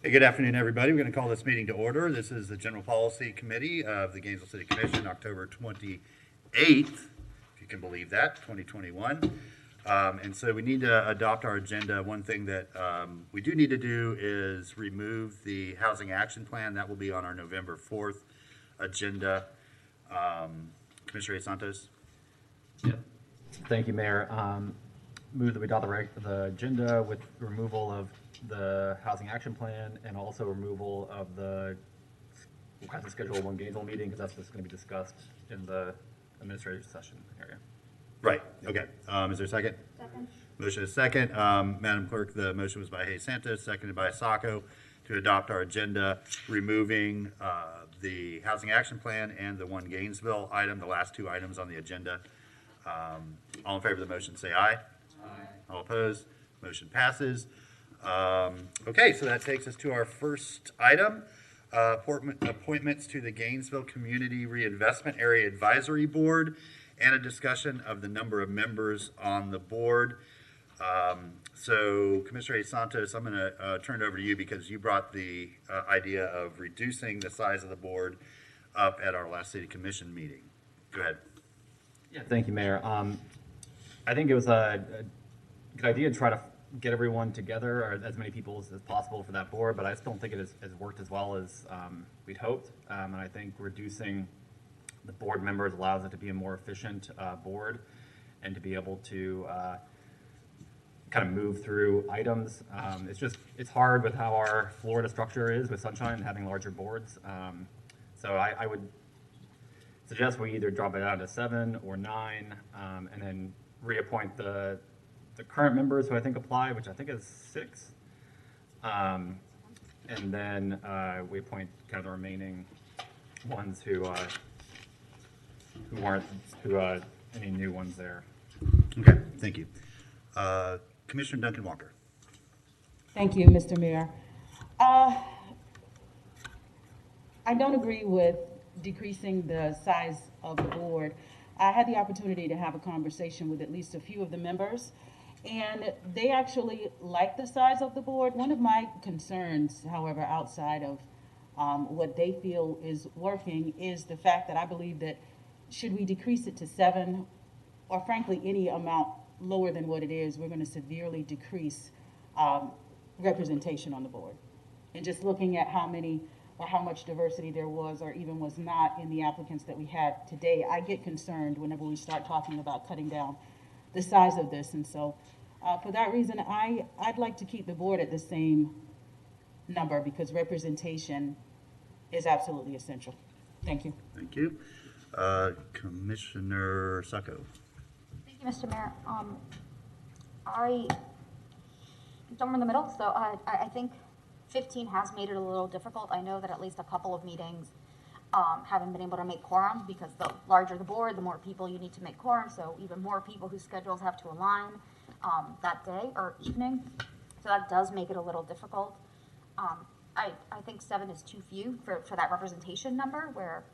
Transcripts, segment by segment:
Hey, good afternoon, everybody. We're going to call this meeting to order. This is the General Policy Committee of the Gainesville City Commission, October 28th, if you can believe that, 2021. And so we need to adopt our agenda. One thing that we do need to do is remove the Housing Action Plan. That will be on our November 4th agenda. Commissioner Santos? Yeah. Thank you, Mayor. Move that we adopt the agenda with removal of the Housing Action Plan and also removal of the schedule one Gainesville meeting, because that's just going to be discussed in the administrative session area. Right, okay. Is there a second? Second. Motion is second. Madam Clerk, the motion was by Hayes Santos, seconded by Sacco, to adopt our agenda, removing the Housing Action Plan and the one Gainesville item, the last two items on the agenda. All in favor of the motion, say aye. Aye. All opposed? Motion passes. Okay, so that takes us to our first item, appointments to the Gainesville Community Reinvestment Area Advisory Board, and a discussion of the number of members on the board. So Commissioner Santos, I'm going to turn it over to you because you brought the idea of reducing the size of the board up at our last City Commission meeting. Go ahead. Yeah, thank you, Mayor. I think it was a good idea to try to get everyone together, or as many people as possible for that board, but I just don't think it has worked as well as we'd hoped. And I think reducing the board members allows it to be a more efficient board and to be able to kind of move through items. It's hard with how our Florida structure is with Sunshine and having larger boards. So I would suggest we either drop it down to 7 or 9 and then reappoint the current members who I think apply, which I think is 6. And then we appoint kind of the remaining ones who aren't any new ones there. Okay, thank you. Commissioner Duncan Walker. Thank you, Mr. Mayor. I don't agree with decreasing the size of the board. I had the opportunity to have a conversation with at least a few of the members, and they actually like the size of the board. One of my concerns, however, outside of what they feel is working, is the fact that I believe that should we decrease it to 7, or frankly any amount lower than what it is, we're going to severely decrease representation on the board. And just looking at how many or how much diversity there was or even was not in the applicants that we had today, I get concerned whenever we start talking about cutting down the size of this. And so for that reason, I'd like to keep the board at the same number because representation is absolutely essential. Thank you. Thank you. Commissioner Sacco. Thank you, Mr. Mayor. I somewhere in the middle, so I think 15 has made it a little difficult. I know that at least a couple of meetings haven't been able to make quorum because the larger the board, the more people you need to make quorum, so even more people whose schedules have to align that day or evening. So that does make it a little difficult. I think 7 is too few for that representation number where,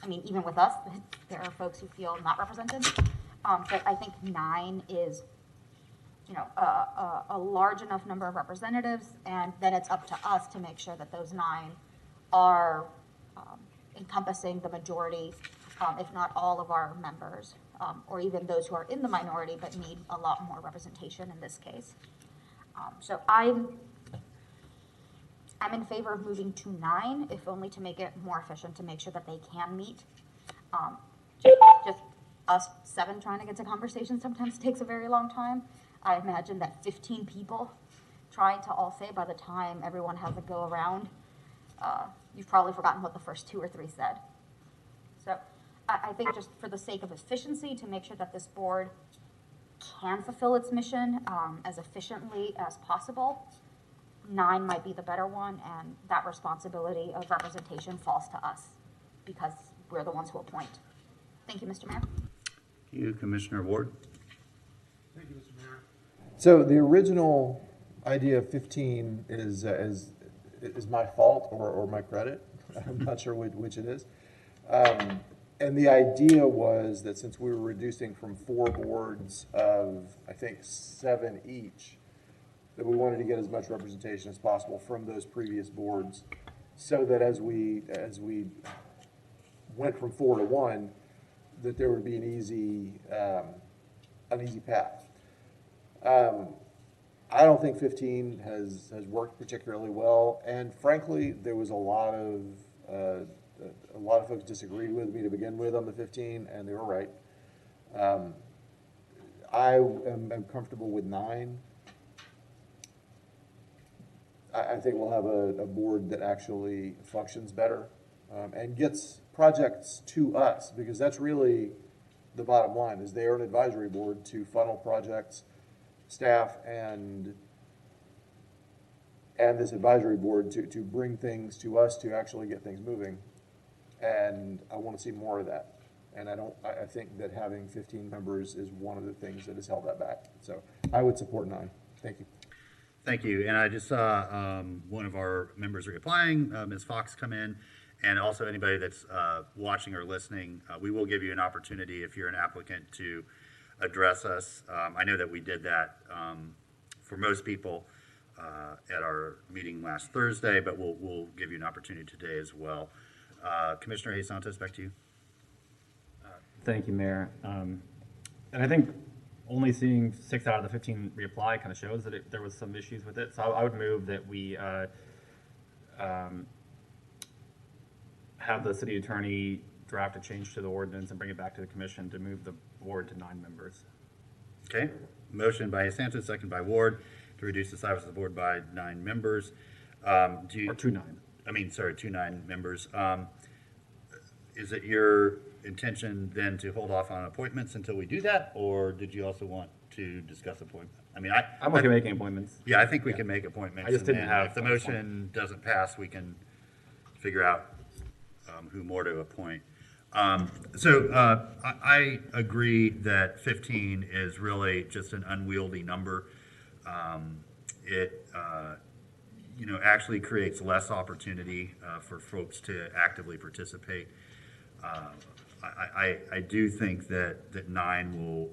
I mean, even with us, there are folks who feel not represented. But I think 9 is, a large enough number of representatives, and then it's up to us to make sure that those 9 are encompassing the majority, if not all of our members, or even those who are in the minority but need a lot more representation in this case. So I'm in favor of moving to 9, if only to make it more efficient, to make sure that they can meet. Just us 7 trying to get to conversation sometimes takes a very long time. I imagine that 15 people trying to all say by the time everyone has a go around, you've probably forgotten what the first 2 or 3 said. So I think just for the sake of efficiency, to make sure that this board can fulfill its mission as efficiently as possible, 9 might be the better one, and that responsibility of representation falls to us because we're the ones who appoint. Thank you, Mr. Mayor. Thank you, Commissioner Ward. Thank you, Mr. Mayor. So the original idea of 15 is my fault or my credit. I'm not sure which it is. And the idea was that since we were reducing from 4 boards of, I think, 7 each, that we wanted to get as much representation as possible from those previous boards, so that as we went from 4 to 1, that there would be an easy path. I don't think 15 has worked particularly well, and frankly, there was a lot of folks disagreed with me to begin with on the 15, and they were right. I am comfortable with 9. I think we'll have a board that actually functions better and gets projects to us, because that's really the bottom line, is they are an advisory board to funnel projects, staff, and this advisory board to bring things to us to actually get things moving. And I want to see more of that. And I think that having 15 members is one of the things that has held that back. So I would support 9. Thank you. Thank you. And I just saw one of our members reapplying, Ms. Fox, come in. And also anybody that's watching or listening, we will give you an opportunity if you're an applicant to address us. I know that we did that for most people at our meeting last Thursday, but we'll give you an opportunity today as well. Commissioner Hayes Santos, back to you. Thank you, Mayor. And I think only seeing 6 out of the 15 reapply kind of shows that there was some issues with it. So I would move that we have the city attorney draft a change to the ordinance and bring it back to the commission to move the board to 9 members. Okay. Motion by Hayes Santos, second by Ward, to reduce the size of the board by 9 members. Or 2 9. I mean, sorry, 2 9 members. Is it your intention then to hold off on appointments until we do that, or did you also want to discuss appointment? I mean, I'm okay making appointments. Yeah, I think we can make appointments. I just didn't and have if the a motion doesn't pass, we can figure out who more to appoint. I agree that 15 is really just an unwieldy number. It actually creates less opportunity for folks to actively participate. I do think that 9 will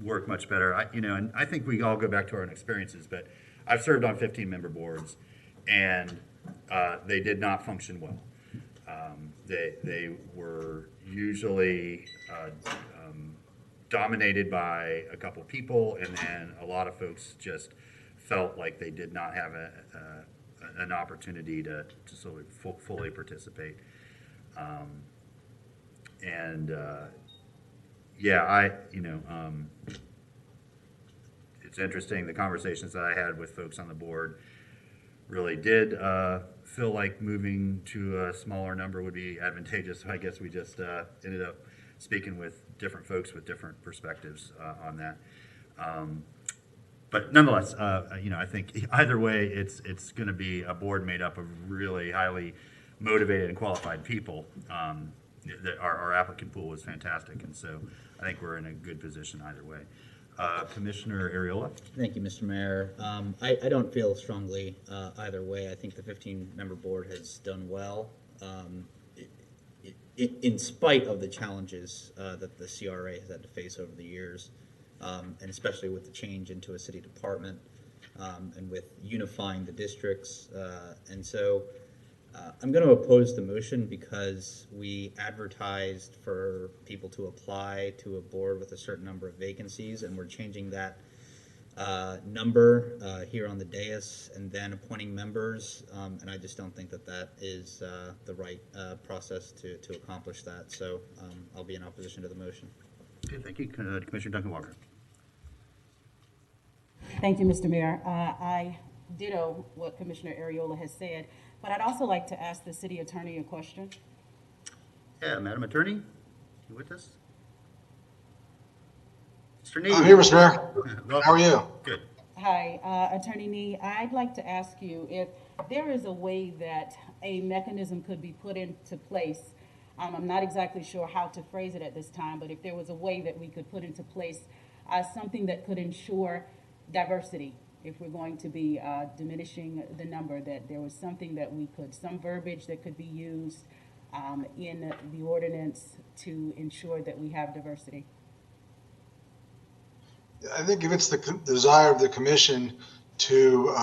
work much better. And I think we all go back to our own experiences, but I've served on 15-member boards, and they did not function well. They were usually dominated by a couple people, and then a lot of folks just felt like they did not have an opportunity to sort of fully participate. It's interesting, the conversations that I had with folks on the board really did feel like moving to a smaller number would be advantageous. So I guess we just ended up speaking with different folks with different perspectives on that. But nonetheless, I think either way, it's going to be a board made up of really highly motivated and qualified people. Our applicant pool was fantastic, and so I think we're in a good position either way. Commissioner Ariola? Thank you, Mr. Mayor. I don't feel strongly either way. I think the 15-member board has done well in spite of the challenges that the CRA has had to face over the years, and especially with the change into a city department and with unifying the districts. And so I'm going to oppose the motion because we advertised for people to apply to a board with a certain number of vacancies, and we're changing that number here on the dais and then appointing members, and I just don't think that is the right process to accomplish that. So I'll be in opposition to the motion. Okay, thank you. Commissioner Duncan Walker. Thank you, Mr. Mayor. I ditto what Commissioner Ariola has said, but I'd also like to ask the city attorney a question. Yeah, Madam Attorney, you with us? Mr. Nee. I'm here, Mr. Mayor. Welcome. How are you? Good. Hi, Attorney Nee. I'd like to ask you if there is a way that a mechanism could be put into place. I'm not exactly sure how to phrase it at this time, but if there was a way that we could put into place something that could ensure diversity, if we're going to be diminishing the number, that there was something that some verbiage that could be used in the ordinance to ensure that we have diversity. I think if it's the desire of the commission to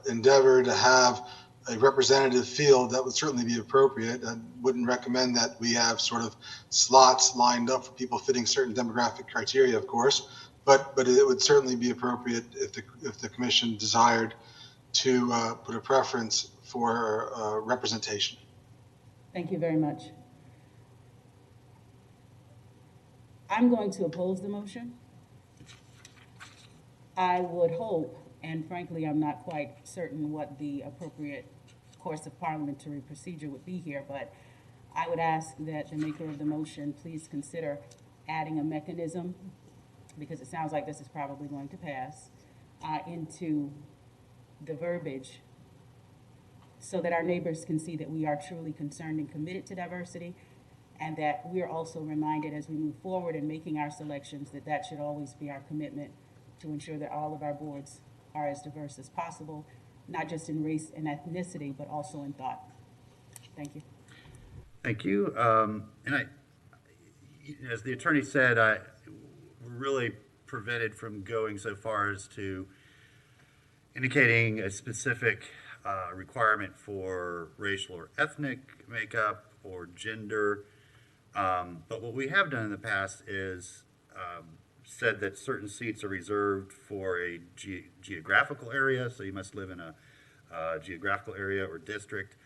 endeavor to have a representative field, that would certainly be appropriate. I wouldn't recommend that we have sort of slots lined up for people fitting certain demographic criteria, of course, but it would certainly be appropriate if the commission desired to put a preference for representation. Thank you very much. I'm going to oppose the motion. I would hope, and frankly, I'm not quite certain what the appropriate course of parliamentary procedure would be here, but I would ask that the maker of the motion please consider adding a mechanism, because it sounds like this is probably going to pass, into the verbiage so that our neighbors can see that we are truly concerned and committed to diversity, and that we're also reminded as we move forward in making our selections that that should always be our commitment to ensure that all of our boards are as diverse as possible, not just in race and ethnicity, but also in thought. Thank you. Thank you. And as the attorney said, we're really prevented from going so far as to indicating a specific requirement for racial or ethnic makeup or gender. But what we have done in the past is said that certain seats are reserved for a geographical area, so you must live in a geographical area or district.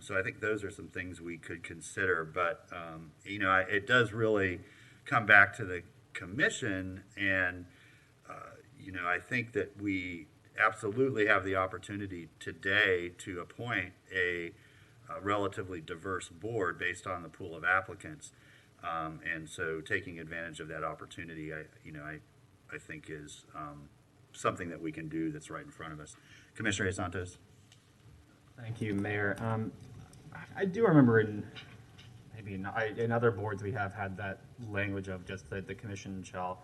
So I think those are some things we could consider, but it does really come back to the commission, and I think that we absolutely have the opportunity today to appoint a relatively diverse board based on the pool of applicants. And so taking advantage of that opportunity, I think is something that we can do that's right in front of us. Commissioner Santos. Thank you, Mayor. I do remember in other boards we have had that language of just that the commission shall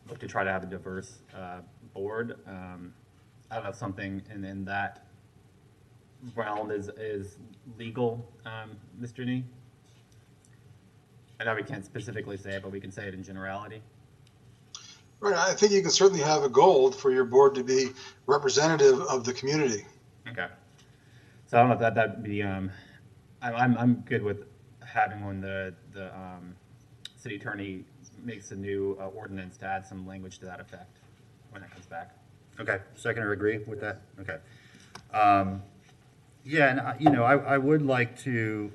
look to try to have a diverse board. I don't know if something in that realm is legal, Mr. Nee? I know we can't specifically say it, but we can say it in generality. Right. I think you can certainly have a goal for your board to be representative of the community. Okay. So I don't know if that'd be. I'm good with having when the city attorney makes a new ordinance to add some language to that effect when it comes back. Okay, seconder agree with that? Okay. Yeah, and I would like to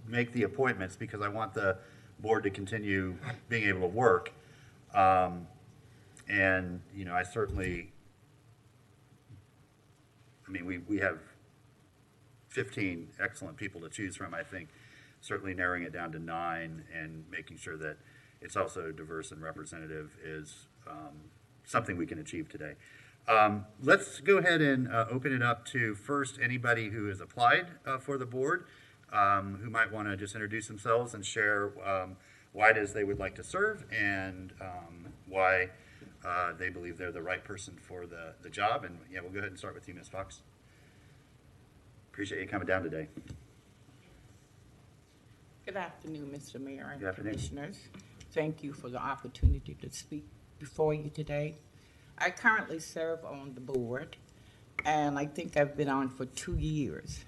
make the appointments because I want the board to continue being able to work. And I certainly, we have 15 excellent people to choose from. I think certainly narrowing it down to 9 and making sure that it's also diverse and representative is something we can achieve today. Let's go ahead and open it up to first anybody who has applied for the board, who might want to just introduce themselves and share why it is they would like to serve and why they believe they're the right person for the job. And yeah, we'll go ahead and start with you, Ms. Fox. Appreciate you coming down today. Good afternoon, Mr. Mayor and Good afternoon. Commissioners. Thank you for the opportunity to speak before you today. I currently serve on the board, and I think I've been on for 2 years.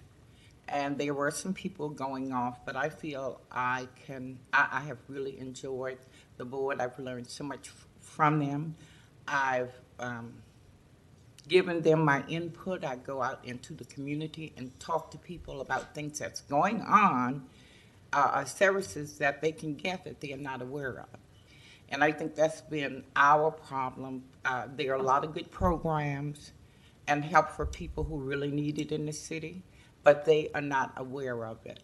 And there were some people going off, but I feel I have really enjoyed the board. I've learned so much from them. I've given them my input. I go out into the community and talk to people about things that's going on, services that they can get that they are not aware of. And I think that's been our problem. There are a lot of good programs and help for people who really need it in the city, but they are not aware of it.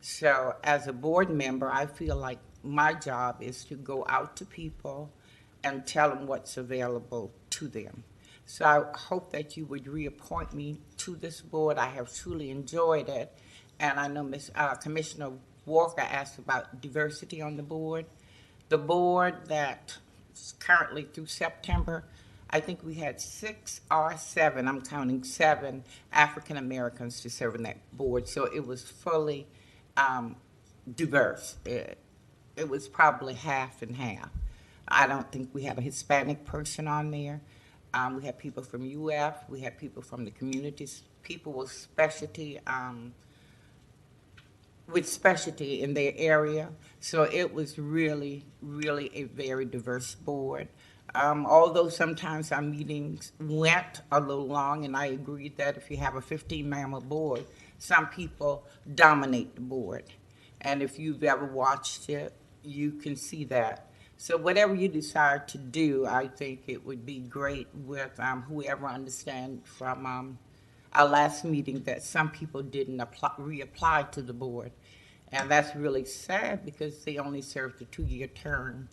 So as a board member, I feel like my job is to go out to people and tell them what's available to them. So I hope that you would reappoint me to this board. I have truly enjoyed it. And I know Commissioner Walker asked about diversity on the board. The board that is currently through September, I think we had 6 or 7, I'm counting 7 African Americans to serve on that board. So it was fully diverse. it was probably half and half. I don't think we had a Hispanic person on there. We had people from UF, we had people from the communities, people with specialty in their area. So it was really, really a very diverse board. Although sometimes our meetings went a little long, and I agreed that if you have a 15-member board, some people dominate the board. And if you've ever watched it, you can see that. So whatever you decide to do, I think it would be great with whoever understand from our last meeting that some people didn't reapply to the board. And that's really sad because they only served a 2-year term.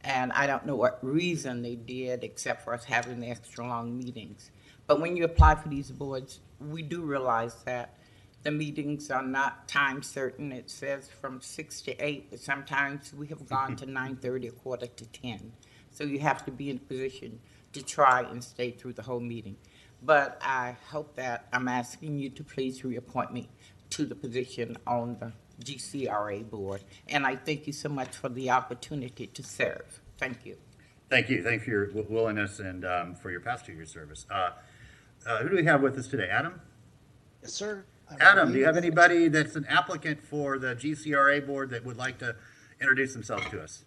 And I don't know what reason they did except for us having the extra long meetings. But when you apply for these boards, we do realize that the meetings are not time certain. It says from 6 to 8, but sometimes we have gone to 9:30 or quarter to 10. So you have to be in a position to try and stay through the whole meeting. But I hope that I'm asking you to please reappoint me to the position on the GCRA board. And I thank you so much for the opportunity to serve. Thank you. Thank you. Thank you for your willingness and for your past 2 years service. Who do we have with us today? Adam? Yes, sir. Adam, do you have anybody that's an applicant for the GCRA board that would like to introduce themselves to us?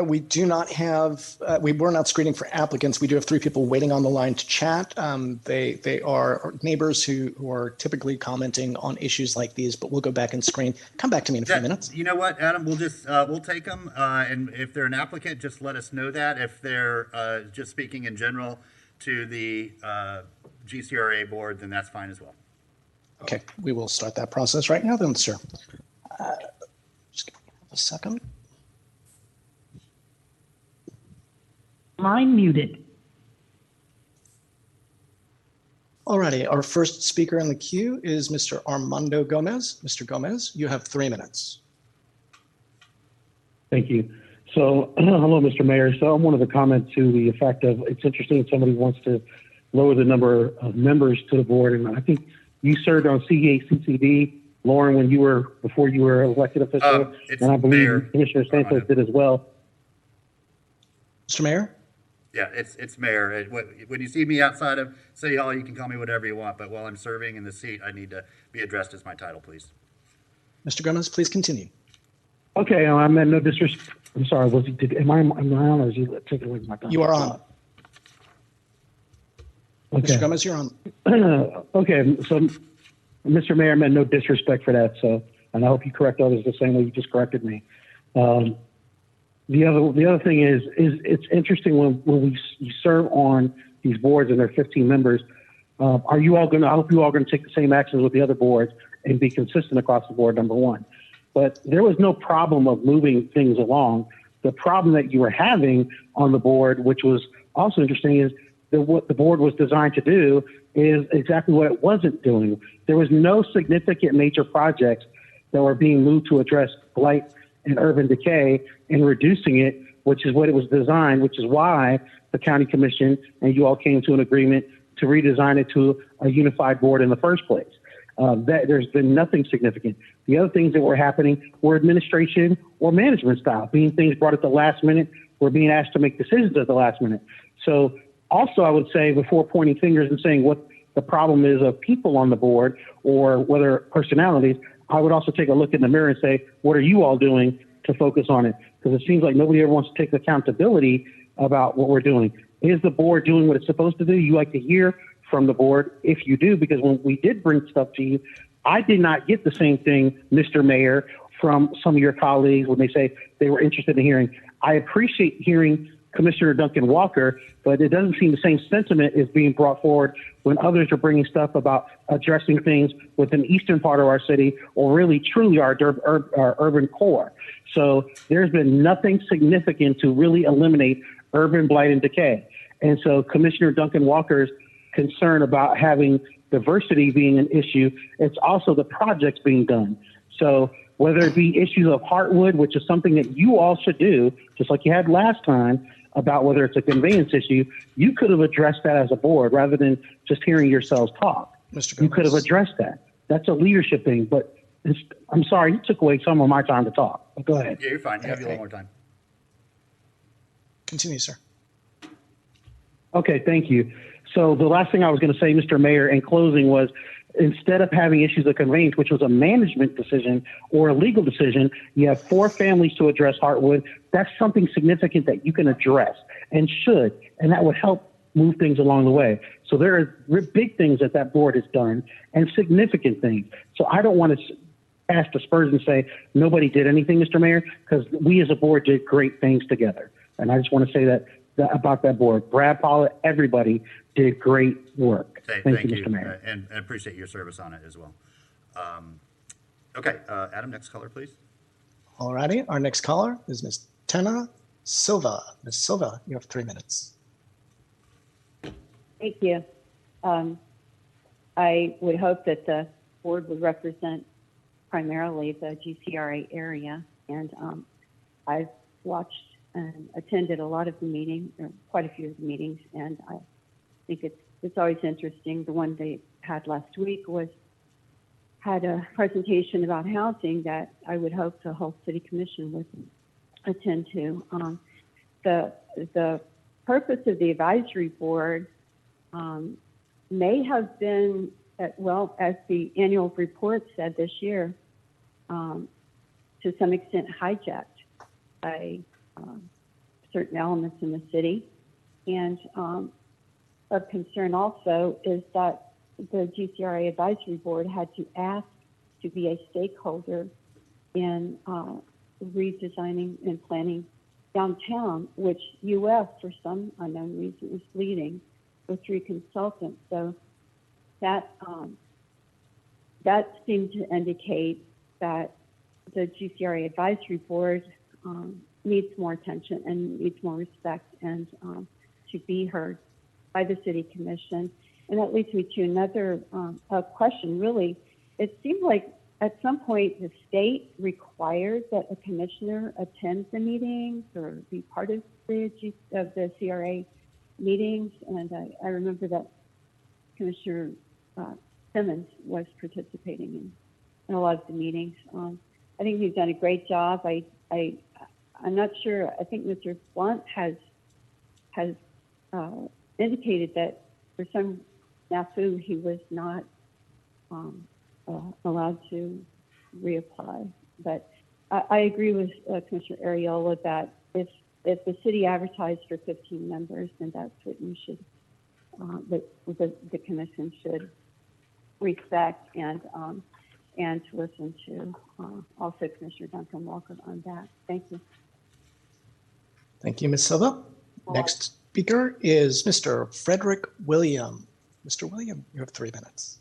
We do not have, we're not screening for applicants. We do have 3 people waiting on the line to chat. They are neighbors who are typically commenting on issues like these, but we'll go back and screen. Come back to me in a few minutes. You know what, Adam, we'll just, we'll take them. And if they're an applicant, just let us know that. If they're just speaking in general to the GCRA board, then that's fine as well. Okay, we will start that process right now then, sir. Just give me a second. Line muted. Alrighty, our first speaker in the queue is Mr. Armando Gomez. Mr. Gomez, you have 3 minutes. Thank you. So, hello, Mr. Mayor. So I wanted to comment to the effect of it's interesting that somebody wants to lower the number of members to the board. And I think you served on CACCD, Lauren, before you were elected official. And I believe Mayor Commissioner Santos did as well. Mr. Mayor? Yeah, it's mayor. When you see me outside of City Hall, you can call me whatever you want, but while I'm serving in the seat, I need to be addressed as my title, please. Mr. Gomez, please continue. Okay, I meant no disrespect. I'm sorry. Am I on or is he taking away my time? You are on. Okay. Mr. Gomez, you're on. Okay, so Mr. Mayor, I meant no disrespect for that. So, and I hope you correct others the same way you just corrected me. The other thing is it's interesting when you serve on these boards and there are 15 members. Are you all going to? I hope you all going to take the same actions with the other boards and be consistent across the board. Number one, but there was no problem of moving things along. The problem that you were having on the board, which was also interesting, is that what the board was designed to do is exactly what it wasn't doing. There was no significant major projects that were being moved to address blight and urban decay and reducing it, which is what it was designed, which is why the county commission and you all came to an agreement to redesign it to a unified board in the first place. There's been nothing significant. The other things that were happening were administration or management style, being things brought at the last minute, or being asked to make decisions at the last minute. So also I would say, before pointing fingers and saying what the problem is of people on the board or whether personalities, I would also take a look in the mirror and say, what are you all doing to focus on it? Because it seems like nobody ever wants to take accountability about what we're doing. Is the board doing what it's supposed to do? You like to hear from the board if you do, because when we did bring stuff to you, I did not get the same thing, Mr. Mayor, from some of your colleagues when they say they were interested in hearing. I appreciate hearing Commissioner Duncan Walker, but it doesn't seem the same sentiment is being brought forward when others are bringing stuff about addressing things within the eastern part of our city or really truly our urban core. So there's been nothing significant to really eliminate urban blight and decay. And so Commissioner Duncan Walker's concern about having diversity being an issue, it's also the projects being done. So whether it be issues of Heartwood, which is something that you all should do, just like you had last time, about whether it's a conveyance issue, you could have addressed that as a board rather than just hearing yourselves talk. Mr. You could have addressed that. That's a leadership thing, but I'm sorry, you took away some of my time to talk. Go ahead. Yeah, you're fine. Have you a little more time. Continue, sir. Okay, thank you. So the last thing I was going to say, Mr. Mayor, in closing was, instead of having issues of conveyance, which was a management decision or a legal decision, you have 4 families to address Heartwood. That's something significant that you can address and should, and that would help move things along the way. So there are big things that that board has done and significant things. So I don't want to pass the spurs and say nobody did anything, Mr. Mayor, because we as a board did great things together. And I just want to say that about that board. Brad Pollitt, everybody did great work. Thank you, Mr. Mayor. And appreciate your service on it as well. Okay, Adam, next caller, please. All righty. Our next caller is Ms. Tena Silva. Ms. Silva, you have 3 minutes. Thank you. I would hope that the board would represent primarily the GCRA area, and I've watched and attended a lot of the meetings, or quite a few of the meetings, and I think it's always interesting. The one they had last week had a presentation about housing that I would hope the whole city commission would attend to. The purpose of the advisory board may have been, well, as the annual report said this year, to some extent hijacked by certain elements in the city. And of concern also is that the GCRA advisory board had to ask to be a stakeholder in redesigning and planning downtown, which UF, for some unknown reason, is leading with 3 consultants. So that seemed to indicate that the GCRA advisory board needs more attention and needs more respect, and to be heard by the city commission. And that leads me to another question, really. It seems like at some point the state requires that a commissioner attend the meetings or be part of the CRA meetings. And I remember that Commissioner Simmons was participating in a lot of the meetings. I think he's done a great job. I'm not sure. I think Mr. Blunt has indicated that for some snafu he was not allowed to reapply. But I agree with Commissioner Ariola that if the city advertised for 15 members, then that's what you should, the commission should respect and listen to also Commissioner Duncan Walker on that. Thank you. Thank you, Ms. Silva. Next speaker is Mr. Frederick William. Mr. William, you have 3 minutes.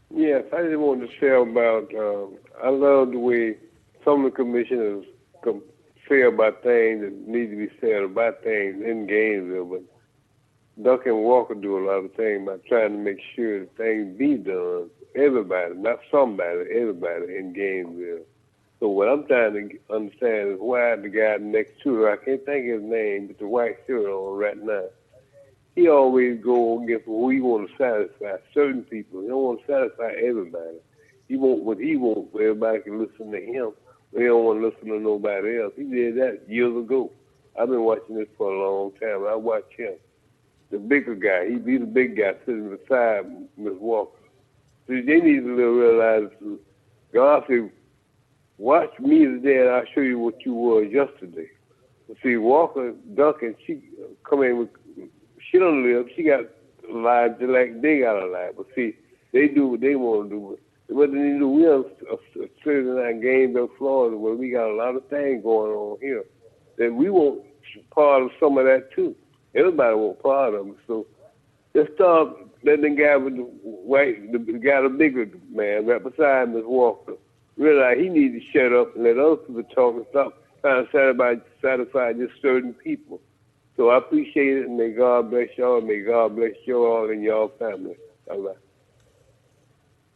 Yes, I just wanted to say about, I love the way some of the commissioners say about things that need to be said about things in Gainesville, but Duncan Walker do a lot of things by trying to make sure that things be done. Everybody, not somebody, everybody in Gainesville. So what I'm trying to understand is why the guy next to her, I can't think of his name, but the white shirt on right now, he always go against what we want to satisfy certain people. He don't want to satisfy everybody. He want what he wants so everybody can listen to him. But he don't want to listen to nobody else. He did that years ago. I've been watching this for a long time. I watch him. The bigger guy, he's the big guy sitting beside Ms. Walker. So they need to realize, God said, watch me today and I'll show you what you were yesterday. See, Walker, Duncan, she come in with, she don't live, she got lives just like they got a life. But see, they do what they want to do. What they do, we are sitting in Gainesville, Florida, where we got a lot of things going on here. That we want part of some of that too. Everybody want part of it. So let's start letting the guy with the white, the guy, the bigger man, right beside Ms. Walker, realize he needs to shut up and let other people talk and stop trying to satisfy just certain people. So I appreciate it, and may God bless y'all, and may God bless you all and y'all family. Bye-bye.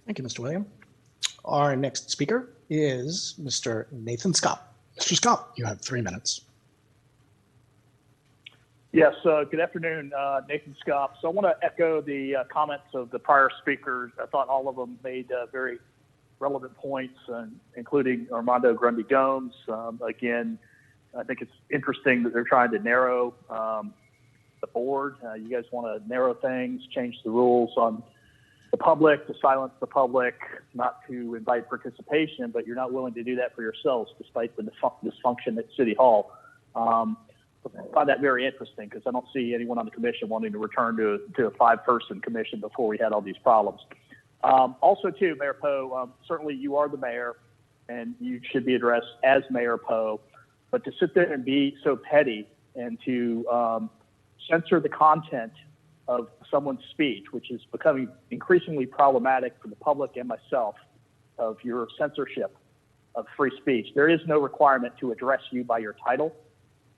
Thank you, Mr. William. Our next speaker is Mr. Nathan Scott. Mr. Scott, you have 3 minutes. Yes, good afternoon, Nathan Scott. So I want to echo the comments of the prior speakers. I thought all of them made very relevant points, including Armando Grundy Gomes. Again, I think it's interesting that they're trying to narrow the board. You guys want to narrow things, change the rules on the public, to silence the public, not to invite participation, but you're not willing to do that for yourselves despite the dysfunction at City Hall. I find that very interesting because I don't see anyone on the commission wanting to return to a 5-person commission before we had all these problems. Also, too, Mayor Poe, certainly you are the mayor and you should be addressed as Mayor Poe, but to sit there and be so petty and to censor the content of someone's speech, which is becoming increasingly problematic for the public and myself, of your censorship of free speech. There is no requirement to address you by your title.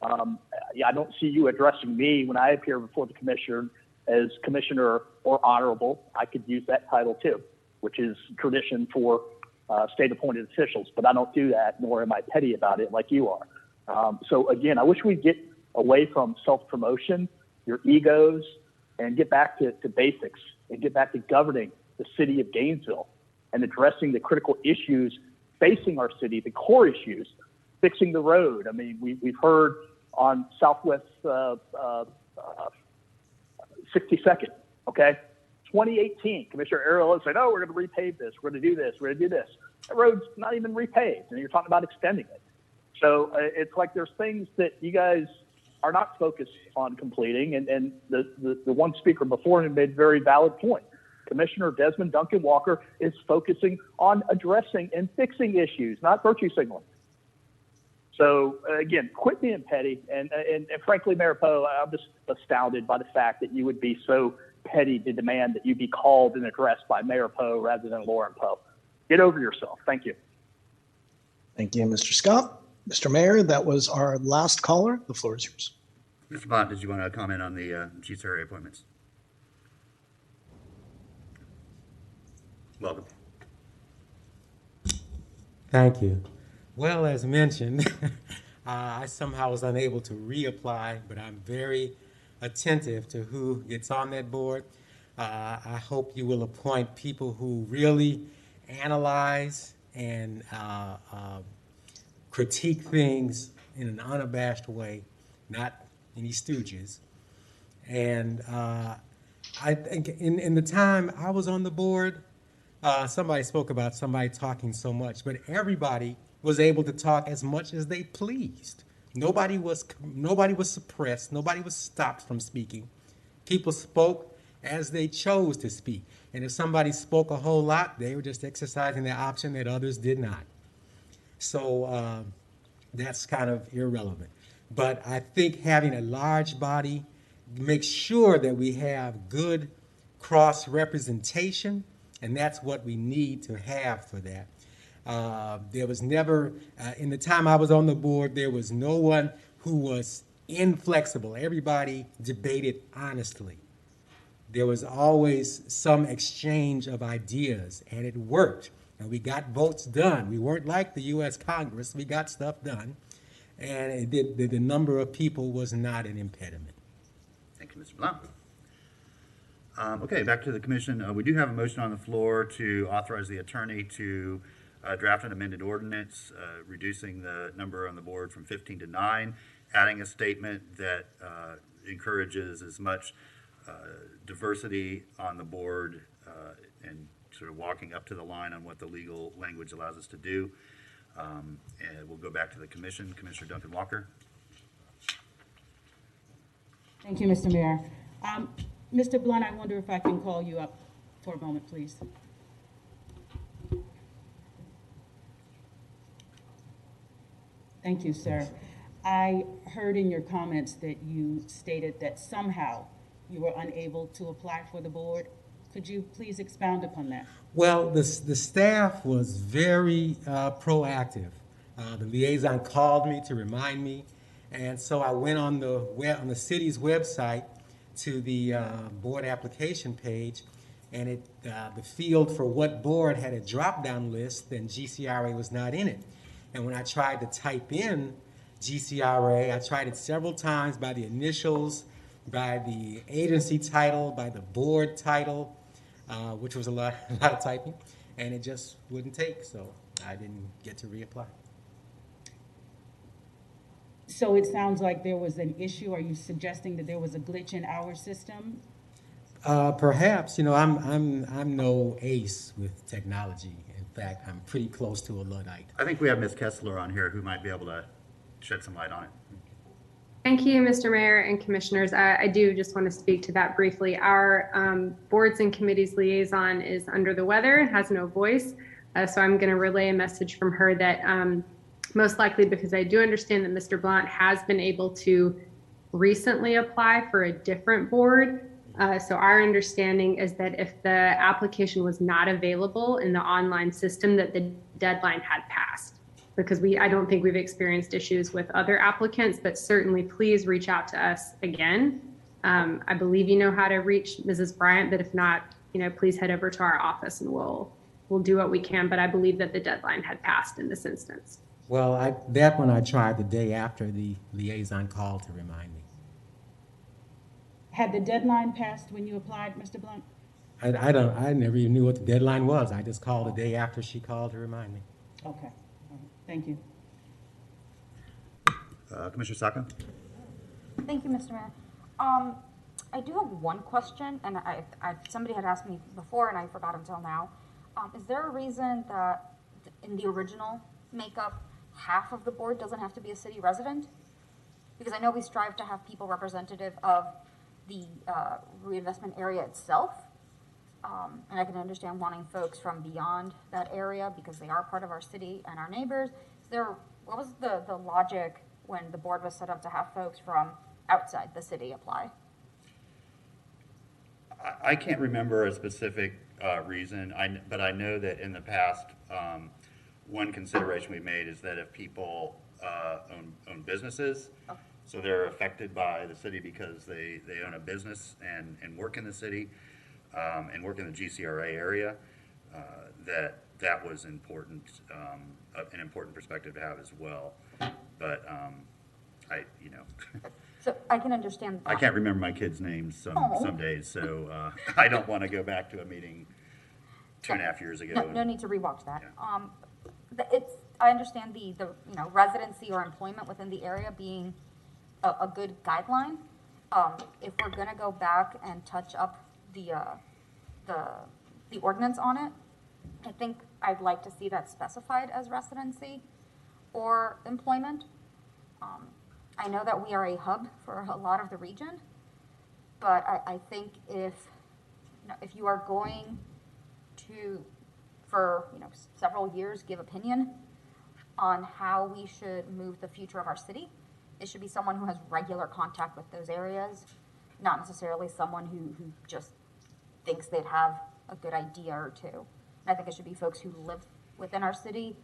I don't see you addressing me when I appear before the commissioner as commissioner or honorable. I could use that title too, which is tradition for state-appointed officials, but I don't do that, nor am I petty about it like you are. So again, I wish we'd get away from self-promotion, your egos, and get back to basics and get back to governing the city of Gainesville and addressing the critical issues facing our city, the core issues, fixing the road. I mean, we've heard on Southwest 62nd, okay? 2018, Commissioner Ariel said, oh, we're going to repave this, we're going to do this, we're going to do this. That road's not even repaved, and you're talking about extending it. So it's like there's things that you guys are not focused on completing, and the one speaker before him made a very valid point. Commissioner Desmond Duncan Walker is focusing on addressing and fixing issues, not virtue signaling. So again, quit being petty, and frankly, Mayor Poe, I'm just astounded by the fact that you would be so petty to demand that you be called and addressed by Mayor Poe rather than Lauren Poe. Get over yourself. Thank you. Thank you, Mr. Scott. Mr. Mayor, that was our last caller. The floor is yours. Mr. Bont, did you want to comment on the GCRA appointments? Welcome. Thank you. Well, as mentioned, I somehow was unable to reapply, but I'm very attentive to who gets on that board. I hope you will appoint people who really analyze and critique things in an unabashed way, not any stooges. And I think in the time I was on the board, somebody spoke about somebody talking so much, but everybody was able to talk as much as they pleased. Nobody was suppressed. Nobody was stopped from speaking. People spoke as they chose to speak. And if somebody spoke a whole lot, they were just exercising their option that others did not. So that's kind of irrelevant. But I think having a large body makes sure that we have good cross-representation, and that's what we need to have for that. There was never, in the time I was on the board, there was no one who was inflexible. Everybody debated honestly. There was always some exchange of ideas, and it worked. And we got votes done. We weren't like the U.S. Congress. We got stuff done. And the number of people was not an impediment. Thank you, Mr. Blount. Okay, back to the commission. We do have a motion on the floor to authorize the attorney to draft an amended ordinance, reducing the number on the board from 15 to 9, adding a statement that encourages as much diversity on the board and sort of walking up to the line on what the legal language allows us to do. And we'll go back to the commission. Commissioner Duncan Walker. Thank you, Mr. Mayor. Mr. Blunt, I wonder if I can call you up for a moment, please. Thank you, sir. I heard in your comments that you stated that somehow you were unable to apply for the board. Could you please expound upon that? Well, the staff was very proactive. The liaison called me to remind me, and so I went on the city's website to the board application page, and the field for what board had a drop-down list, and GCRA was not in it. And when I tried to type in GCRA, I tried it several times by the initials, by the agency title, by the board title, which was a lot of typing. and it just wouldn't take, so I didn't get to reapply. So it sounds like there was an issue. Are you suggesting that there was a glitch in our system? Perhaps, I'm no ace with technology. In fact, I'm pretty close to a Luddite. I think we have Ms. Kessler on here who might be able to shed some light on it. Thank you, Mr. Mayor and Commissioners. I do just want to speak to that briefly. Our boards and committees liaison is under the weather and has no voice. So I'm going to relay a message from her that most likely, because I do understand that Mr. Blount has been able to recently apply for a different board. So our understanding is that if the application was not available in the online system, that the deadline had passed. Because I don't think we've experienced issues with other applicants, but certainly please reach out to us again. I believe you know how to reach Mrs. Bryant, but if not, please head over to our office and we'll do what we can. But I believe that the deadline had passed in this instance. Well, that one I tried the day after the liaison called to remind me. Had the deadline passed when you applied, Mr. Blunt? I never even knew what the deadline was. I just called the day after she called to remind me. Okay, all right. Thank you. Commissioner Sacco? Thank you, Mr. Mayor. I do have one question, and somebody had asked me before, and I forgot until now. Is there a reason that in the original makeup, half of the board doesn't have to be a city resident? Because I know we strive to have people representative of the reinvestment area itself. And I can understand wanting folks from beyond that area because they are part of our city and our neighbors. What was the logic when the board was set up to have folks from outside the city apply? I can't remember a specific reason, but I know that in the past, one consideration we made is that if people own businesses, so they're affected by the city because they own a business and work in the city and work in the GCRA area, that was important, an important perspective to have as well. But So I can understand that. I can't remember my kids' names some days, so I don't want to go back to a meeting 2.5 years ago. No need to rewatch that. Yeah. I understand the residency or employment within the area being a good guideline. If we're gonna go back and touch up the ordinance on it, I think I'd like to see that specified as residency or employment. I know that we are a hub for a lot of the region, but I think if you are going to, for several years, give opinion on how we should move the future of our city, it should be someone who has regular contact with those areas, not necessarily someone who just thinks they'd have a good idea or two. And I think it should be folks who live within our city,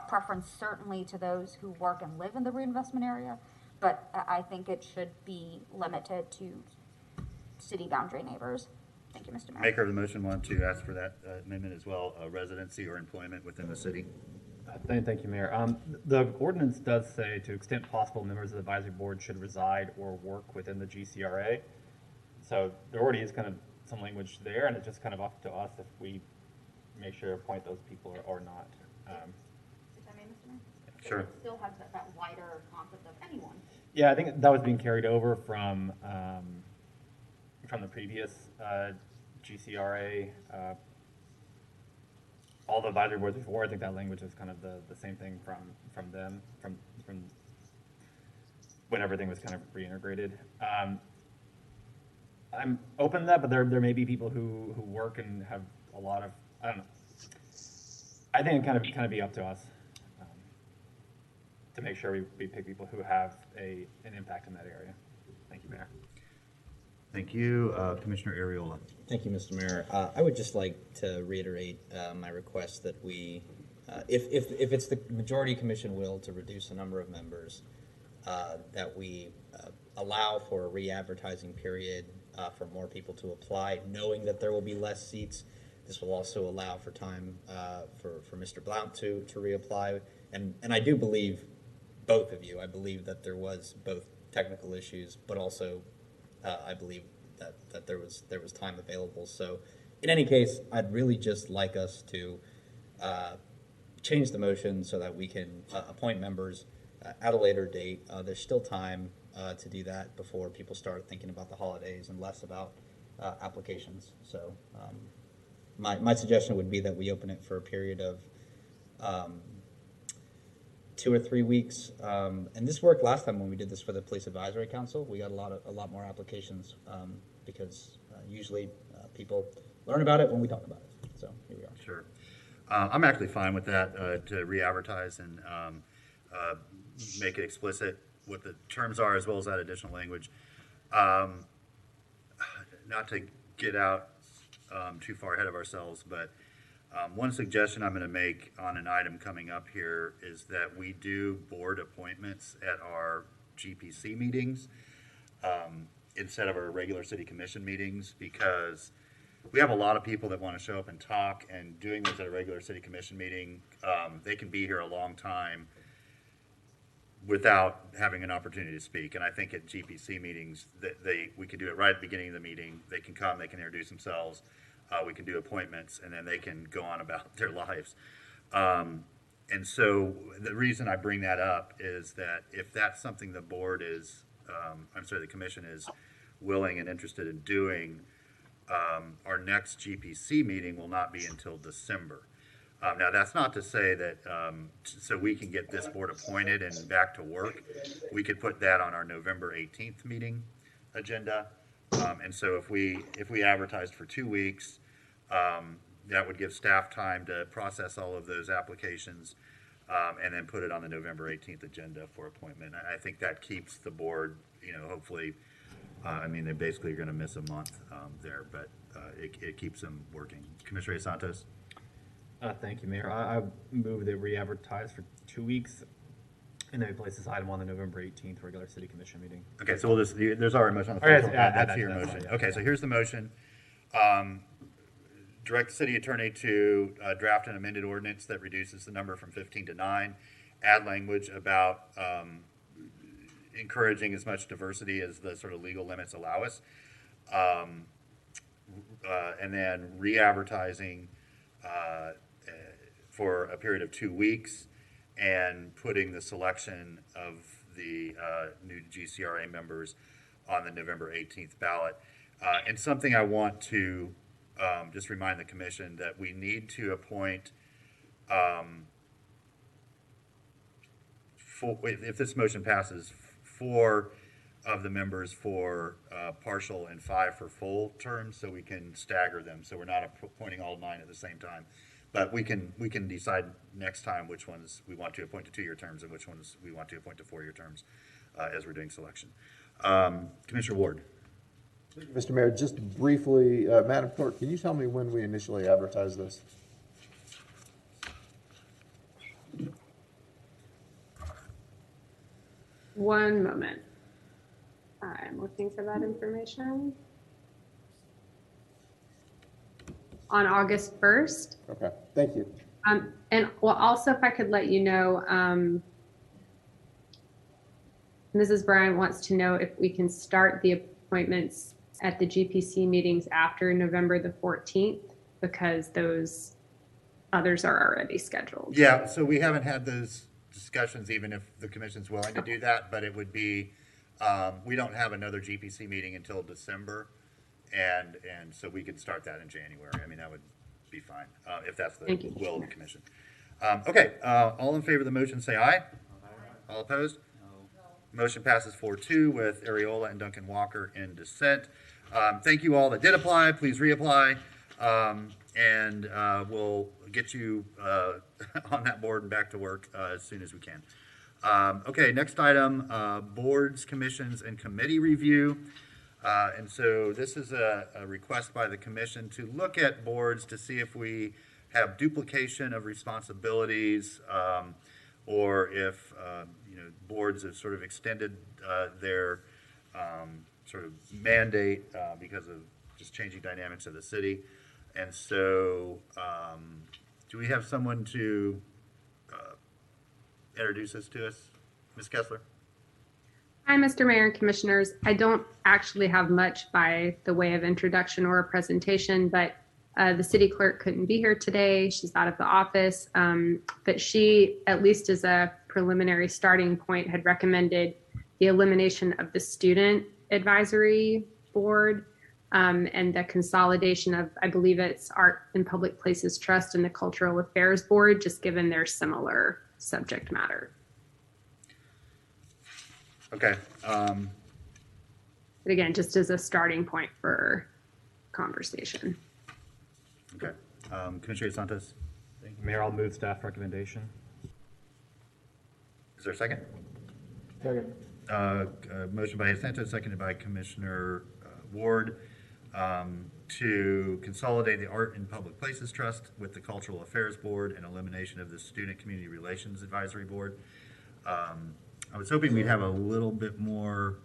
preference certainly to those who work and live in the reinvestment area, but I think it should be limited to city boundary neighbors. Thank you, Mr. Mayor. Maker of the motion want to ask for that amendment as well, residency or employment within the city. Thank you, Mayor. The ordinance does say, to extent possible, members of the advisory board should reside or work within the GCRA. So there already is kind of some language there, and it's just kind of up to us if we make sure to appoint those people or not. If I may, Mr. Mayor? Sure. It still has that wider concept of anyone. Yeah, I think that was being carried over from the previous GCRA. All the advisory boards before, I think that language is kind of the same thing from them, from when everything was kind of reintegrated. I'm open to that, but there may be people who work and have a lot of, I don't know. I think it kind of be up to us to make sure we pick people who have an impact in that area. Thank you, Mayor. Thank you, Commissioner Ariola. Thank you, Mr. Mayor. I would just like to reiterate my request that we, if it's the majority commission will to reduce the number of members, that we allow for a re-advertising period for more people to apply, knowing that there will be less seats. This will also allow for time for Mr. Blount to reapply. And I do believe both of you. I believe that there was both technical issues, but also I believe that there was time available. So in any case, I'd really just like us to change the motion so that we can appoint members at a later date. There's still time to do that before people start thinking about the holidays and less about applications. So my suggestion would be that we open it for a period of 2 or 3 weeks. And this worked last time when we did this for the Police Advisory Council. We got a lot more applications because usually people learn about it when we talk about it. So here we are. Sure. I'm actually fine with that, to re-advertise and make it explicit what the terms are as well as that additional language. Not to get out too far ahead of ourselves, but one suggestion I'm going to make on an item coming up here is that we do board appointments at our GPC meetings instead of our regular city commission meetings, because we have a lot of people that want to show up and talk, and doing this at a regular city commission meeting, they can be here a long time without having an opportunity to speak. And I think at GPC meetings, we could do it right at the beginning of the meeting. They can come, they can introduce themselves, we can do appointments, and then they can go on about their lives. And so the reason I bring that up is that if that's something the board is, the commission is willing and interested in doing, our next GPC meeting will not be until December. Now, that's not to say that, so we can get this board appointed and back to work, we could put that on our November 18th meeting agenda. And so if we advertised for 2 weeks, that would give staff time to process all of those applications, and then put it on the November 18th agenda for appointment. I think that keeps the board, hopefully, they basically are going to miss a month there, but it keeps them working. Commissioner Santos? Thank you, Mayor. I move that we advertise for 2 weeks, and then we place this item on the November 18th regular city commission meeting. Okay, so there's already a motion on the All floor. right, That's your motion. Okay, so here's the motion. Direct the city attorney to draft an amended ordinance that reduces the number from 15 to 9, add language about encouraging as much diversity as the sort of legal limits allow us, and then re-advertising for a period of 2 weeks, and putting the selection of the new GCRA members on the November 18th ballot. And something I want to just remind the commission that we need to appoint, if this motion passes, 4 of the members for partial and 5 for full terms, so we can stagger them. So we're not appointing all 9 at the same time. But we can decide next time which ones we want to appoint to 2-year terms and which ones we want to appoint to 4-year terms as we're doing selection. Commissioner Ward. Mr. Mayor, just briefly, Madam Clerk, can you tell me when we initially advertised this? One moment. I'm looking for that information. On August 1st. Okay, thank you. And well, also if I could let you know, Mrs. Bryan wants to know if we can start the appointments at the GPC meetings after November the 14th, because those others are already scheduled. Yeah, so we haven't had those discussions, even if the commission's willing to do that, but it would be, we don't have another GPC meeting until December, and so we could start that in January. That would be fine, if that's the will of the commission. Okay, all in favor of the motion, say aye. All opposed? Motion passes 4-2 with Areola and Duncan Walker in dissent. Thank you all that did apply. Please reapply, and we'll get you on that board and back to work as soon as we can. Okay, next item, boards, commissions, and committee review. And so this is a request by the commission to look at boards to see if we have duplication of responsibilities, or if boards have sort of extended their sort of mandate because of just changing dynamics of the city. And so do we have someone to introduce this to us? Ms. Kessler? Hi, Mr. Mayor and Commissioners. I don't actually have much by the way of introduction or a presentation, but The city clerk couldn't be here today. She's out of the office. But she, at least as a preliminary starting point, had recommended the elimination of the student advisory board and the consolidation of, I believe it's Art and Public Places Trust and the Cultural Affairs Board, just given their similar subject matter. Okay. But again, just as a starting point for conversation. Okay. Commissioner Santos, Mayor, I'll move staff recommendation. is there a second? Second. Motion by Santos, seconded by Commissioner Ward, to consolidate the Art and Public Places Trust with the Cultural Affairs Board and elimination of the Student Community Relations Advisory Board. I was hoping we'd have a little bit more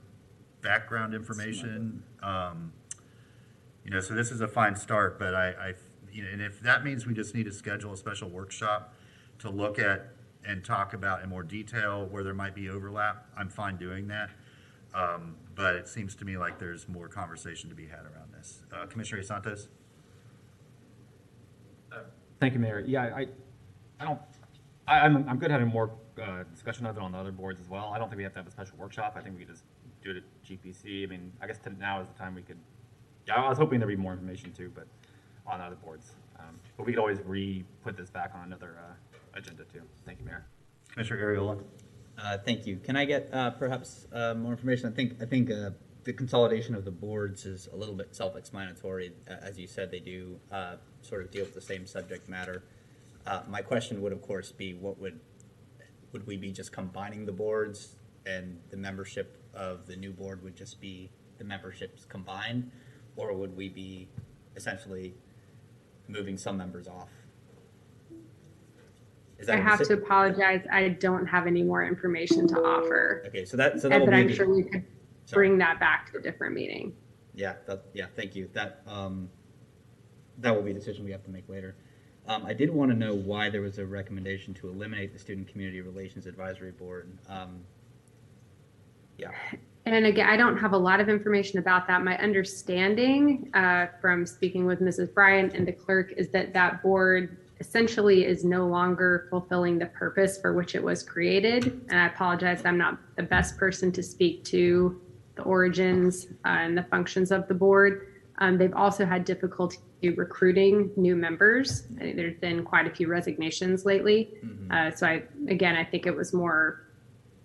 background information. So this is a fine start, but and if that means we just need to schedule a special workshop to look at and talk about in more detail where there might be overlap, I'm fine doing that. But it seems to me like there's more conversation to be had around this. Commissioner Santos? Thank you, Mayor. Yeah, I'm good having more discussion of it on the other boards as well. I don't think we have to have a special workshop. I think we could just do it at GPC. I mean, I guess now is the time we could. Yeah, I was hoping there'd be more information too, but on other boards. But we could always put this back on another agenda too. Thank you, Mayor. Commissioner Ariola? Thank you. Can I get perhaps more information? I think the consolidation of the boards is a little bit self-explanatory. As you said, they do sort of deal with the same subject matter. My question would, of course, be what would we be just combining the boards and the membership of the new board would just be the memberships combined, or would we be essentially moving some members off? I have to apologize. I don't have any more information to offer. Okay, so that but I'm sure we could bring that back to a different meeting. Yeah, thank you. That will be a decision we have to make later. I did want to know why there was a recommendation to eliminate the Student Community Relations Advisory Board. And again, I don't have a lot of information about that. My understanding from speaking with Mrs. Bryant and the clerk is that that board essentially is no longer fulfilling the purpose for which it was created. And I apologize, I'm not the best person to speak to the origins and the functions of the board. They've also had difficulty recruiting new members. I think there's been quite a few resignations lately. So I think it was more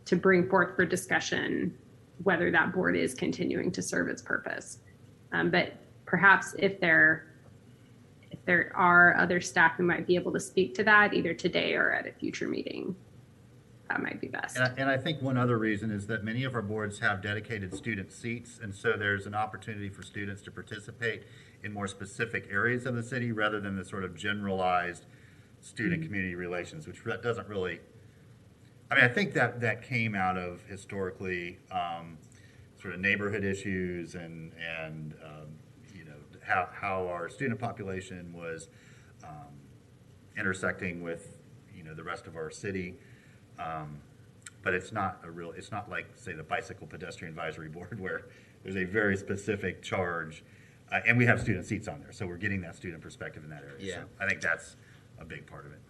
to bring forth for discussion whether that board is continuing to serve its purpose. But perhaps if there are other staff who might be able to speak to that either today or at a future meeting, that might be best. And I think one other reason is that many of our boards have dedicated student seats, and so there's an opportunity for students to participate in more specific areas of the city rather than the sort of generalized student community relations, which doesn't really, I think that came out of historically sort of neighborhood issues and how our student population was intersecting with the rest of our city. But it's not like, say, the Bicycle Pedestrian Advisory Board where there's a very specific charge, and we have student seats on there, so we're getting that student perspective in that area. Yeah. So I think that's a big part of it.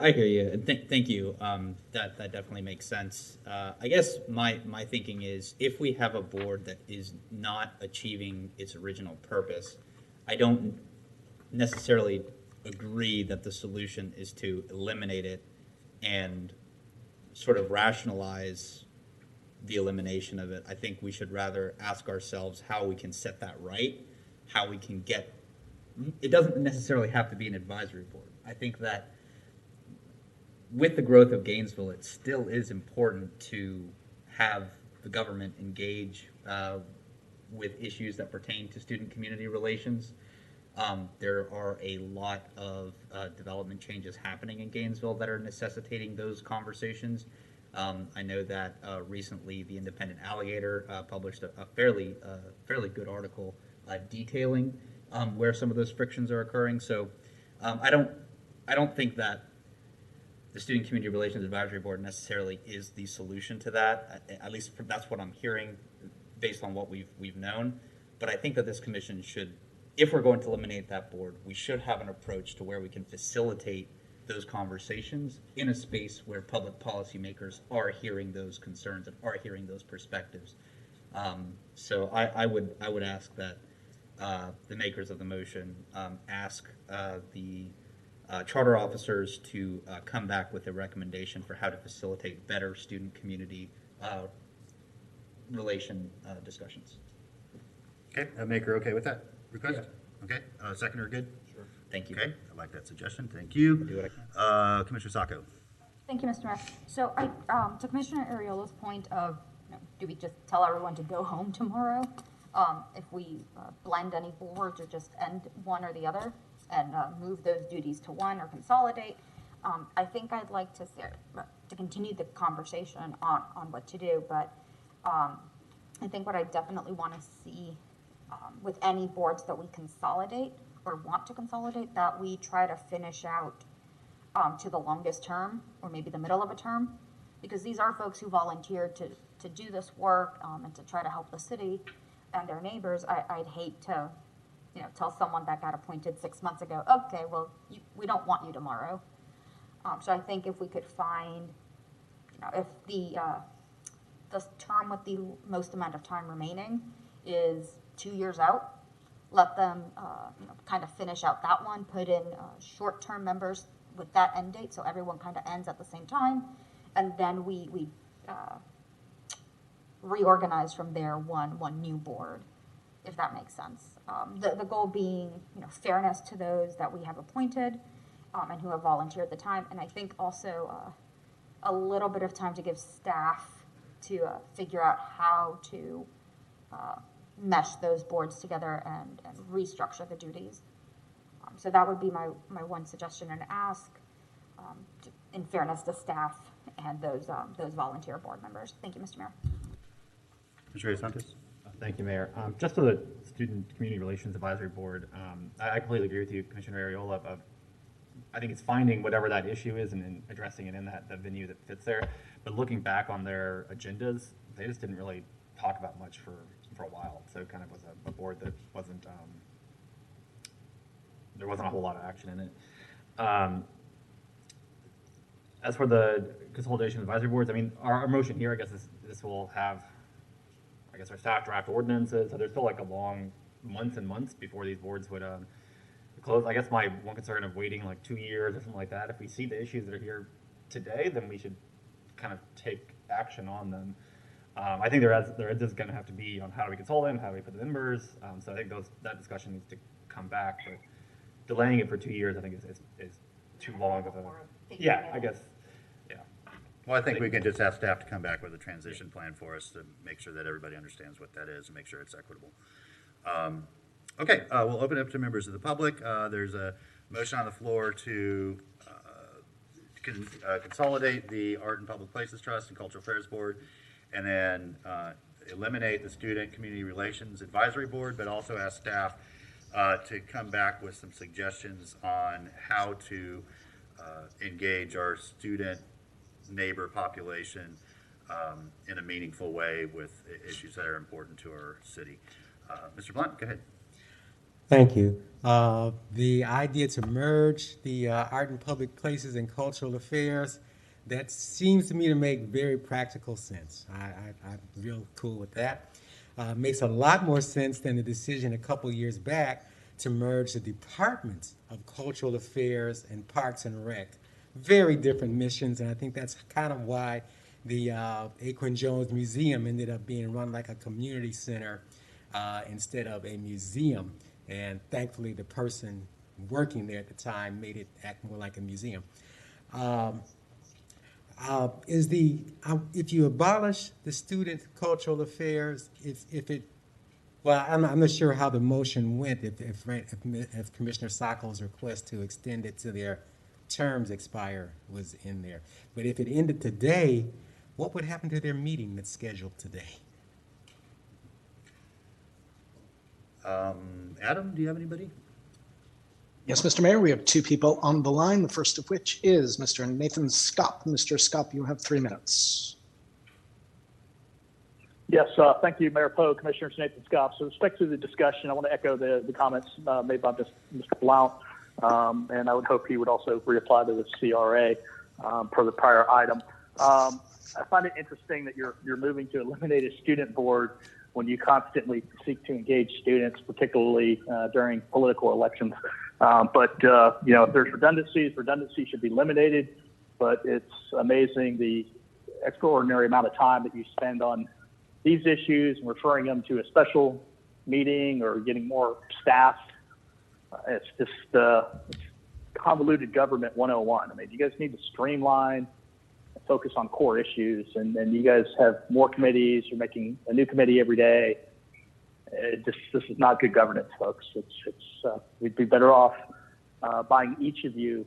I hear you, and thank you. That definitely makes sense. I guess my thinking is if we have a board that is not achieving its original purpose, I don't necessarily agree that the solution is to eliminate it and sort of rationalize the elimination of it. I think we should rather ask ourselves how we can set that right, how we can get, it doesn't necessarily have to be an advisory board. I think that with the growth of Gainesville, it still is important to have the government engage with issues that pertain to student community relations. There are a lot of development changes happening in Gainesville that are necessitating those conversations. I know that recently the Independent Alligator published a fairly good article detailing where some of those frictions are occurring. So I don't think that the Student Community Relations Advisory Board necessarily is the solution to that. At least that's what I'm hearing based on what we've known. But I think that this commission should if we're going to eliminate that board, we should have an approach to where we can facilitate those conversations in a space where public policymakers are hearing those concerns and are hearing those perspectives. So I would ask that the makers of the motion ask the charter officers to come back with a recommendation for how to facilitate better student community relation discussions. Okay, Maker, okay with that request? Okay, seconder, good? Sure. Thank you. Okay, I like that suggestion, thank you. Do what I can. Commissioner Sacco. Thank you, Mr. Mayor. So to Commissioner Ariola's point of, do we just tell everyone to go home tomorrow? If we blend any boards or just end one or the other and move those duties to one or consolidate, I think I'd like to continue the conversation on what to do, but I think what I definitely want to see with any boards that we consolidate or want to consolidate, that we try to finish out to the longest term or maybe the middle of a term, because these are folks who volunteered to do this work and to try to help the city and their neighbors. I'd hate to tell someone that got appointed 6 months ago, okay, well, we don't want you tomorrow. So I think if we could find, if the term with the most amount of time remaining is 2 years out, let them kind of finish out that one, put in short-term members with that end date, so everyone kind of ends at the same time, and then we reorganize from there one new board, if that makes sense. The goal being fairness to those that we have appointed and who have volunteered the time, and I think also a little bit of time to give staff to figure out how to mesh those boards together and restructure the duties. So that would be my one suggestion and ask, in fairness to staff and those volunteer board members. Thank you, Mr. Mayor. Mr. Santos. Thank you, Mayor. Just for the Student Community Relations Advisory Board, I completely agree with you, Commissioner Ariola. I think it's finding whatever that issue is and addressing it in that venue that fits there. But looking back on their agendas, they just didn't really talk about much for a while. So it kind of was a board that wasn't, there wasn't a whole lot of action in it. As for the consolidation advisory boards, I mean, our motion here, I guess this will have, I guess, our staff draft ordinances. So there's still like a long months and months before these boards would close. I guess my one concern of waiting like 2 years or something like that, if we see the issues that are here today, then we should kind of take action on them. I think there is going to have to be on how do we consolidate them, how do we put the members. So I think that discussion needs to come back. But delaying it for 2 years, I think is too long of a. Yeah, I guess. Yeah. Well, I think we can just ask staff to come back with a transition plan for us to make sure that everybody understands what that is and make sure it's equitable. Okay, we'll open it up to members of the public. There's a motion on the floor to consolidate the Art and Public Places Trust and Cultural Affairs Board, and then eliminate the Student Community Relations Advisory Board, but also ask staff to come back with some suggestions on how to engage our student neighbor population in a meaningful way with issues that are important to our city. Mr. Blunt, go ahead. Thank you. The idea to merge the Art and Public Places and Cultural Affairs, that seems to me to make very practical sense. I'm real cool with that. Makes a lot more sense than the decision a couple years back to merge the Departments of Cultural Affairs and Parks and Rec. Very different missions, and I think that's kind of why the Aquin Jones Museum ended up being run like a community center instead of a museum. And thankfully, the person working there at the time made it act more like a museum. If you abolish the student cultural affairs, well, I'm not sure how the motion went. If Commissioner Sacco's request to extend it to their terms expire was in there, but if it ended today, what would happen to their meeting that's scheduled today? Adam, do you have anybody? Yes, Mr. Mayor, we have two people on the line, the first of which is Mr. Nathan Skop. Mr. Skop, you have 3 minutes. Yes, thank you, Mayor Poe, Commissioners Nathan Scott. So with respect to the discussion, I want to echo the comments made by Mr. Blount, and I would hope he would also reapply to the CRA per the prior item. I find it interesting that you're moving to eliminate a student board when you constantly seek to engage students, particularly during political elections. But if there's redundancies should be eliminated. But it's amazing the extraordinary amount of time that you spend on these issues and referring them to a special meeting or getting more staff. It's just convoluted government 101. I mean, you guys need to streamline and focus on core issues, and you guys have more committees. You're making a new committee every day. This is not good governance, folks. We'd be better off buying each of you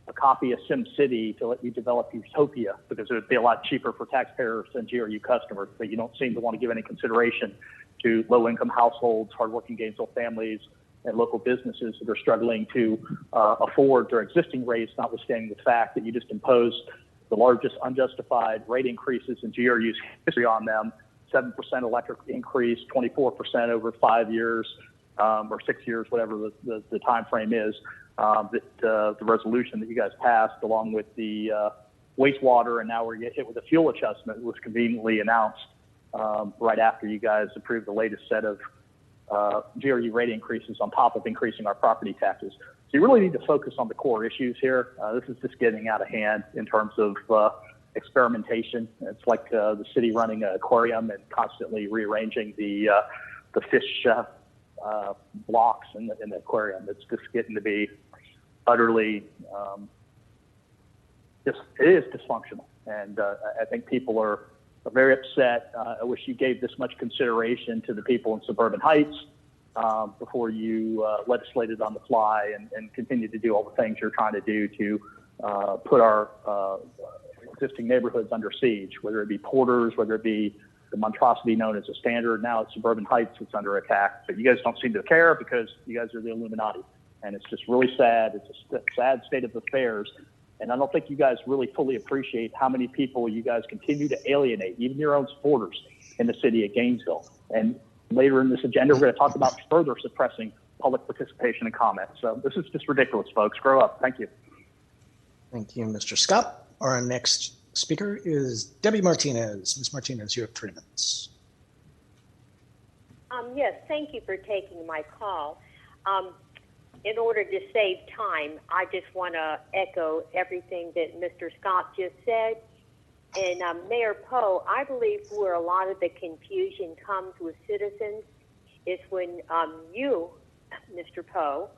a copy of SimCity to let you develop Utopia, because it would be a lot cheaper for taxpayers than GRU customers. But you don't seem to want to give any consideration to low-income households, hardworking Gainesville families, and local businesses that are struggling to afford their existing rates, notwithstanding the fact that you just imposed the largest unjustified rate increases in GRU's history on them. 7% electric increase, 24% over 5 years, or 6 years, whatever the time frame is. The resolution that you guys passed, along with the wastewater, and now we're getting hit with a fuel adjustment, was conveniently announced right after you guys approved the latest set of GRU rate increases on top of increasing our property taxes. So you really need to focus on the core issues here. This is just getting out of hand in terms of experimentation. It's like the city running an aquarium and constantly rearranging the fish blocks in the aquarium. It's just getting to be utterly it is dysfunctional, and I think people are very upset. I wish you gave this much consideration to the people in suburban Heights before you legislated on the fly and continue to do all the things you're trying to do to put our existing neighborhoods under siege, whether it be Porter's, whether it be the monstrosity known as a standard. Now it's suburban Heights that's under attack, but you guys don't seem to care because you guys are the Illuminati. And it's just really sad. It's a sad state of affairs. And I don't think you guys really fully appreciate how many people you guys continue to alienate, even your own supporters in the city of Gainesville. And later in this agenda, we're going to talk about further suppressing public participation and comment. So this is just ridiculous, folks. Grow up. Thank you. Thank you, Mr. Scott. Our next speaker is Debbie Martinez. Ms. Martinez, you have 3 minutes. Yes, thank you for taking my call. In order to save time, I just want to echo everything that Mr. Scott just said. And Mayor Poe, I believe where a lot of the confusion comes with citizens is when you, Mr. Poe,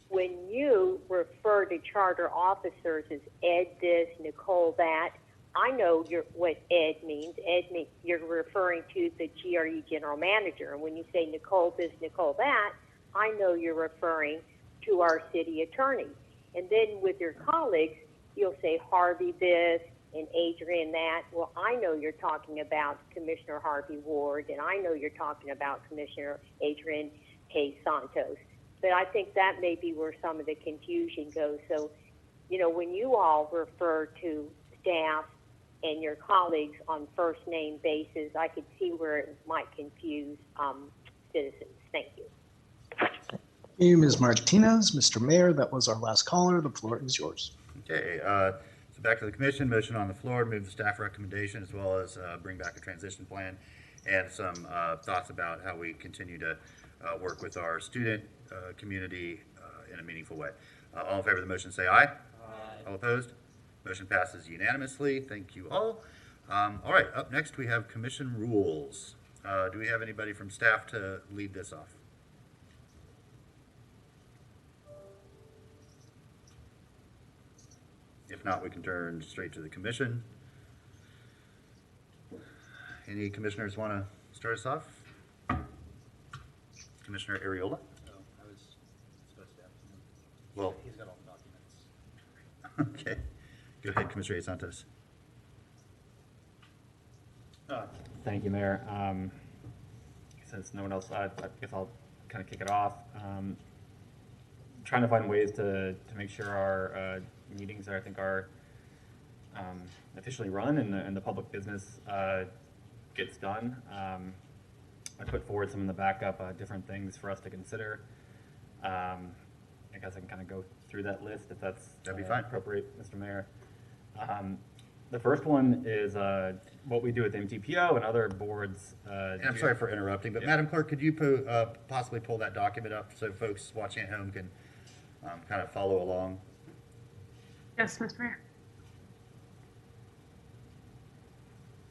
when you refer to charter officers as Ed this, Nicole that, I know what Ed means. Ed means you're referring to the GRE general manager. And when you say Nicole this, Nicole that, I know you're referring to our city attorney. And then with your colleagues, you'll say Harvey this and Adrian that. Well, I know you're talking about Commissioner Harvey Ward, and I know you're talking about Commissioner Adrian K. Santos. But I think that may be where some of the confusion goes. So, when you all refer to staff and your colleagues on first name basis, I could see where it might confuse citizens. Thank you. Thank you, Ms. Martinez. Mr. Mayor, that was our last caller. The floor is yours. Okay, so back to the commission. Motion on the floor to move the staff recommendation as well as bring back a transition plan and some thoughts about how we continue to work with our student community in a meaningful way. All in favor of the motion say aye. Aye. All opposed? Motion passes unanimously. Thank you all. All right, up next we have commission rules. Do we have anybody from staff to lead this off? If not, we can turn straight to the commission. Any commissioners want to start us off? Commissioner Ariola? I was supposed to have him. Well, He's got all the documents. okay. Go ahead, Commissioner A. Santos. Thank you, Mayor. Since no one else, I guess I'll kind of kick it off. Trying to find ways to make sure our meetings are officially run and the public business gets done. I put forward some in the backup, different things for us to consider. I guess I can kind of go through that list if that's That'd be fine. appropriate, Mr. Mayor. The first one is what we do with MTPO and other boards. And I'm sorry for interrupting, but Yeah. Madam Clerk, could you possibly pull that document up so folks watching at home can kind of follow along? Yes, Mr. Mayor.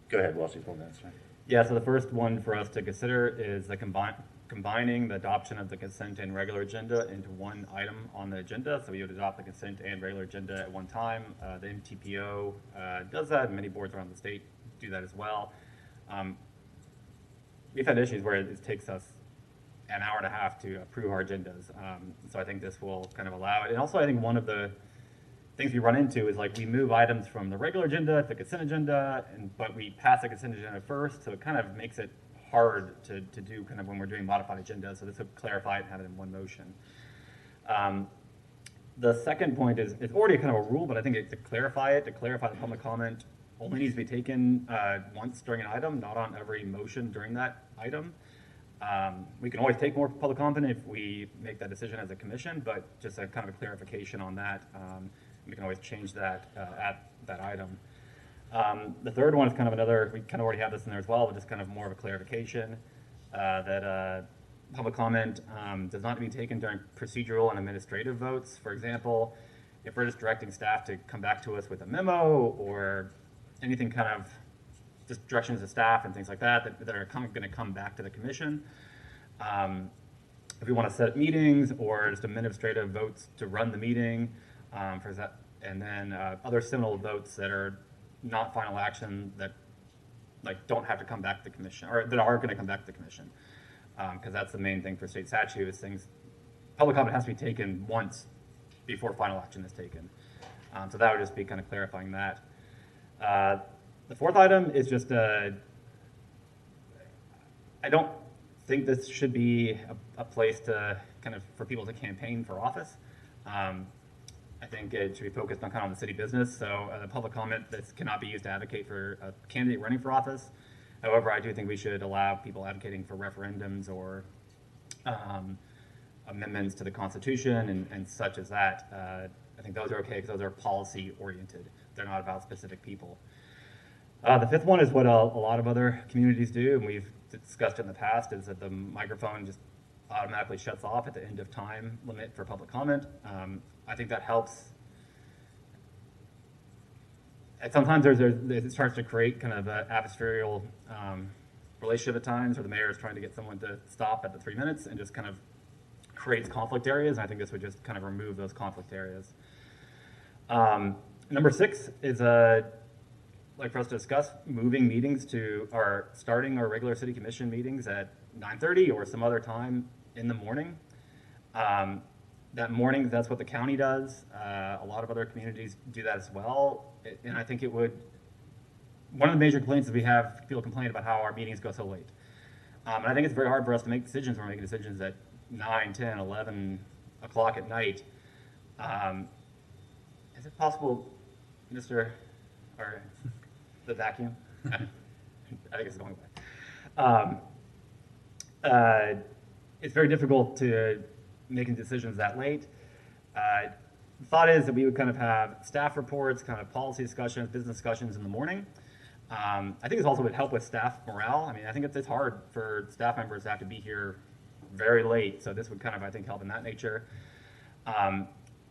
Go ahead, while she's pulling that. Sorry. Yeah, so the first one for us to consider is the combining the adoption of the consent and regular agenda into one item on the agenda. So we would adopt the consent and regular agenda at one time. The MTPO does that, and many boards around the state do that as well. We've had issues where it takes us an hour and a half to approve our agendas. So I think this will kind of allow it. And also I think one of the things we run into is like we move items from the regular agenda to the consent agenda, but we pass the consent agenda first, so it kind of makes it hard to do kind of when we're doing modified agendas. So this would clarify it and have it in one motion. The second point is it's already kind of a rule, but I think to clarify the public comment only needs to be taken once during an item, not on every motion during that item. We can always take more public comment if we make that decision as a commission, but just a kind of a clarification on that. We can always change that at that item. The third one is kind of another, we kind of already have this in there as well, but just kind of more of a clarification that public comment does not need to be taken during procedural and administrative votes. For example, if we're just directing staff to come back to us with a memo or anything kind of just directions to staff and things like that that are going to come back to the commission. If we want to set meetings or just administrative votes to run the meeting, for that, and then other similar votes that are not final action that like don't have to come back to the commission or that are going to come back to the commission, because that's the main thing for state statute is public comment has to be taken once before final action is taken. So that would just be kind of clarifying that. The fourth item is just I don't think this should be a place to kind of for people to campaign for office. I think it should be focused on kind of on the city business. So the public comment this cannot be used to advocate for a candidate running for office. However, I do think we should allow people advocating for referendums or amendments to the Constitution and such as that. I think those are okay because those are policy oriented. They're not about specific people. The fifth one is what a lot of other communities do, and we've discussed it in the past, is that the microphone just automatically shuts off at the end of time limit for public comment. I think that helps. And sometimes it starts to create kind of an adversarial relationship at times where the mayor is trying to get someone to stop at the 3 minutes and just kind of creates conflict areas. And I think this would just kind of remove those conflict areas. Number 6 is like for us to discuss moving meetings or starting our regular city commission meetings at 9:30 or some other time in the morning. That morning, that's what the county does. A lot of other communities do that as well. And I think one of the major complaints is we have people complain about how our meetings go so late. And I think it's very hard for us to make decisions. We're making decisions at 9, 10, 11 o'clock at night. Is it possible, or the vacuum? I think it's going away. It's very difficult to making decisions that late. The thought is that we would kind of have staff reports, kind of policy discussions, business discussions in the morning. I think this also would help with staff morale. I mean, I think it's hard for staff members to have to be here very late, so this would kind of, I think, help in that nature.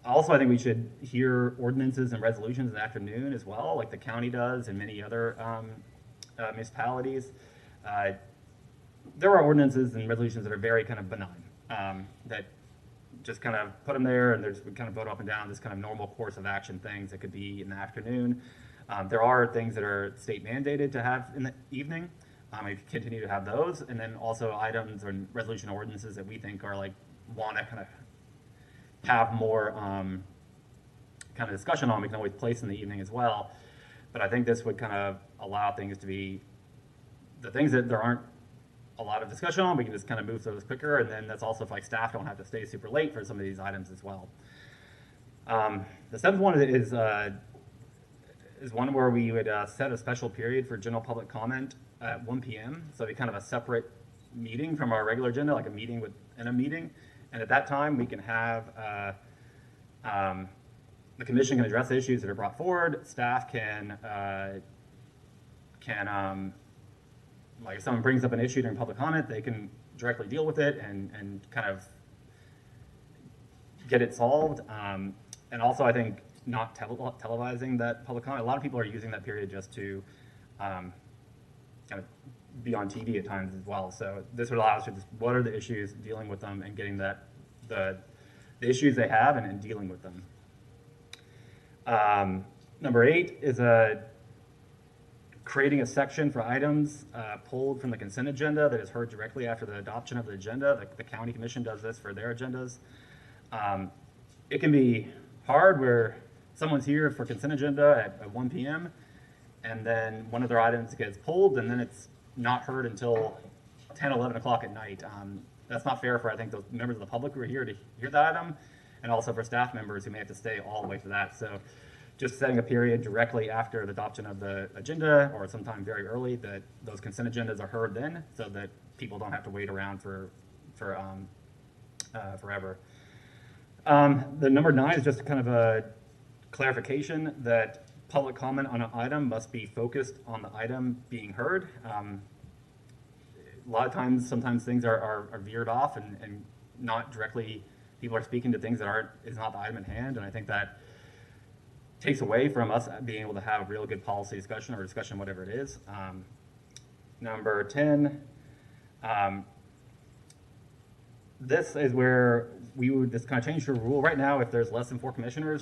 Also, I think we should hear ordinances and resolutions in the afternoon as well, like the county does and many other municipalities. There are ordinances and resolutions that are very kind of benign, that just kind of put them there and we kind of vote up and down, this kind of normal course of action things that could be in the afternoon. There are things that are state mandated to have in the evening. We continue to have those, and then also items or resolution ordinances that we think are like want to kind of have more kind of discussion on. We can always place in the evening as well, but I think this would kind of allow things to be the things that there aren't a lot of discussion on. We can just kind of move through those quicker, and then that's also if like staff don't have to stay super late for some of these items as well. The seventh one is one where we would set a special period for general public comment at 1 p.m. So it'd be kind of a separate meeting from our regular agenda, like a meeting within a meeting. And at that time, we can have the commission can address the issues that are brought forward. Staff can like if someone brings up an issue during public comment, they can directly deal with it and kind of get it solved. And also, I think not televising that public comment. A lot of people are using that period just to kind of be on TV at times as well. So this would allow us to just, what are the issues, dealing with them, and getting that the issues they have and dealing with them. Number 8 is creating a section for items pulled from the consent agenda that is heard directly after the adoption of the agenda. The county commission does this for their agendas. It can be hard where someone's here for consent agenda at 1 p.m. and then one of their items gets pulled and then it's not heard until 10, 11 o'clock at night. That's not fair for, I think, those members of the public who are here to hear that item, and also for staff members who may have to stay all the way for that. So just setting a period directly after the adoption of the agenda, or sometime very early, that those consent agendas are heard then, so that people don't have to wait around for forever. The number 9 is just kind of a clarification that public comment on an item must be focused on the item being heard. A lot of times, sometimes things are veered off and not directly, people are speaking to things that is not the item at hand, and I think that takes away from us being able to have a real good policy discussion or discussion, whatever it is. Number 10, this is where we would just kind of change the rule. Right now, if there's less than 4 commissioners,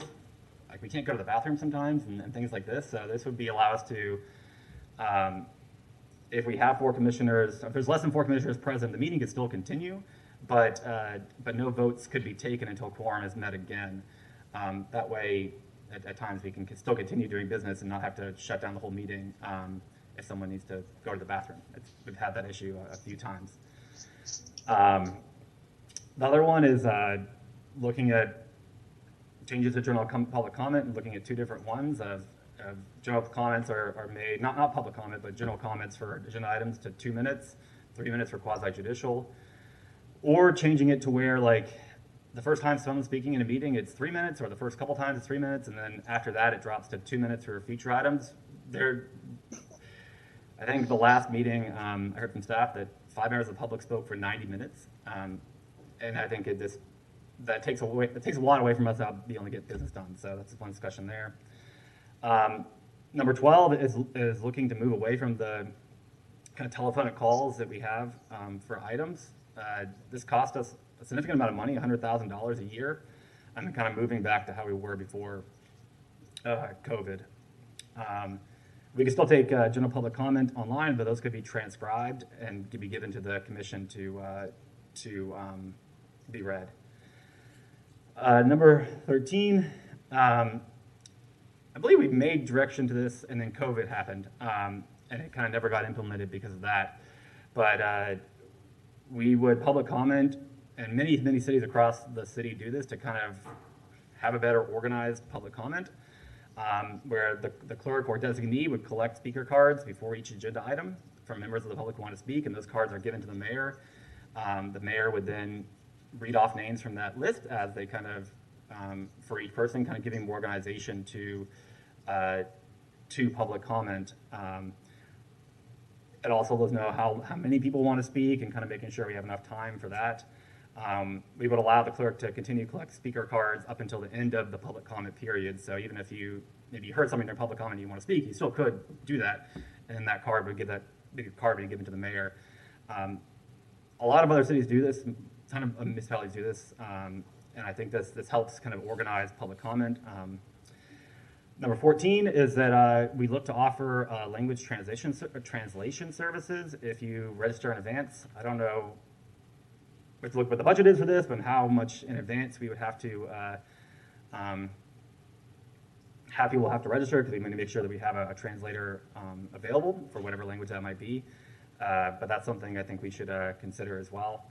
like we can't go to the bathroom sometimes and things like this. So this would allow us to, if we have 4 commissioners, if there's less than 4 commissioners present, the meeting could still continue, but no votes could be taken until quorum is met again. That way, at times we can still continue doing business and not have to shut down the whole meeting if someone needs to go to the bathroom. We've had that issue a few times. The other one is looking at changes to general public comment and looking at 2 different ones. General comments are made, not public comment, but general comments for agenda items to 2 minutes, 3 minutes for quasi-judicial, or changing it to where, like, the first time someone's speaking in a meeting, it's 3 minutes, or the first couple times it's 3 minutes, and then after that it drops to 2 minutes for future items. I think the last meeting, I heard from staff that 5 members of the public spoke for 90 minutes, and I think that takes a lot away from us not being able to get business done. So that's one discussion there. Number 12 is looking to move away from the kind of telephonic calls that we have for items. This cost us a significant amount of money, $100,000 a year, and kind of moving back to how we were before COVID. We can still take general public comment online, but those could be transcribed and could be given to the commission to be read. Number 13, I believe we made direction to this, and then COVID happened, and it kind of never got implemented because of that. But we would public comment, and many cities across the city do this to kind of have a better organized public comment, where the clerk or designee would collect speaker cards before each agenda item from members of the public who want to speak, and those cards are given to the mayor. The mayor would then read off names from that list as they kind of, for each person, kind of giving more organization to public comment. It also lets us know how many people want to speak and kind of making sure we have enough time for that. We would allow the clerk to continue to collect speaker cards up until the end of the public comment period. So even if you heard something during public comment and you want to speak, you still could do that, and that card would be given to the mayor. A lot of other cities do this. A ton of municipalities do this, and I think this helps kind of organize public comment. Number 14 is that we look to offer language translation services if you register in advance. I don't know, we have to look what the budget is for this, but how much in advance we would have to have people have to register, because we need to make sure that we have a translator available for whatever language that might be. But that's something I think we should consider as well.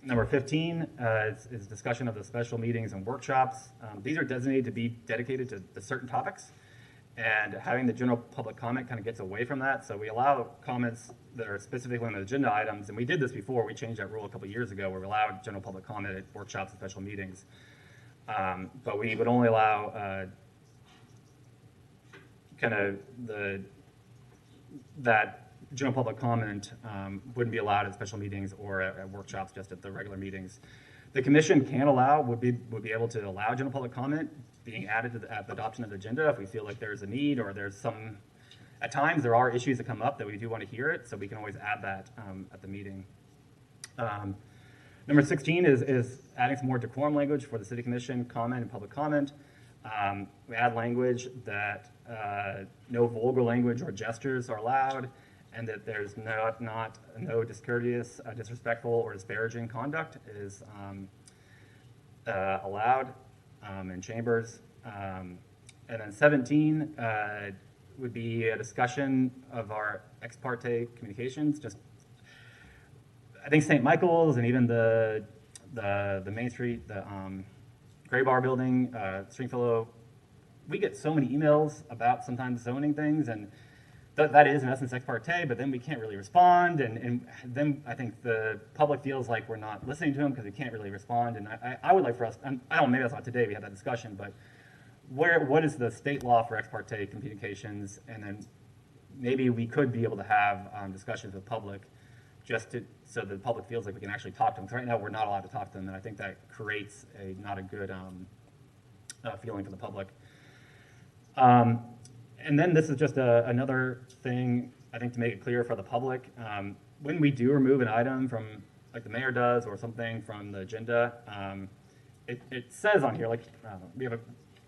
Number 15 is discussion of the special meetings and workshops. These are designated to be dedicated to certain topics, And having the general public comment kind of gets away from that. So we allow comments that are specifically on the agenda items. And we did this before. We changed that rule a couple years ago where we allowed general public comment at workshops and special meetings. But we would only allow kind of that general public comment wouldn't be allowed at special meetings or at workshops, just at the regular meetings. The commission would be able to allow general public comment being added to at the adoption of the agenda if we feel like there's a need, or there's some, at times there are issues that come up that we do want to hear it, so we can always add that at the meeting. Number 16 is adding some more decorum language for the city commission comment and public comment. We add language that no vulgar language or gestures are allowed, and that there's no discourteous, disrespectful, or disparaging conduct is allowed in chambers. And then 17 would be a discussion of our ex parte communications. Just, I think St. Michael's and even the Main Street, the Gray Bar building, Stringfellow, we get so many emails about sometimes zoning things, and that is in essence ex parte, but then we can't really respond, and then I think the public feels like we're not listening to them because we can't really respond. And I would like for us, I don't, maybe that's not today, we had that discussion, but what is the state law for ex parte communications? And then maybe we could be able to have discussions with public so the public feels like we can actually talk to them. Because right now we're not allowed to talk to them, and I think that creates not a good feeling for the public. And then this is just another thing, I think, to make it clear for the public. When we do remove an item from, like the mayor does, or something from the agenda, it says on here, like we have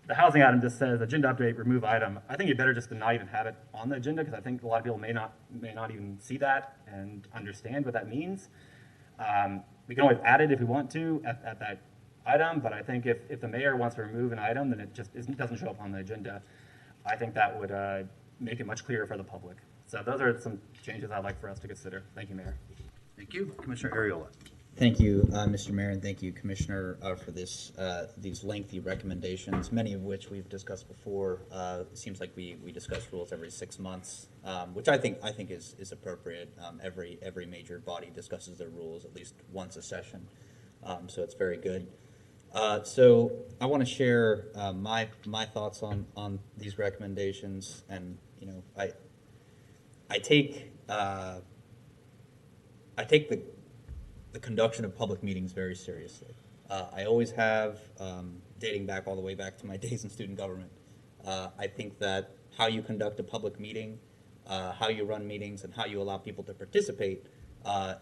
the housing item just says agenda update, remove item. I think it's better just to not even have it on the agenda, because I think a lot of people may not even see that and understand what that means. We can always add it if we want to at that item, but I think if the mayor wants to remove an item, then it just doesn't show up on the agenda. I think that would make it much clearer for the public. So those are some changes I'd like for us to consider. Thank you, Mayor. Thank you. Commissioner Ariola. Thank you, Mr. Mayor, and thank you, Commissioner, for these lengthy recommendations, many of which we've discussed before. It seems like we discuss rules every 6 months, which I think is appropriate. Every major body discusses their rules at least once a session, so it's very good. So I want to share my thoughts on these recommendations, and I take the conduction of public meetings very seriously. I always have, dating back all the way back to my days in student government. I think that how you conduct a public meeting, how you run meetings, and how you allow people to participate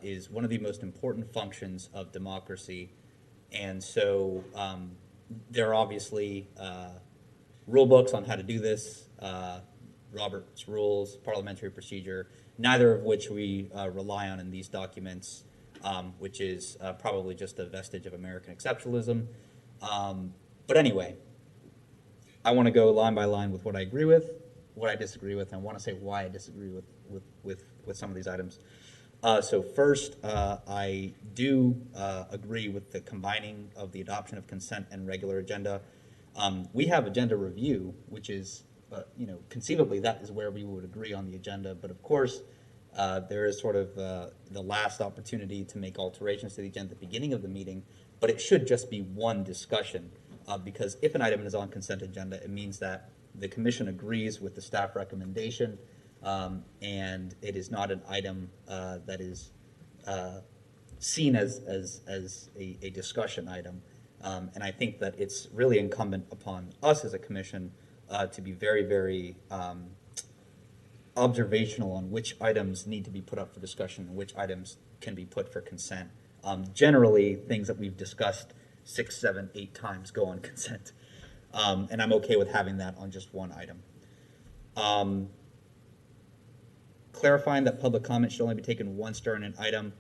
is one of the most important functions of democracy. And so there are obviously rule books on how to do this, Robert's Rules, parliamentary procedure, neither of which we rely on in these documents, which is probably just a vestige of American exceptionalism. But anyway, I want to go line by line with what I agree with, what I disagree with, and I want to say why I disagree with some of these items. So first, I do agree with the combining of the adoption of consent and regular agenda. We have agenda review, which is, conceivably that is where we would agree on the agenda. But of course, there is sort of the last opportunity to make alterations to the agenda at the beginning of the meeting, but it should just be one discussion, because if an item is on consent agenda, it means that the commission agrees with the staff recommendation, and it is not an item that is seen as a discussion item. And I think that it's really incumbent upon us as a commission to be very, very observational on which items need to be put up for discussion and which items can be put for consent. Generally, things that we've discussed 6, 7, 8 times go on consent. And I'm okay with having that on just one item. Clarifying that public comment should only be taken once during an item.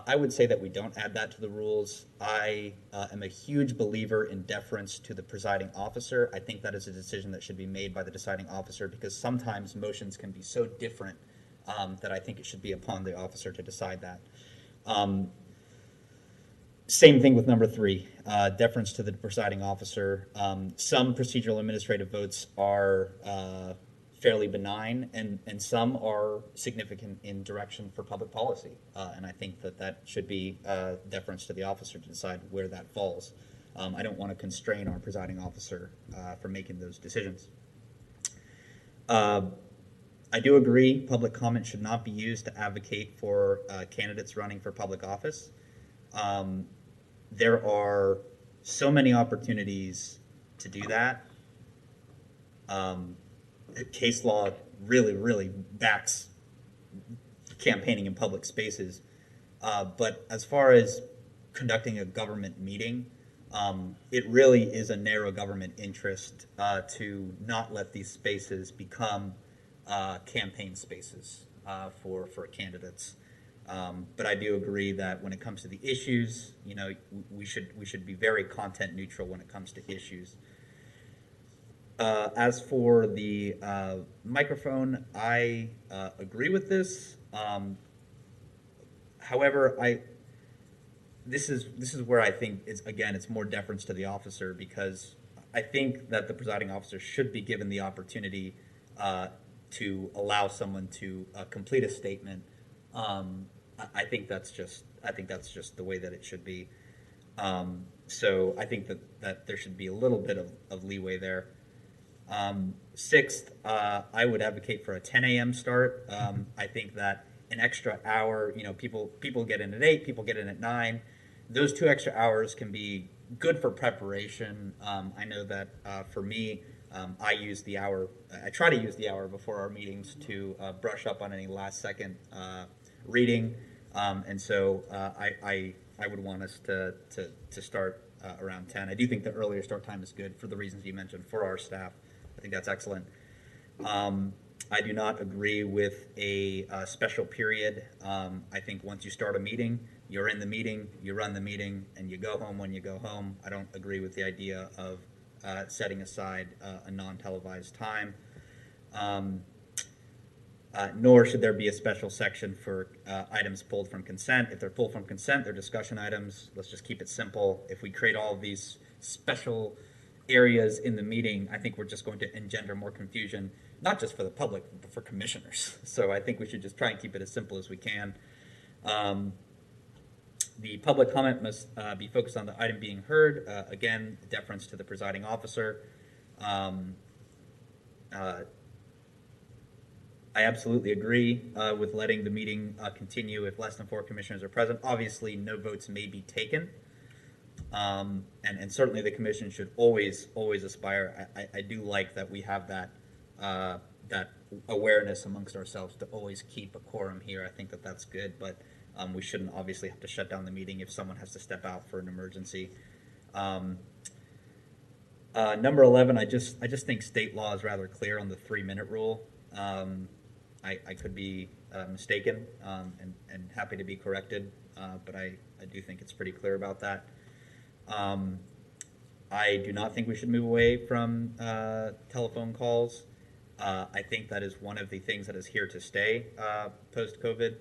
I would say that we don't add that to the rules. I am a huge believer in deference to the presiding officer. I think that is a decision that should be made by the deciding officer, because sometimes motions can be so different that I think it should be upon the officer to decide that. Same thing with number 3, deference to the presiding officer. Some procedural administrative votes are fairly benign, and some are significant in direction for public policy. And I think that should be deference to the officer to decide where that falls. I don't want to constrain our presiding officer from making those decisions. I do agree public comment should not be used to advocate for candidates running for public office. There are so many opportunities to do that. Case law really backs campaigning in public spaces. But as far as conducting a government meeting, it really is a narrow government interest to not let these spaces become campaign spaces for candidates. But I do agree that when it comes to the issues, you know, we should be very content neutral when it comes to issues. As for the microphone, I agree with this. However, this is where I think it's more deference to the officer, because I think that the presiding officer should be given the opportunity to allow someone to complete a statement. I think that's just the way that it should be. So I think that there should be a little bit of leeway there. Sixth, I would advocate for a 10 a.m. start. I think that an extra hour, you know, people get in at 8, people get in at 9. Those 2 extra hours can be good for preparation. I know that for me, I use the hour. I try to use the hour before our meetings to brush up on any last second reading, and so I would want us to start around 10. I do think the earlier start time is good for the reasons you mentioned for our staff. I think that's excellent. I do not agree with a special period. I think once you start a meeting, you're in the meeting, you run the meeting, and you go home when you go home. I don't agree with the idea of setting aside a non-televised time. Nor should there be a special section for items pulled from consent. If they're pulled from consent, they're discussion items. Let's just keep it simple. If we create all of these special areas in the meeting, I think we're just going to engender more confusion, not just for the public, but for commissioners. So I think we should just try and keep it as simple as we can. The public comment must be focused on the item being heard. Again, deference to the presiding officer. I absolutely agree with letting the meeting continue if less than 4 commissioners are present. Obviously, no votes may be taken. And certainly the commission should always aspire. I do like that we have that awareness amongst ourselves to always keep a quorum here. I think that's good, but we shouldn't obviously have to shut down the meeting if someone has to step out for an emergency. Number 11, I just think state law is rather clear on the 3-minute rule. I could be mistaken and happy to be corrected, but I do think it's pretty clear about that. I do not think we should move away from telephone calls. I think that is one of the things that is here to stay post-COVID.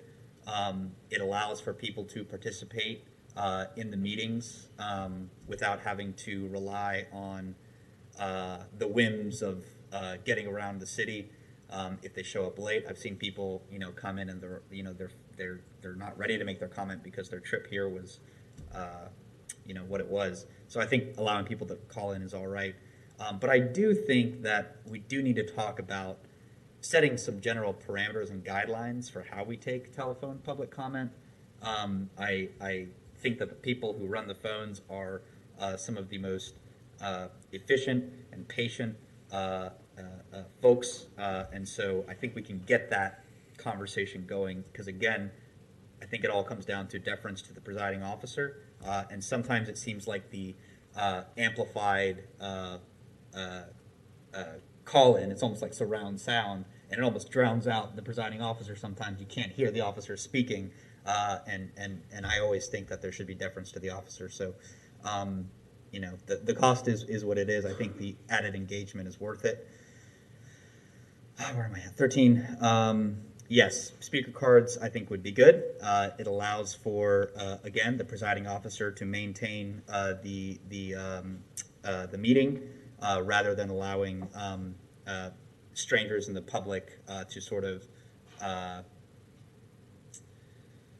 It allows for people to participate in the meetings without having to rely on the whims of getting around the city. If they show up late, I've seen people, come in and they're not ready to make their comment because their trip here was, what it was. So I think allowing people to call in is all right. But I do think that we do need to talk about setting some general parameters and guidelines for how we take telephone public comment. I think that the people who run the phones are some of the most efficient and patient folks, and so I think we can get that conversation going, because again, I think it all comes down to deference to the presiding officer, and sometimes it seems like the amplified call-in, it's almost like surround sound, and it almost drowns out the presiding officer. Sometimes you can't hear the officer speaking, and I always think that there should be deference to the officer. So, the cost is what it is. I think the added engagement is worth it. Where am I at? 13. Yes, speaker cards I think would be good. It allows for again the presiding officer to maintain the meeting rather than allowing strangers in the public to sort of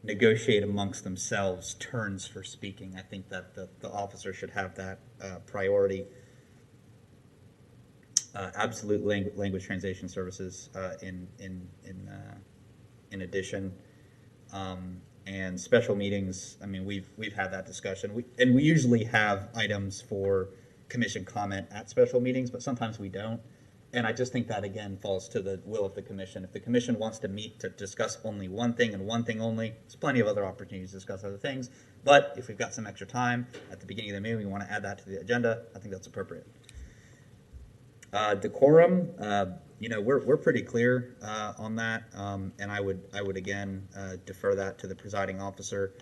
negotiate amongst themselves turns for speaking. I think that the officer should have that priority. Absolute language translation services in addition, and special meetings. I mean, we've had that discussion. We usually have items for commission comment at special meetings, but sometimes we don't. And I just think that again falls to the will of the commission. If the commission wants to meet to discuss only one thing and one thing only, there's plenty of other opportunities to discuss other things. But if we've got some extra time at the beginning of the meeting, we want to add that to the agenda, I think that's appropriate. Decorum, we're pretty clear on that, and I would again defer that to the presiding officer.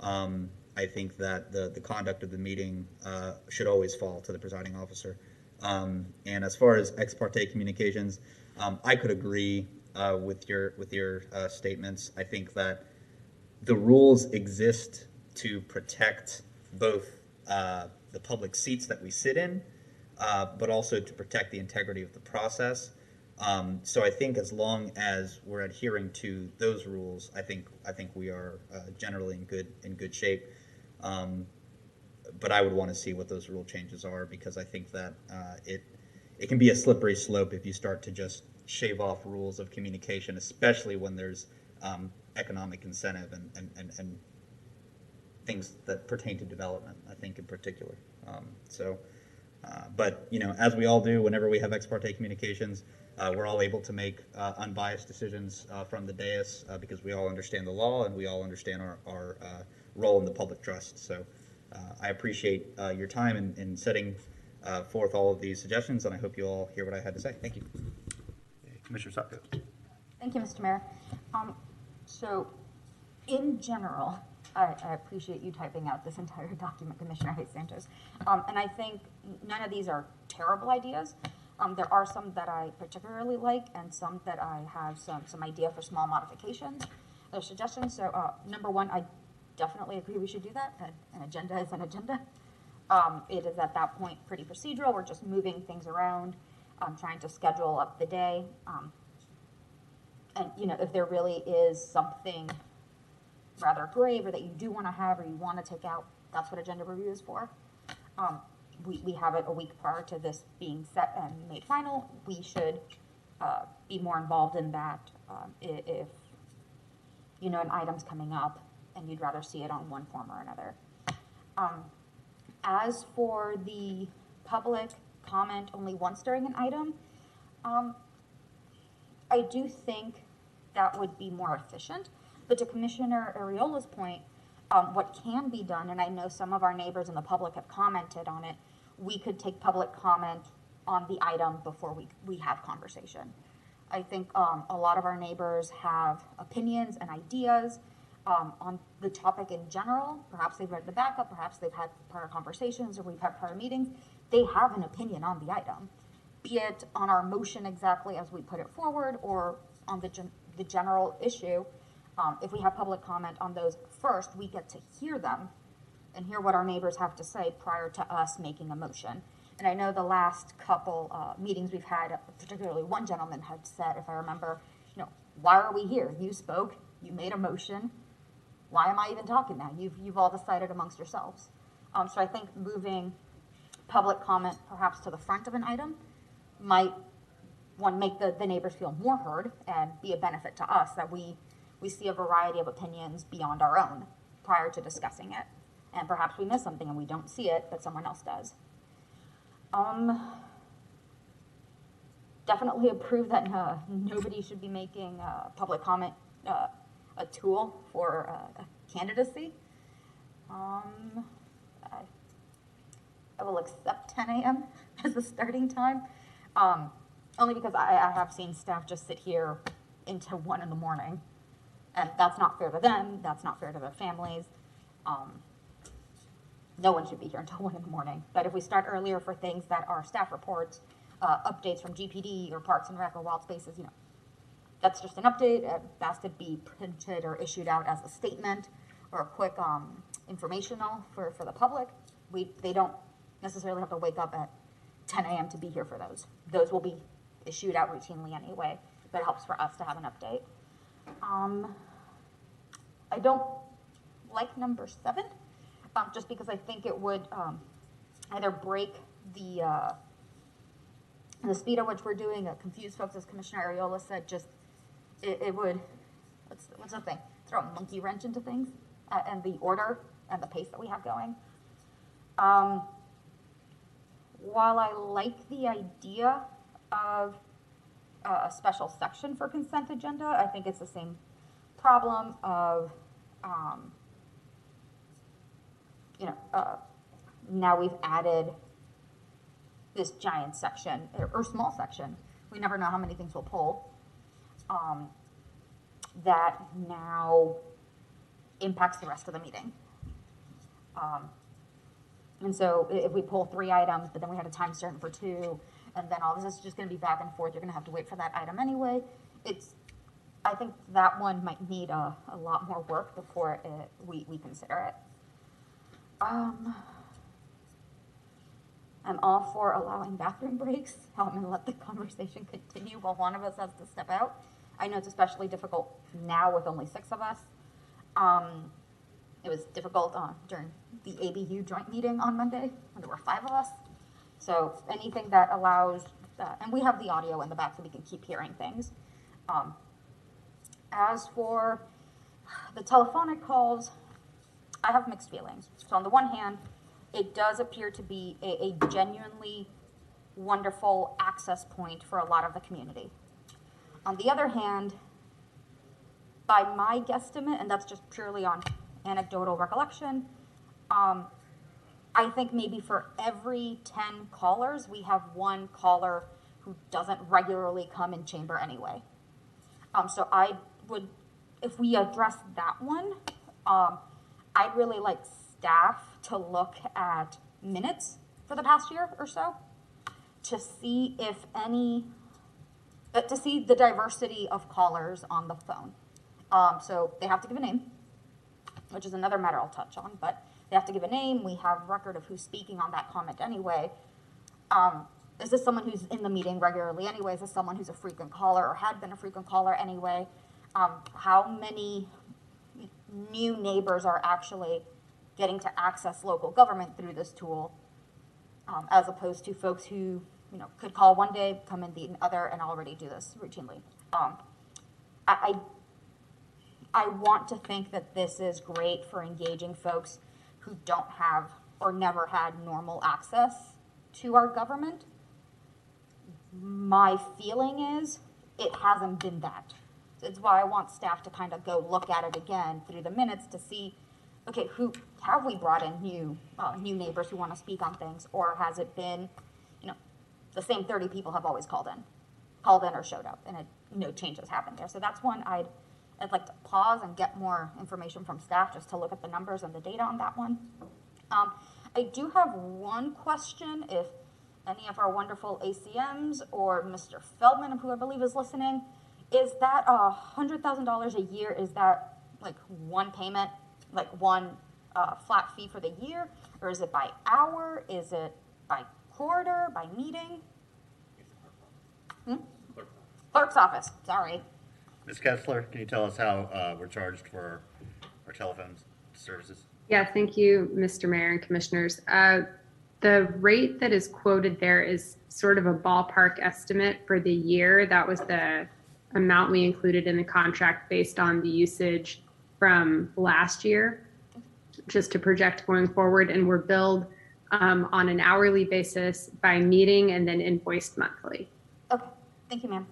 I think that the conduct of the meeting should always fall to the presiding officer. And as far as ex parte communications, I could agree with your statements. I think that the rules exist to protect both the public seats that we sit in, but also to protect the integrity of the process. So I think as long as we're adhering to those rules, I think we are generally in good shape. But I would want to see what those rule changes are, because I think that it can be a slippery slope if you start to just shave off rules of communication, especially when there's economic incentive and things that pertain to development, I think in particular. But as we all do, whenever we have ex parte communications, we're all able to make unbiased decisions from the dais because we all understand the law and we all understand our role in the public trust. So I appreciate your time in setting forth all of these suggestions, and I hope you all hear what I had to say. Thank you. Commissioner Sacco. Thank you, Mr. Mayor. So, in general, I appreciate you typing out this entire document, Commissioner Hayes Santos. And I think none of these are terrible ideas. There are some that I particularly like, and some that I have some idea for small modifications or suggestions. So, number one, I definitely agree we should do that. An agenda is an agenda. It is at that point pretty procedural. We're just moving things around, trying to schedule up the day. And if there really is something rather grave or that you do want to have or you want to take out, that's what agenda review is for. We have it a week prior to this being set and made final. We should be more involved in that if an item's coming up and you'd rather see it on one form or another. As for the public comment only once during an item, I do think that would be more efficient. But to Commissioner Ariola's point, what can be done, and I know some of our neighbors in the public have commented on it, we could take public comment on the item before we have conversation. I think a lot of our neighbors have opinions and ideas on the topic in general. Perhaps they've read the backup, perhaps they've had prior conversations, or we've had prior meetings. They have an opinion on the item, be it on our motion exactly as we put it forward or on the general issue. If we have public comment on those first, we get to hear them and hear what our neighbors have to say prior to us making a motion. And I know the last couple meetings we've had, particularly one gentleman had said, if I remember, why are we here? You spoke, you made a motion. Why am I even talking now? You've all decided amongst yourselves. So I think moving public comment perhaps to the front of an item might, one, make the neighbors feel more heard and be a benefit to us that we see a variety of opinions beyond our own prior to discussing it. And perhaps we miss something and we don't see it, but someone else does. Definitely approve that nobody should be making public comment a tool for candidacy. I will accept 10 a.m. as the starting time, only because I have seen staff just sit here into 1 a.m. And that's not fair to them, that's not fair to their families. No one should be here until 1 a.m. But if we start earlier for things that are staff reports, updates from GPD or Parks and Rec or Wild Spaces, That's just an update. It has to be printed or issued out as a statement or a quick informational for the public. They don't necessarily have to wake up at 10 a.m. to be here for those. Those will be issued out routinely anyway, but it helps for us to have an update. I don't like number 7, just because I think it would either break the speed at which we're doing, confuse folks, as Commissioner Ariola said. Just it would, what's the thing? Throw a monkey wrench into things and the order and the pace that we have going. While I like the idea of a special section for consent agenda, I think it's the same problem of, now we've added this giant section or small section. We never know how many things we'll pull. That now impacts the rest of the meeting. And so if we pull 3 items, but then we had a time certain for 2, and then all this is just going to be back and forth, you're going to have to wait for that item anyway. I think that one might need a lot more work before we consider it. I'm all for allowing bathroom breaks and let the conversation continue while one of us has to step out. I know it's especially difficult now with only 6 of us. It was difficult during the ABU joint meeting on Monday when there were 5 of us. So anything that allows, and we have the audio in the back so we can keep hearing things. As for the telephonic calls, I have mixed feelings. So on the one hand, it does appear to be a genuinely wonderful access point for a lot of the community. On the other hand, by my guesstimate, and that's just purely on anecdotal recollection, I think maybe for every 10 callers, we have 1 caller who doesn't regularly come in chamber anyway. So I would, if we address that one, I'd really like staff to look at minutes for the past year or so to see if any, to see the diversity of callers on the phone. So they have to give a name, which is another matter I'll touch on, but they have to give a name. We have record of who's speaking on that comment anyway. Is this someone who's in the meeting regularly anyway? Is this someone who's a frequent caller or had been a frequent caller anyway? How many new neighbors are actually getting to access local government through this tool, as opposed to folks who could call one day, come in the other, and already do this routinely. I want to think that this is great for engaging folks who don't have or never had normal access to our government. My feeling is it hasn't been that. It's why I want staff to kind of go look at it again through the minutes to see, okay, who have we brought in new neighbors who want to speak on things, or has it been, the same 30 people have always called in or showed up, and no changes happened there. So that's one I'd like to pause and get more information from staff just to look at the numbers and the data on that one. I do have one question, if any of our wonderful ACMs or Mr. Feldman, who I believe is listening, is that $100,000 a year, is that like one payment, like one flat fee for the year, or is it by hour? Is it by quarter, by meeting? Clerk's office, sorry. Ms. Kessler, can you tell us how we're charged for our telephone services? Yeah, thank you, Mr. Mayor and Commissioners. The rate that is quoted there is sort of a ballpark estimate for the year. That was the amount we included in the contract based on the usage from last year, just to project going forward. And we're billed on an hourly basis by meeting and then invoiced monthly. Okay, thank you, ma'am.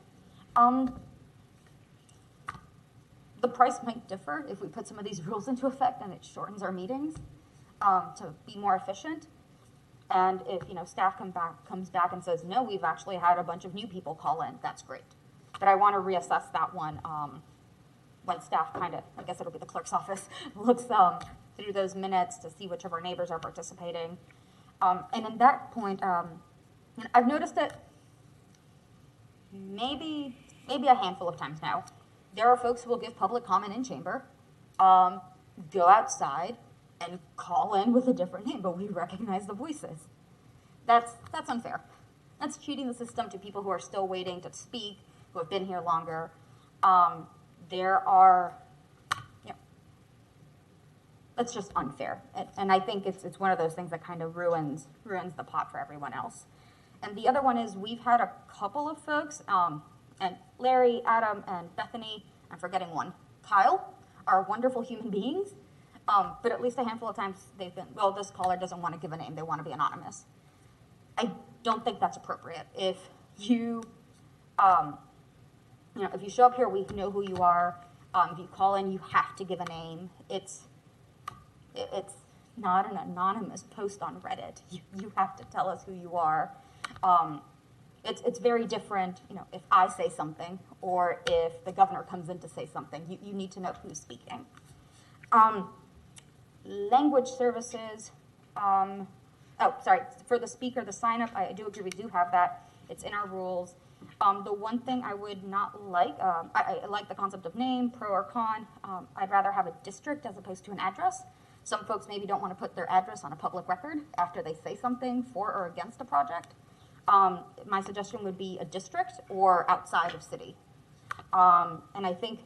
The price might differ if we put some of these rules into effect and it shortens our meetings to be more efficient. And if staff comes back and says, no, we've actually had a bunch of new people call in, that's great. But I want to reassess that one when staff I guess it'll be the clerk's office, looks through those minutes to see which of our neighbors are participating. And at that point, I've noticed that maybe maybe a handful of times now, there are folks who will give public comment in chamber, go outside and call in with a different name, but we recognize the voices. That's unfair. That's cheating the system to people who are still waiting to speak, who have been here longer. There are, you know, that's just unfair. And I think it's one of those things that kind of ruins the pot for everyone else. And the other one is we've had a couple of folks, and Larry, Adam, and Bethany, I'm forgetting one, Kyle, are wonderful human beings, but at least a handful of times they've been, well, this caller doesn't want to give a name, they want to be anonymous. I don't think that's appropriate. If you, if you show up here, we know who you are. If you call in, you have to give a name. It's not an anonymous post on Reddit. You have to tell us who you are. It's very different, if I say something or if the governor comes in to say something. You need to know who's speaking. Language services. For the speaker, the sign up, I do agree we do have that. It's in our rules. The one thing I would not like, I like the concept of name, pro or con. I'd rather have a district as opposed to an address. Some folks maybe don't want to put their address on a public record after they say something for or against a project. My suggestion would be a district or outside of city. And I think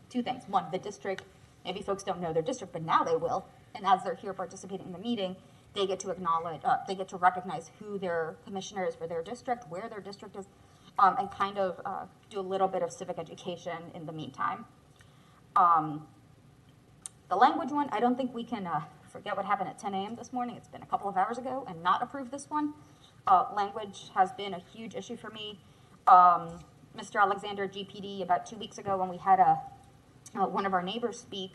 two things. One, the district, maybe folks don't know their district, but now they will. And as they're here participating in the meeting, they get to acknowledge, they get to recognize who their commissioner is for their district, where their district is, and kind of do a little bit of civic education in the meantime. The language one, I don't think we can forget what happened at 10 a.m. this morning. It's been a couple of hours ago, and not approve this one. Language has been a huge issue for me. Mr. Alexander, GPD, about 2 weeks ago when we had one of our neighbors speak,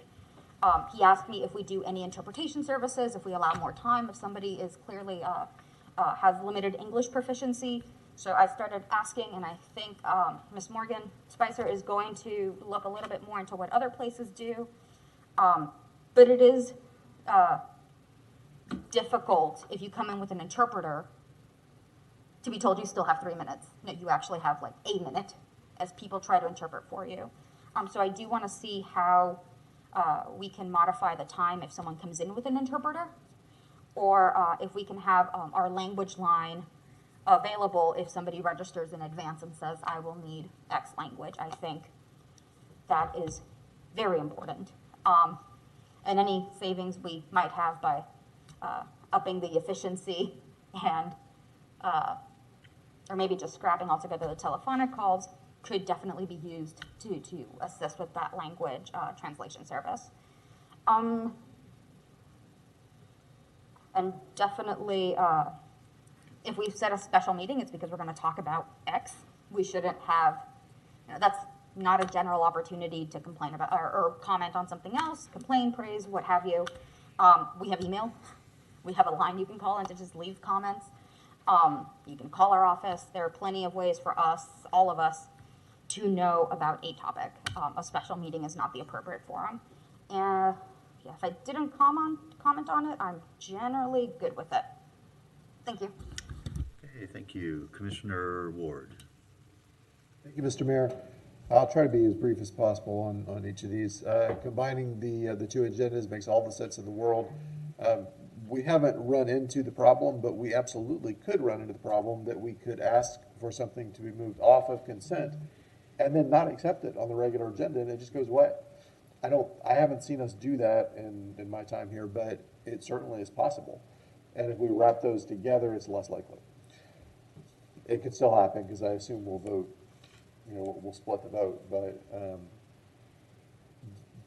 he asked me if we do any interpretation services, if we allow more time, if somebody is clearly has limited English proficiency. So I started asking, and I think Ms. Morgan Spicer is going to look a little bit more into what other places do. But it is difficult if you come in with an interpreter to be told you still have 3 minutes. No, you actually have like a minute as people try to interpret for you. So I do want to see how we can modify the time if someone comes in with an interpreter, or if we can have our language line available if somebody registers in advance and says, I will need X language. I think that is very important. And any savings we might have by upping the efficiency and, or maybe just scrapping altogether the telephonic calls could definitely be used to assist with that language translation service. And definitely, if we set a special meeting, it's because we're going to talk about X. We shouldn't have, that's not a general opportunity to complain about or comment on something else, complain, praise, what have you. We have email. We have a line you can call in to just leave comments. You can call our office. There are plenty of ways for us, all of us, to know about a topic. A special meeting is not the appropriate forum. And yeah, if I didn't comment on it, I'm generally good with it. Thank you. Okay, thank you. Commissioner Ward. Thank you, Mr. Mayor. I'll try to be as brief as possible on each of these. Combining the two agendas makes all the sense in the world. We haven't run into the problem, but we absolutely could run into the problem that we could ask for something to be moved off of consent and then not accept it on the regular agenda, and it just goes away. I haven't seen us do that in my time here, but it certainly is possible. And if we wrap those together, it's less likely. It could still happen because I assume we'll vote, we'll split the vote,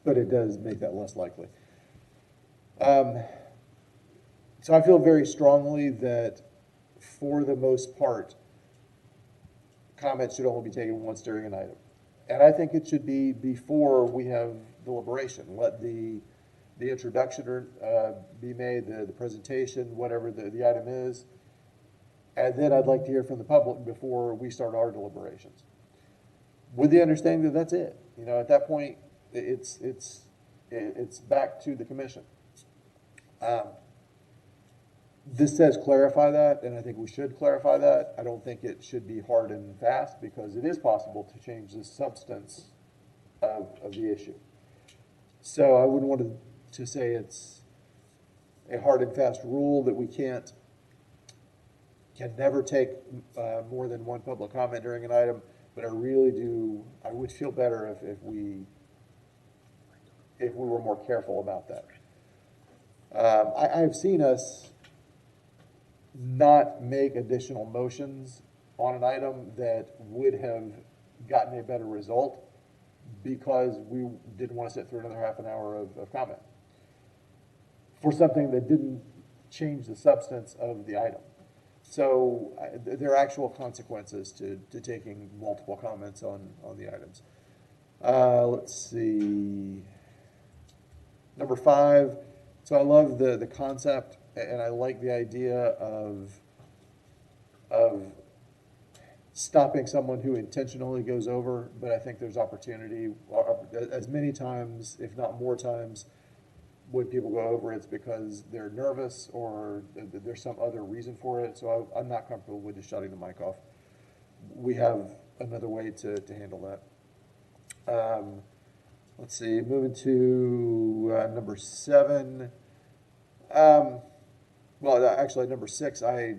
but it does make that less likely. So I feel very strongly that for the most part, comments should only be taken once during an item. And I think it should be before we have deliberation. Let the introduction be made, the presentation, whatever the item is, and then I'd like to hear from the public before we start our deliberations. With the understanding that that's it. At that point, it's back to the commission. This says clarify that, and I think we should clarify that. I don't think it should be hard and fast, because it is possible to change the substance of the issue. So I wouldn't want to say it's a hard and fast rule that we can never take more than one public comment during an item, but I would feel better if we were more careful about that. I've seen us not make additional motions on an item that would have gotten a better result because we didn't want to sit through another half an hour of comment for something that didn't change the substance of the item. So there are actual consequences to taking multiple comments on the items. Let's see. Number 5. So I love the concept, and I like the idea of stopping someone who intentionally goes over, but I think there's opportunity as many times, if not more times, when people go over, it's because they're nervous or there's some other reason for it. So I'm not comfortable with just shutting the mic off. We have another way to handle that. Let's see, moving to number 7. Well, actually, number 6, I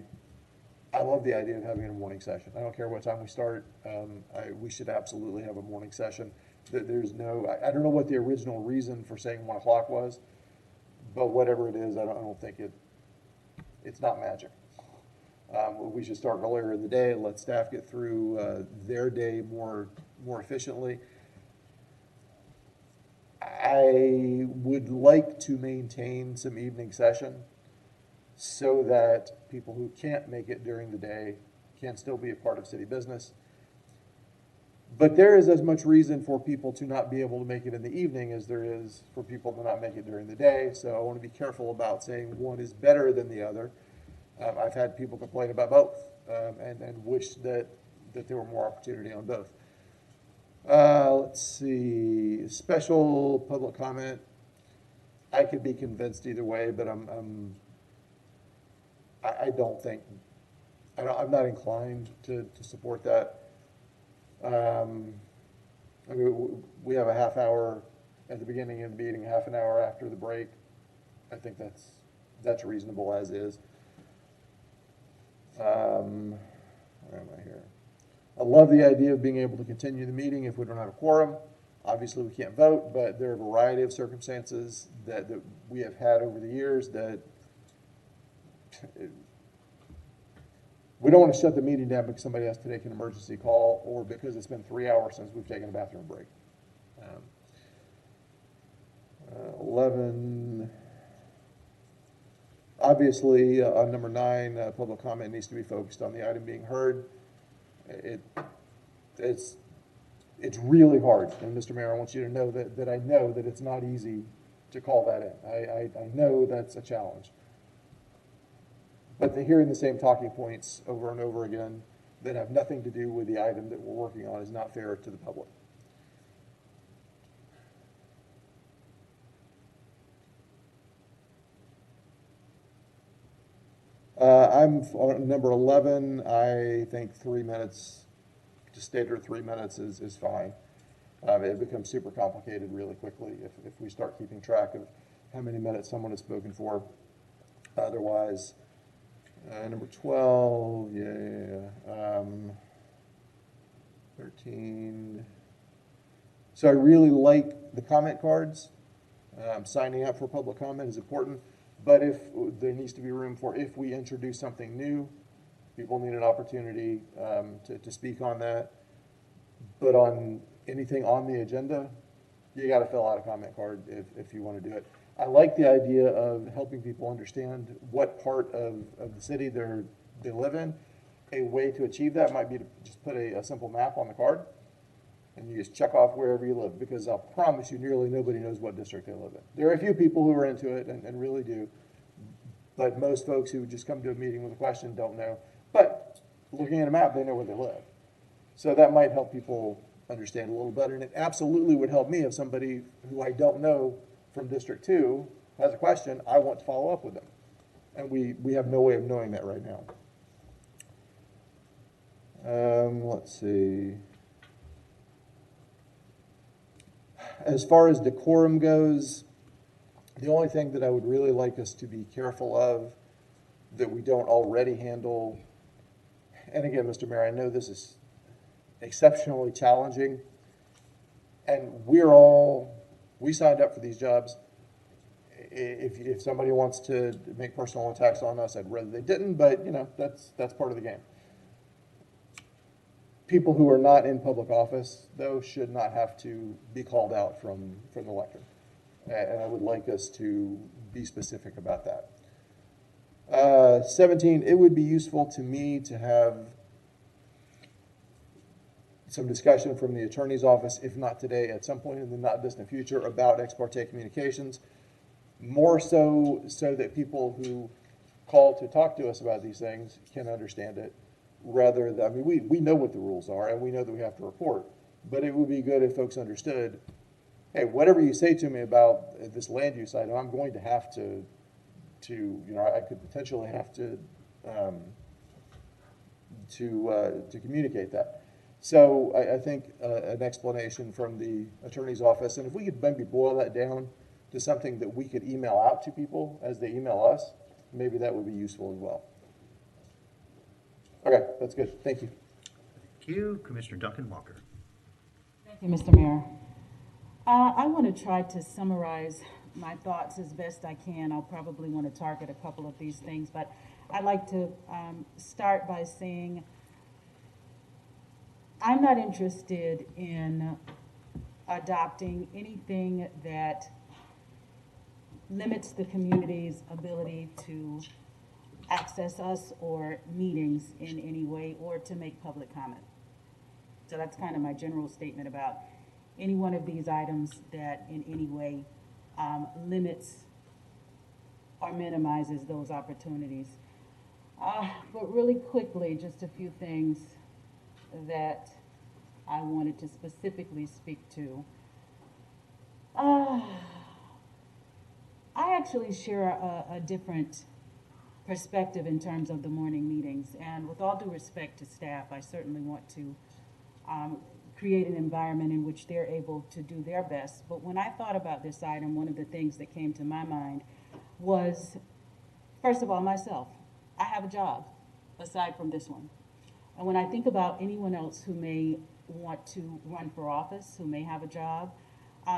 love the idea of having a morning session. I don't care what time we start. We should absolutely have a morning session. There's no, I don't know what the original reason for saying 1 o'clock was, but whatever it is, I don't think it's not magic. We should start earlier in the day, let staff get through their day more efficiently. I would like to maintain some evening session so that people who can't make it during the day can still be a part of city business. But there is as much reason for people to not be able to make it in the evening as there is for people to not make it during the day. So I want to be careful about saying one is better than the other. I've had people complain about both and wish that there were more opportunity on both. Let's see, special public comment. I could be convinced either way, but I'm not inclined to support that. I mean, we have a half hour at the beginning of the meeting, half an hour after the break. I think that's reasonable as is. Where am I here? I love the idea of being able to continue the meeting if we don't have a quorum. Obviously, we can't vote, but there are a variety of circumstances that we have had over the years that we don't want to shut the meeting down because somebody has to take an emergency call or because it's been 3 hours since we've taken a bathroom break. 11. Obviously, on number 9, public comment needs to be focused on the item being heard. It's really hard, and Mr. Mayor, I want you to know that I know that it's not easy to call that in. I know that's a challenge. But hearing the same talking points over and over again that have nothing to do with the item that we're working on is not fair to the public. I'm on number 11. I think 3 minutes, just standard 3 minutes is fine. It becomes super complicated really quickly if we start keeping track of how many minutes someone has spoken for. Otherwise, number 12, 13. So I really like the comment cards. Signing up for public comment is important. But if there needs to be room for, if we introduce something new, people need an opportunity to speak on that. But on anything on the agenda, you got to fill out a comment card if you want to do it. I like the idea of helping people understand what part of the city they live in. A way to achieve that might be to just put a simple map on the card, and you just check off wherever you live, because I'll promise you nearly nobody knows what district they live in. There are a few people who are into it and really do, but most folks who just come to a meeting with a question don't know. But looking at a map, they know where they live. So that might help people understand a little better, and it absolutely would help me if somebody who I don't know from District 2 has a question, I want to follow up with them. And we have no way of knowing that right now. Let's see. As far as decorum goes, the only thing that I would really like us to be careful of that we don't already handle, and again, Mr. Mayor, I know this is exceptionally challenging, and we signed up for these jobs. If somebody wants to make personal attacks on us, I'd rather they didn't, but that's part of the game. People who are not in public office, though, should not have to be called out from the lectern. And I would like us to be specific about that. 17, it would be useful to me to have some discussion from the attorney's office, if not today, at some point in the not distant future, about ex parte communications. More so that people who call to talk to us about these things can understand it, rather than, I mean, we know what the rules are and we know that we have to report, but it would be good if folks understood, hey, whatever you say to me about this land use item, I'm going to have to I could potentially have to communicate that. So I think an explanation from the attorney's office, and if we could maybe boil that down to something that we could email out to people as they email us, maybe that would be useful as well. Okay, that's good. Thank you. Thank you. Commissioner Duncan Walker. Thank you, Mr. Mayor. I want to try to summarize my thoughts as best I can. I'll probably want to target a couple of these things, but I'd like to start by saying I'm not interested in adopting anything that limits the community's ability to access us or meetings in any way or to make public comment. So that's kind of my general statement about any one of these items that in any way limits or minimizes those opportunities. But really quickly, just a few things that I wanted to specifically speak to. I actually share a different perspective in terms of the morning meetings, and with all due respect to staff, I certainly want to create an environment in which they're able to do their best. But when I thought about this item, one of the things that came to my mind was, first of all, myself. I have a job aside from this one. And when I think about anyone else who may want to run for office, who may have a job,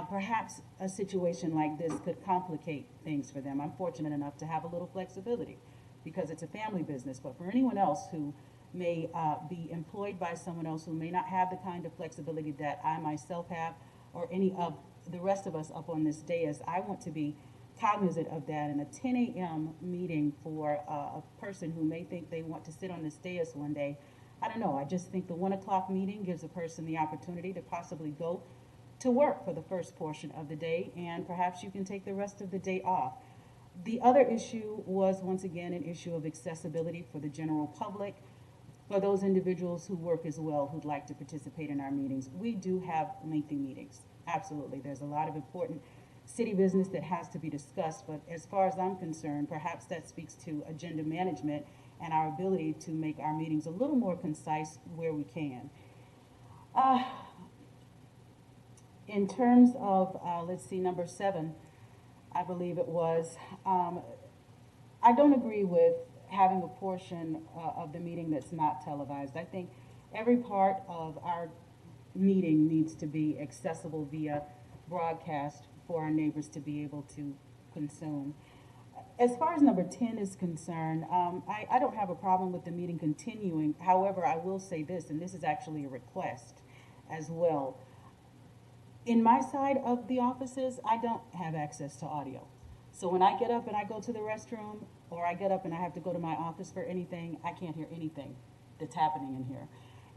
perhaps a situation like this could complicate things for them. I'm fortunate enough to have a little flexibility because it's a family business, but for anyone else who may be employed by someone else who may not have the kind of flexibility that I myself have, or any of the rest of us up on this dais, I want to be cognizant of that. And a 10 a.m. meeting for a person who may think they want to sit on this dais one day, I don't know, I just think the 1 o'clock meeting gives a person the opportunity to possibly go to work for the first portion of the day, and perhaps you can take the rest of the day off. The other issue was, once again, an issue of accessibility for the general public, for those individuals who work as well who'd like to participate in our meetings. We do have lengthy meetings, absolutely. There's a lot of important city business that has to be discussed, but as far as I'm concerned, perhaps that speaks to agenda management and our ability to make our meetings a little more concise where we can. In terms of, let's see, number 7, I believe it was, I don't agree with having a portion of the meeting that's not televised. I think every part of our meeting needs to be accessible via broadcast for our neighbors to be able to consume. As far as number 10 is concerned, I don't have a problem with the meeting continuing. However, I will say this, and this is actually a request as well. In my side of the offices, I don't have access to audio. So when I get up and I go to the restroom, or I get up and I have to go to my office for anything, I can't hear anything that's happening in here.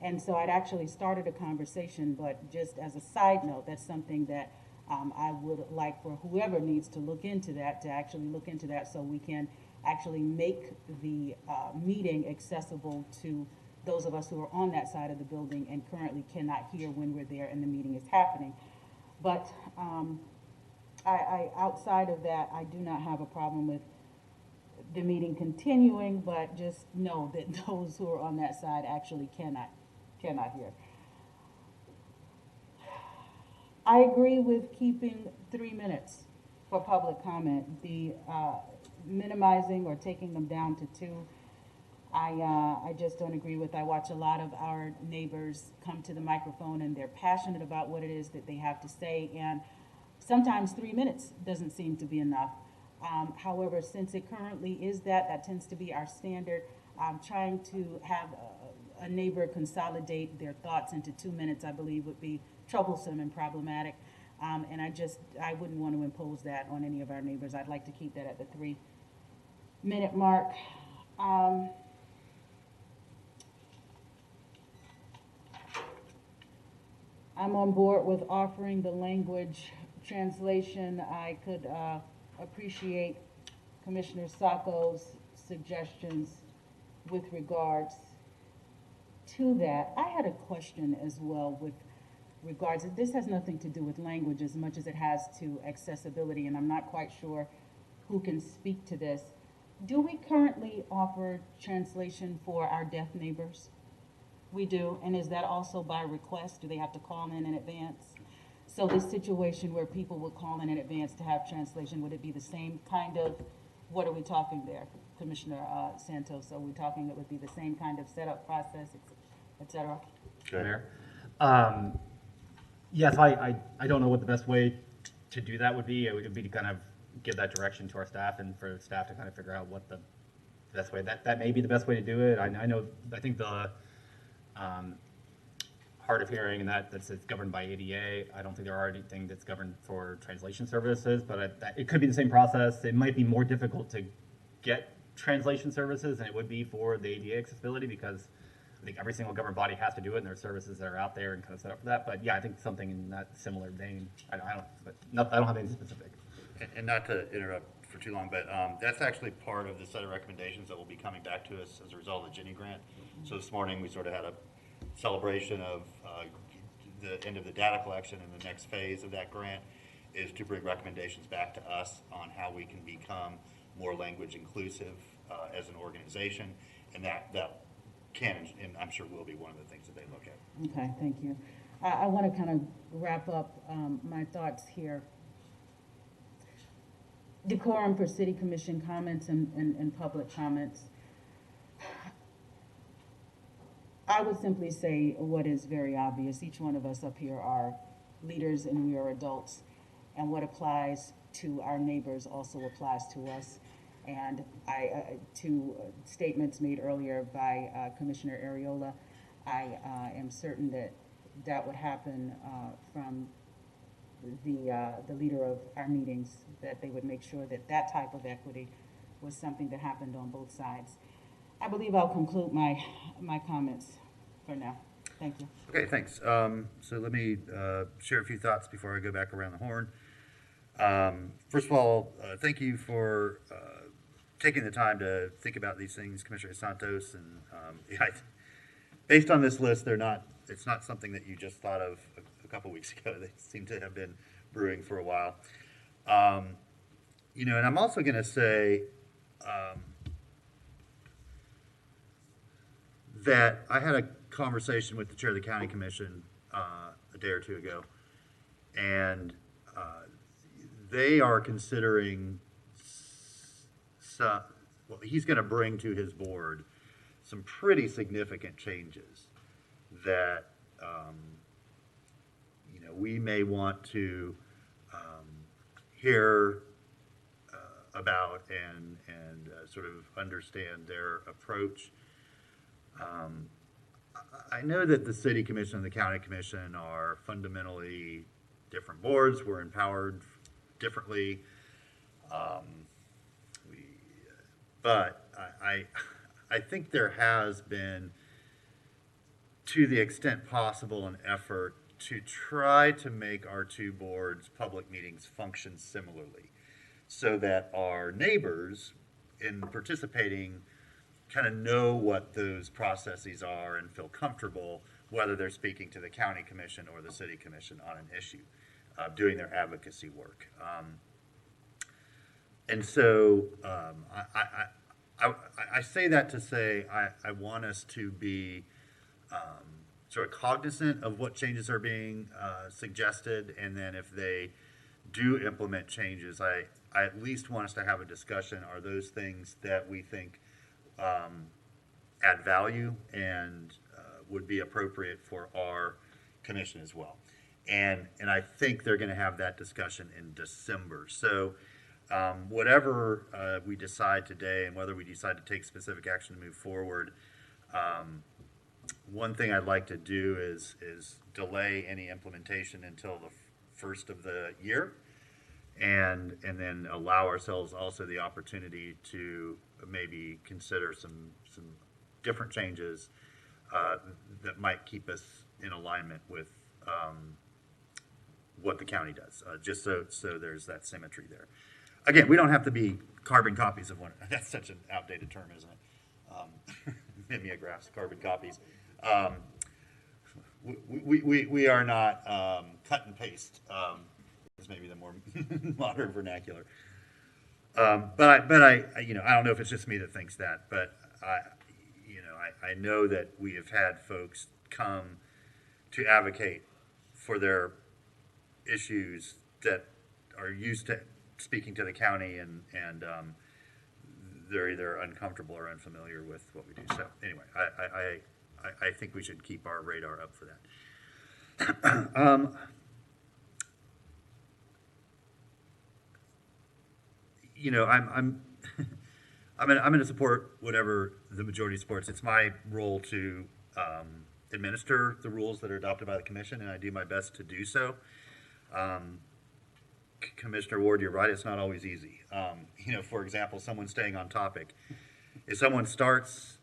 And so I'd actually started a conversation, but just as a side note, that's something that I would like for whoever needs to look into that, to actually look into that so we can actually make the meeting accessible to those of us who are on that side of the building and currently cannot hear when we're there and the meeting is happening. But outside of that, I do not have a problem with the meeting continuing, but just know that those who are on that side actually cannot hear. I agree with keeping 3 minutes for public comment. The minimizing or taking them down to 2, I just don't agree with. I watch a lot of our neighbors come to the microphone and they're passionate about what it is that they have to say, and sometimes 3 minutes doesn't seem to be enough. However, since it currently is that tends to be our standard. Trying to have a neighbor consolidate their thoughts into 2 minutes, I believe, would be troublesome and problematic. And I wouldn't want to impose that on any of our neighbors. I'd like to keep that at the 3-minute mark. I'm on board with offering the language translation. I could appreciate Commissioner Sacco's suggestions with regards to that. I had a question as well with regards, this has nothing to do with language as much as it has to accessibility, and I'm not quite sure who can speak to this. Do we currently offer translation for our deaf neighbors? We do, and is that also by request? Do they have to call in advance? So this situation where people would call in advance to have translation, would it be the same kind of, what are we talking there, Commissioner Santos? Are we talking it would be the same kind of setup process, et cetera? Mayor. Yes, I don't know what the best way to do that would be. It would be to kind of give that direction to our staff and for staff to kind of figure out what the best way, that may be the best way to do it. I think the hard of hearing and that's governed by ADA. I don't think there are anything that's governed for translation services, but it could be the same process. It might be more difficult to get translation services than it would be for the ADA accessibility, because I think every single government body has to do it, and there are services that are out there and kind of set up for that. But yeah, I think something in that similar vein. I don't have anything specific. And not to interrupt for too long, but that's actually part of the set of recommendations that will be coming back to us as a result of the Ginny grant. So this morning we sort of had a celebration of the end of the data collection, and the next phase of that grant is to bring recommendations back to us on how we can become more language inclusive as an organization, and that can, and I'm sure will be one of the things that they look at. Okay, thank you. I want to kind of wrap up my thoughts here. Decorum for city commission comments and public comments. I would simply say what is very obvious. Each one of us up here are leaders and we are adults, and what applies to our neighbors also applies to us. And to statements made earlier by Commissioner Ariola, I am certain that would happen from the leader of our meetings, that they would make sure that type of equity was something that happened on both sides. I believe I'll conclude my comments for now. Thank you. Okay, thanks. So let me share a few thoughts before I go back around the horn. First of all, thank you for taking the time to think about these things, Commissioner Santos. And based on this list, it's not something that you just thought of a couple weeks ago. They seem to have been brewing for a while. And I'm also going to say that I had a conversation with the chair of the county commission a day or two ago, and they are considering he's going to bring to his board some pretty significant changes that we may want to hear about and sort of understand their approach. I know that the city commission and the county commission are fundamentally different boards. We're empowered differently. But I think there has been, to the extent possible, an effort to try to make our two boards' public meetings function similarly, so that our neighbors, in participating, kind of know what those processes are and feel comfortable whether they're speaking to the county commission or the city commission on an issue, doing their advocacy work. And so I say that to say I want us to be sort of cognizant of what changes are being suggested, and then if they do implement changes, I at least want us to have a discussion. Are those things that we think add value and would be appropriate for our commission as well? And I think they're going to have that discussion in December. So whatever we decide today, and whether we decide to take specific action to move forward, one thing I'd like to do is delay any implementation until the first of the year, and then allow ourselves also the opportunity to maybe consider some different changes that might keep us in alignment with what the county does, just so there's that symmetry there. Again, we don't have to be carbon copies of one. That's such an outdated term, isn't it? Mimeographs, carbon copies. We are not cut and paste. Is maybe the more modern vernacular. But I don't know if it's just me that thinks that, but I know that we have had folks come to advocate for their issues that are used to speaking to the county, and they're either uncomfortable or unfamiliar with what we do. So anyway, I think we should keep our radar up for that. I'm going to support whatever the majority supports. It's my role to administer the rules that are adopted by the commission, and I do my best to do so. Commissioner Ward, you're right, it's not always easy. For example, someone staying on topic. If someone starts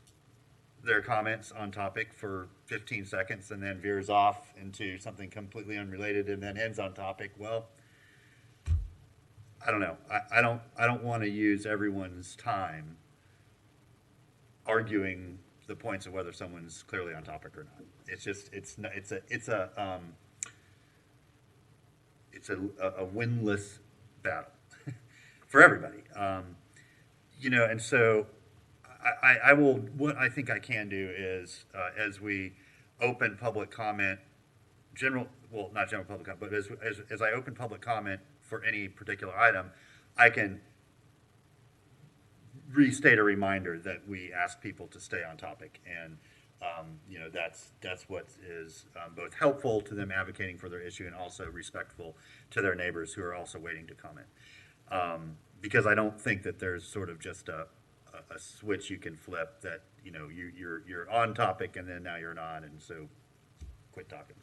their comments on topic for 15 seconds and then veers off into something completely unrelated and then ends on topic, well, I don't know. I don't want to use everyone's time arguing the points of whether someone's clearly on topic or not. It's a winless battle for everybody. And so I will, what I think I can do is, as we open public comment, not general public comment, but as I open public comment for any particular item, I can restate a reminder that we ask people to stay on topic. And that's what is both helpful to them advocating for their issue and also respectful to their neighbors who are also waiting to comment. Because I don't think that there's sort of just a switch you can flip that you're on topic and then now you're not, and so quit talking.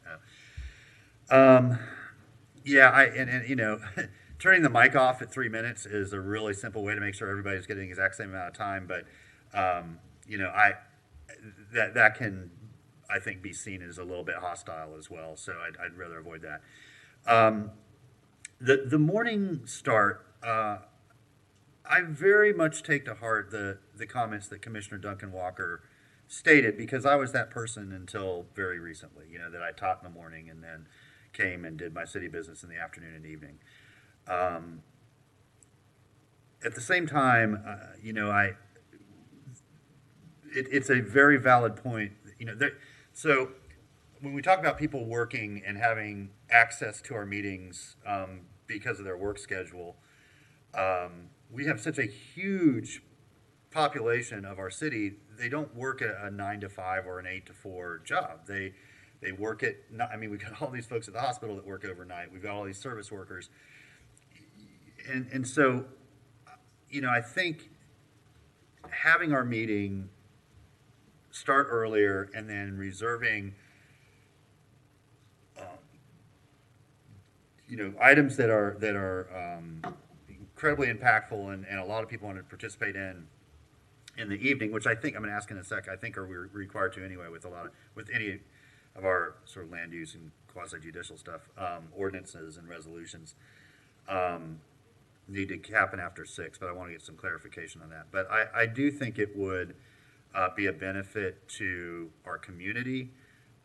Turning the mic off at 3 minutes is a really simple way to make sure everybody's getting the exact same amount of time, but that can, I think, be seen as a little bit hostile as well, so I'd rather avoid that. The morning start, I very much take to heart the comments that Commissioner Duncan Walker stated, because I was that person until very recently, that I taught in the morning and then came and did my city business in the afternoon and evening. At the same time, it's a very valid point. So when we talk about people working and having access to our meetings because of their work schedule, we have such a huge population of our city. They don't work at a 9 to 5 or an 8 to 4 job. They work at. We've got all these folks at the hospital that work overnight. We've got all these service workers, and so, I think having our meeting start earlier and then reserving items that are incredibly impactful and a lot of people want to participate in the evening, which I think I'm going to ask in a sec. I think we're required to anyway with any of our sort of land use and quasi judicial stuff, ordinances and resolutions need to happen after 6. But I want to get some clarification on that. But I do think it would be a benefit to our community,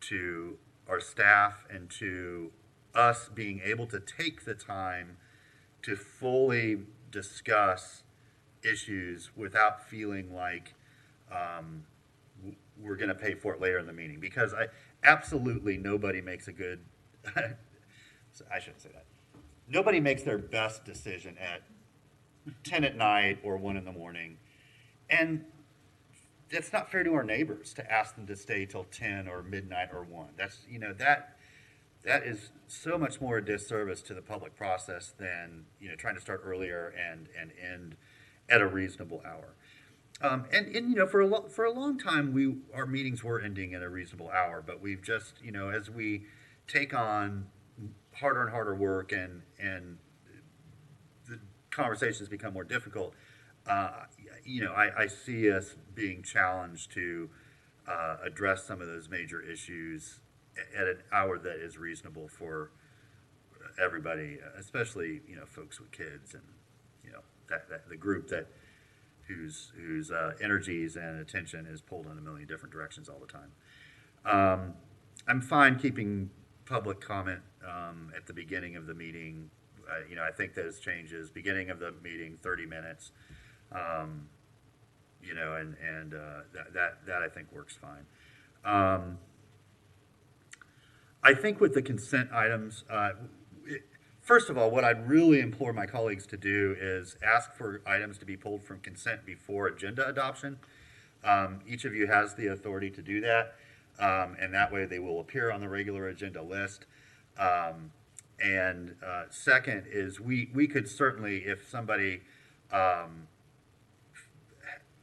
to our staff, and to us being able to take the time to fully discuss issues without feeling like we're going to pay for it later in the meeting, because absolutely nobody makes a good, I shouldn't say that. Nobody makes their best decision at 10 at night or 1 in the morning. And it's not fair to our neighbors to ask them to stay till 10 or midnight or 1. That's, that is so much more a disservice to the public process than, trying to start earlier and end at a reasonable hour. And for a long time, our meetings were ending at a reasonable hour, but we've just, as we take on harder and harder work and the conversations become more difficult, I see us being challenged to address some of those major issues at an hour that is reasonable for everybody, especially folks with kids and that the group whose energies and attention is pulled in a million different directions all the time. I'm fine keeping public comment at the beginning of the meeting. I think those changes, beginning of the meeting, 30 minutes, and that I think works fine. I think with the consent items, first of all, what I'd really implore my colleagues to do is ask for items to be pulled from consent before agenda adoption. Each of you has the authority to do that, and that way they will appear on the regular agenda list. And second is we could certainly, if somebody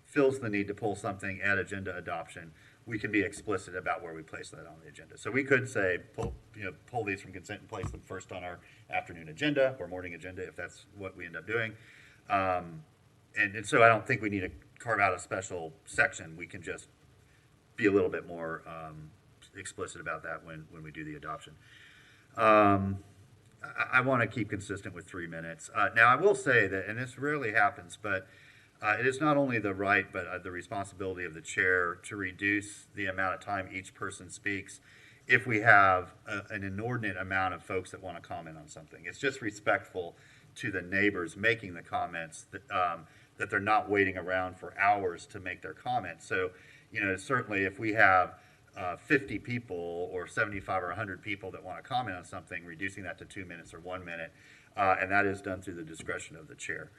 feels the need to pull something at agenda adoption, we can be explicit about where we place that on the agenda. So we could say, pull these from consent and place them first on our afternoon agenda or morning agenda, if that's what we end up doing. And so I don't think we need to carve out a special section. We can just be a little bit more explicit about that when we do the adoption. I want to keep consistent with 3 minutes. Now, I will say that, and this rarely happens, but it is not only the right, but the responsibility of the chair to reduce the amount of time each person speaks if we have an inordinate amount of folks that want to comment on something. It's just respectful to the neighbors making the comments that they're not waiting around for hours to make their comments. So, certainly if we have 50 people or 75 or 100 people that want to comment on something, reducing that to 2 minutes or 1 minute, and that is done through the discretion of the chair.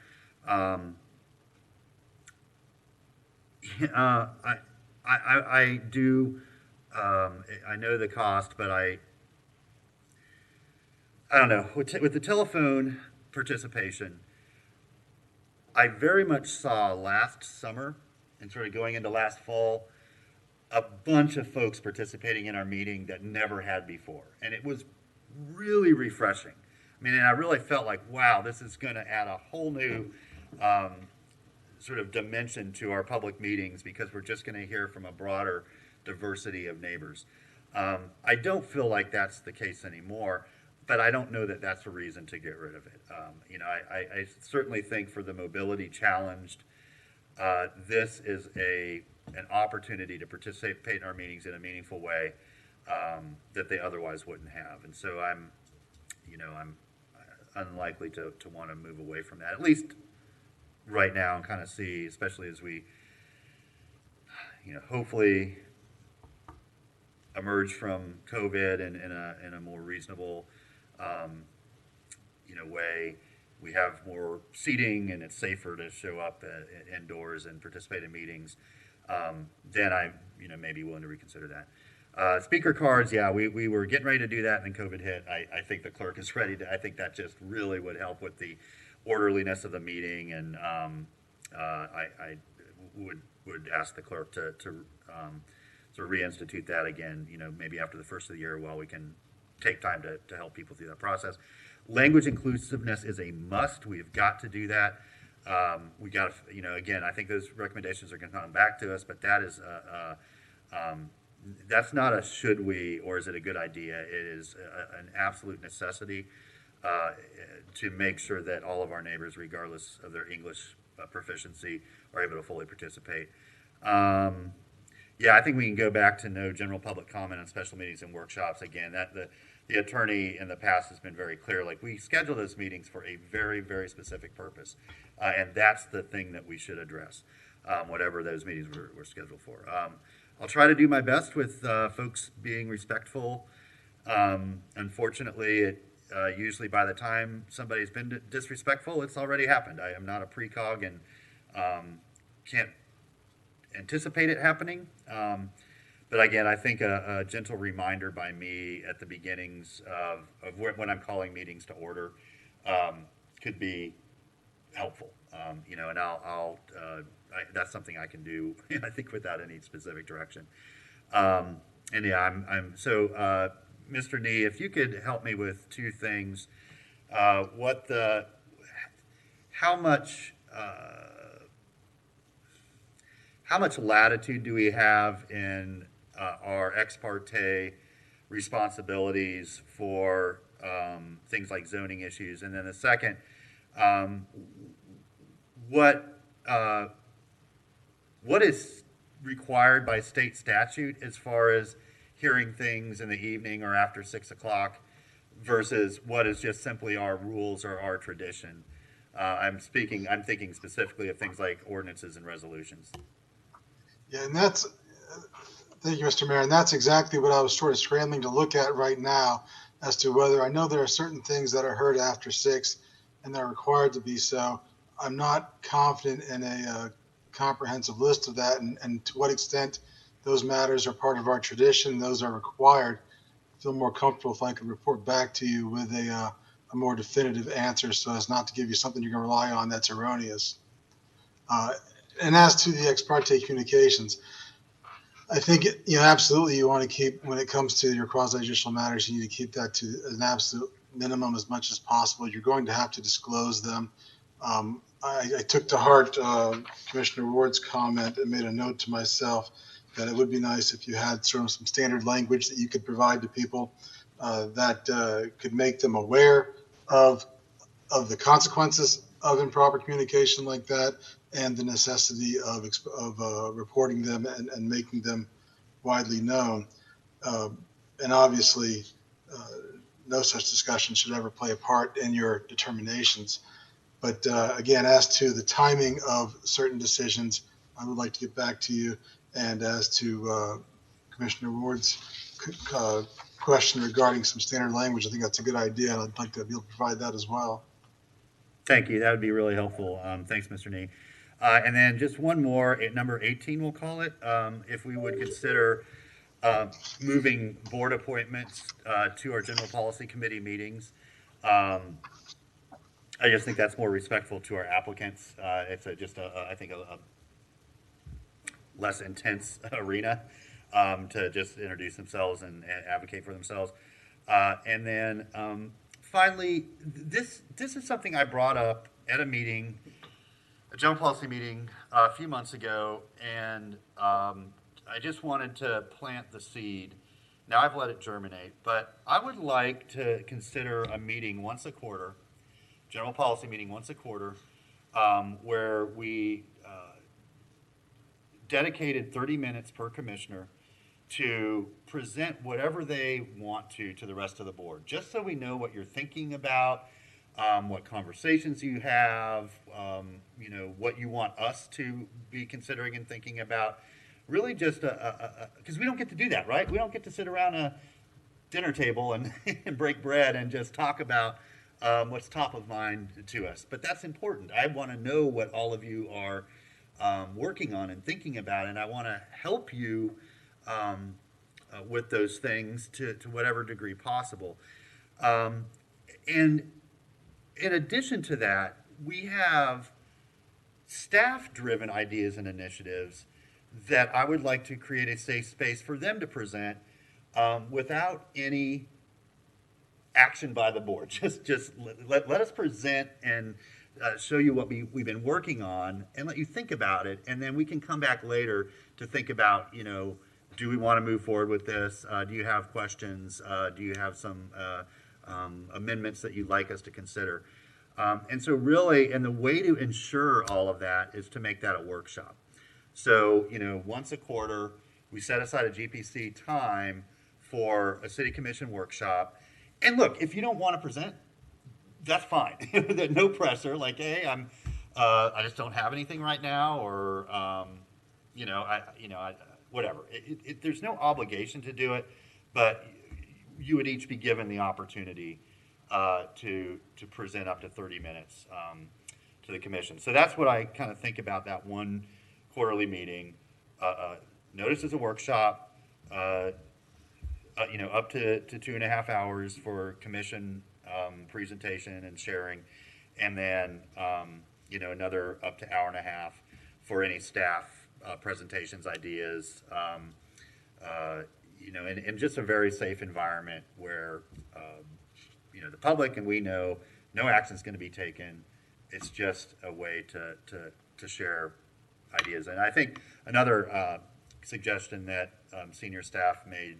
I do. I know the cost, but I don't know. With the telephone participation, I very much saw last summer and sort of going into last fall a bunch of folks participating in our meeting that never had before, and it was really refreshing. I mean, and I really felt like, wow, this is going to add a whole new sort of dimension to our public meetings, because we're just going to hear from a broader diversity of neighbors. I don't feel like that's the case anymore, but I don't know that that's a reason to get rid of it. I certainly think for the mobility challenged, this is an opportunity to participate in our meetings in a meaningful way that they otherwise wouldn't have. And so I'm unlikely to want to move away from that, at least right now, and kind of see, especially as we, hopefully emerge from COVID in a more reasonable, way. We have more seating and it's safer to show up indoors and participate in meetings. Then I, may be willing to reconsider that. Speaker cards, yeah, we were getting ready to do that, and then COVID hit. I think the clerk is ready to. I think that just really would help with the orderliness of the meeting, and I would ask the clerk to sort of reinstitute that again, maybe after the first of the year, while we can take time to help people through that process. Language inclusiveness is a must. We've got to do that. We got to, again, I think those recommendations are going to come back to us, but that is that's not a should we or is it a good idea. It is an absolute necessity to make sure that all of our neighbors, regardless of their English proficiency, are able to fully participate. Yeah, I think we can go back to no general public comment on special meetings and workshops. Again, that the attorney in the past has been very clear, like, we schedule those meetings for a very, very specific purpose. And that's the thing that we should address, whatever those meetings were scheduled for. I'll try to do my best with folks being respectful. Unfortunately, usually by the time somebody's been disrespectful, it's already happened. I am not a precog and can't anticipate it happening. But again, I think a gentle reminder by me at the beginnings of when I'm calling meetings to order could be helpful. And that's something I can do, I think, without any specific direction. And yeah, Mr. Nee, if you could help me with two things, how much latitude do we have in our ex parte responsibilities for things like zoning issues? And then the second, what is required by state statute as far as hearing things in the evening or after 6 o'clock versus what is just simply our rules or our tradition? I'm thinking specifically of things like ordinances and resolutions. Yeah, and thank you, Mr. Mayor, and that's exactly what I was sort of scrambling to look at right now as to whether, I know there are certain things that are heard after 6 and they're required to be so. I'm not confident in a comprehensive list of that and to what extent those matters are part of our tradition, those are required. I feel more comfortable if I could report back to you with a more definitive answer so as not to give you something you can rely on that's erroneous. And as to the ex parte communications, I think, absolutely you want to keep, when it comes to your quasi-judicial matters, you need to keep that to an absolute minimum as much as possible. You're going to have to disclose them. I took to heart Commissioner Ward's comment and made a note to myself that it would be nice if you had sort of some standard language that you could provide to people that could make them aware of the consequences of improper communication like that and the necessity of reporting them and making them widely known. And obviously, no such discussion should ever play a part in your determinations. But again, as to the timing of certain decisions, I would like to get back to you. And as to Commissioner Ward's question regarding some standard language, I think that's a good idea, and I'd like to be able to provide that as well. Thank you. That would be really helpful. Thanks, Mr. Nee. And then just one more, at number 18, we'll call it, if we would consider moving board appointments to our General Policy Committee meetings. I just think that's more respectful to our applicants. It's I think a less intense arena to just introduce themselves and advocate for themselves. And then finally, this is something I brought up at a meeting, a general policy meeting a few months ago, and I just wanted to plant the seed. Now I've let it germinate, but I would like to consider a meeting once a quarter, general policy meeting once a quarter, where we dedicated 30 minutes per commissioner to present whatever they want to the rest of the board, just so we know what you're thinking about, what conversations you have, what you want us to be considering and thinking about. Really just because we don't get to do that, right? We don't get to sit around a dinner table and, and break bread and just talk about what's top of mind to us. But that's important. I want to know what all of you are working on and thinking about, and I want to help you with those things to whatever degree possible. And in addition to that, we have staff-driven ideas and initiatives that I would like to create a safe space for them to present without any action by the board. Just let us present and show you what we've been working on and let you think about it. And then we can come back later to think about, do we want to move forward with this? Do you have questions? Do you have some amendments that you'd like us to consider? And so really, and the way to ensure all of that is to make that a workshop. So, once a quarter, we set aside a GPC time for a city commission workshop. And look, if you don't want to present, that's fine. No pressure. Like, hey, I just don't have anything right now, or whatever. There's no obligation to do it, but you would each be given the opportunity to present up to 30 minutes to the commission. So that's what I kind of think about that one quarterly meeting. Notice as a workshop. Up to 2.5 hours for commission presentation and sharing, and then another up to hour and a half for any staff presentations, ideas, and just a very safe environment where the public and we know no action is going to be taken. It's just a way to share ideas. And I think another suggestion that senior staff made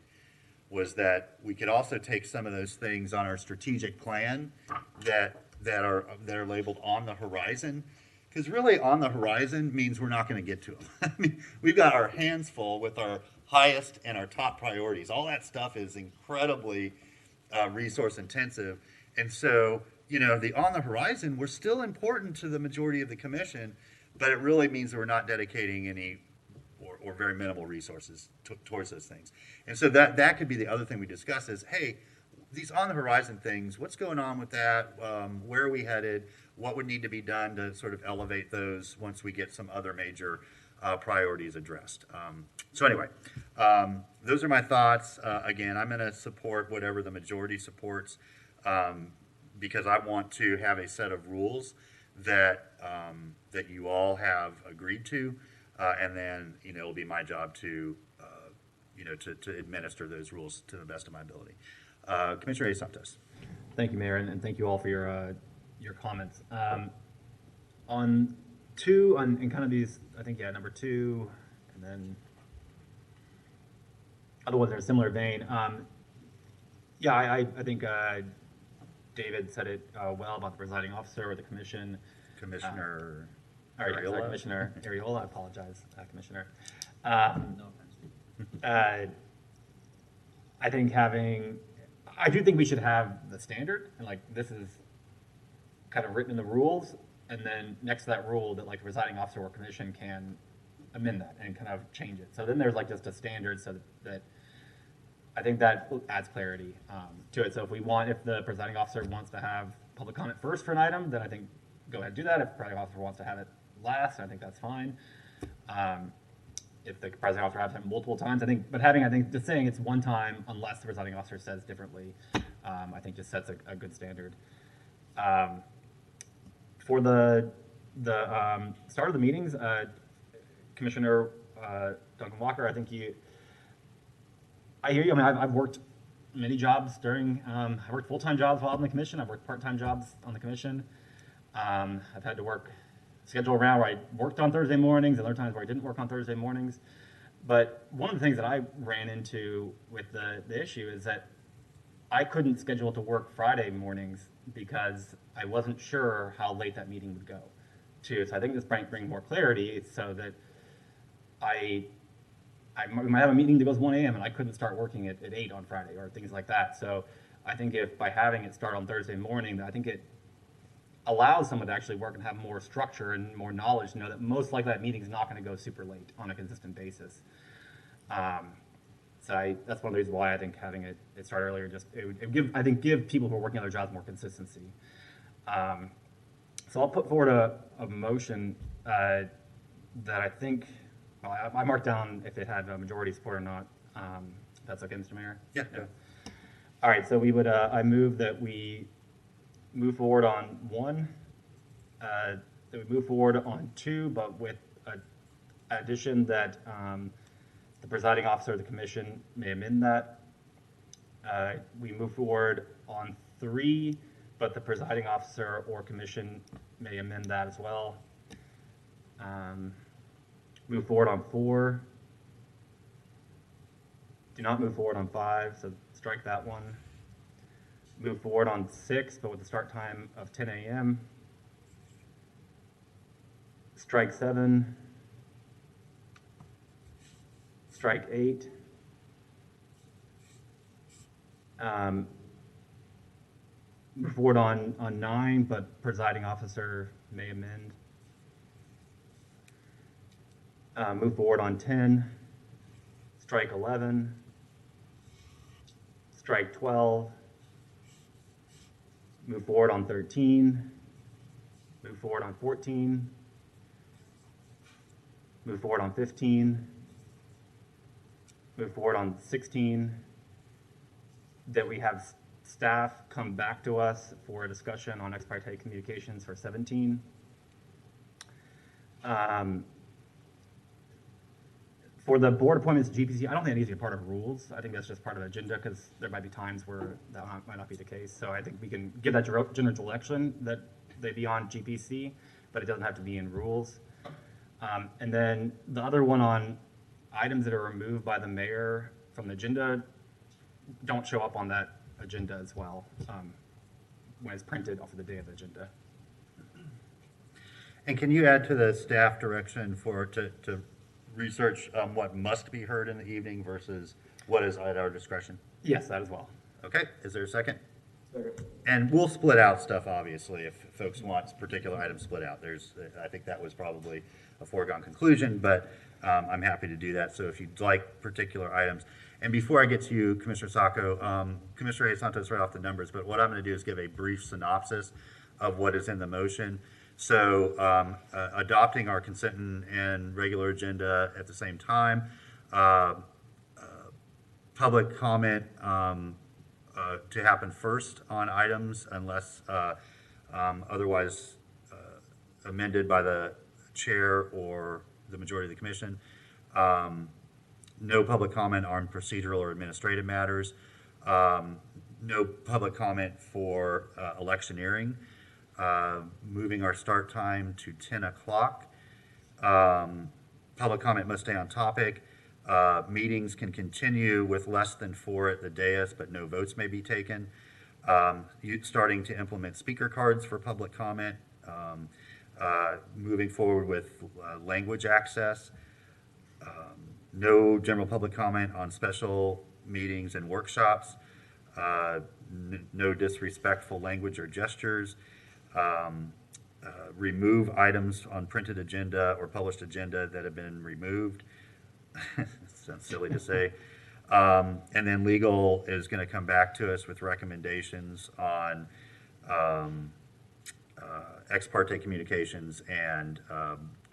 was that we could also take some of those things on our strategic plan that are labeled on the horizon, because really on the horizon means we're not going to get to them. I mean, we've got our hands full with our highest and our top priorities. All that stuff is incredibly resource intensive, and so the on the horizon, we're still important to the majority of the commission, but it really means that we're not dedicating any or very minimal resources towards those things. And so that could be the other thing we discuss is, hey, these on the horizon things, what's going on with that? Where are we headed? What would need to be done to sort of elevate those once we get some other major priorities addressed? So anyway, those are my thoughts. Again, I'm going to support whatever the majority supports because I want to have a set of rules that you all have agreed to. And then, it'll be my job to administer those rules to the best of my ability. Commissioner A. Santos. Thank you, Mayor, and thank you all for your comments. On two, and kind of these, I think, number two, and then other ones in a similar vein. I think David said it well about the presiding officer or the commission. Commissioner. Commissioner Ariola, I apologize, Commissioner. I do think we should have the standard, and like this is kind of written in the rules, and then next to that rule that like the presiding officer or commission can amend that and kind of change it. So then there's like just a standard, so that I think that adds clarity to it. So if the presiding officer wants to have public comment first for an item, then I think go ahead and do that. If the presiding officer wants to have it last, I think that's fine. If the presiding officer has it multiple times, I think just saying it's one time unless the presiding officer says differently, I think just sets a good standard. For the start of the meetings, Commissioner Duncan Walker, I hear you. I mean, I've worked many jobs I worked full-time jobs while on the commission. I've worked part-time jobs on the commission. I've had to work schedule around where I worked on Thursday mornings and other times where I didn't work on Thursday mornings. But one of the things that I ran into with the issue is that I couldn't schedule to work Friday mornings because I wasn't sure how late that meeting would go too. So I think this might bring more clarity so that I might have a meeting that goes 1 a.m. and I couldn't start working at 8 on Friday or things like that. So I think if by having it start on Thursday morning, I think it allows someone to actually work and have more structure and more knowledge to know that most likely that meeting is not going to go super late on a consistent basis. So that's one of the reasons why I think having it start earlier it would give people who are working other jobs more consistency. So I'll put forward a motion that I think I marked down if it had a majority support or not. If that's okay, Mr. Mayor? Yeah. All right. So we would I move that we move forward on 1, that we move forward on 2, but with an addition that the presiding officer of the commission may amend that. We move forward on 3, but the presiding officer or commission may amend that as well. Move forward on 4. Do not move forward on 5, so strike that one. Move forward on 6, but with the start time of 10 a.m. Strike 7. Strike 8. Move forward on 9, but presiding officer may amend. Move forward on 10, strike 11, strike 12, move forward on 13, move forward on 14, move forward on 15, move forward on 16, that we have staff come back to us for a discussion on ex parte communications for 17. For the board appointments to GPC, I don't think that needs to be part of rules. I think that's just part of the agenda because there might be times where that might not be the case. So I think we can give that general direction that they be on GPC, but it doesn't have to be in rules. And then the other one on items that are removed by the mayor from the agenda don't show up on that agenda as well when it's printed off of the day of the agenda. And can you add to the staff direction to research what must be heard in the evening versus what is at our discretion? Yes, that as well. Okay, is there a second? And we'll split out stuff, obviously, if folks want particular items split out. I think that was probably a foregone conclusion, but I'm happy to do that. So if you'd like particular items. And before I get to you, Commissioner Sacco, Commissioner Santos read off the numbers, but what I'm going to do is give a brief synopsis of what is in the motion. So adopting our consent and regular agenda at the same time, public comment to happen first on items unless otherwise amended by the chair or the majority of the commission. No public comment on procedural or administrative matters. No public comment for electioneering. Moving our start time to 10 o'clock. Public comment must stay on topic. Meetings can continue with less than 4 at the dais, but no votes may be taken. Starting to implement speaker cards for public comment. Moving forward with language access. No general public comment on special meetings and workshops. No disrespectful language or gestures. Remove items on printed agenda or published agenda that have been removed. Sounds silly to say. And then legal is going to come back to us with recommendations on ex parte communications and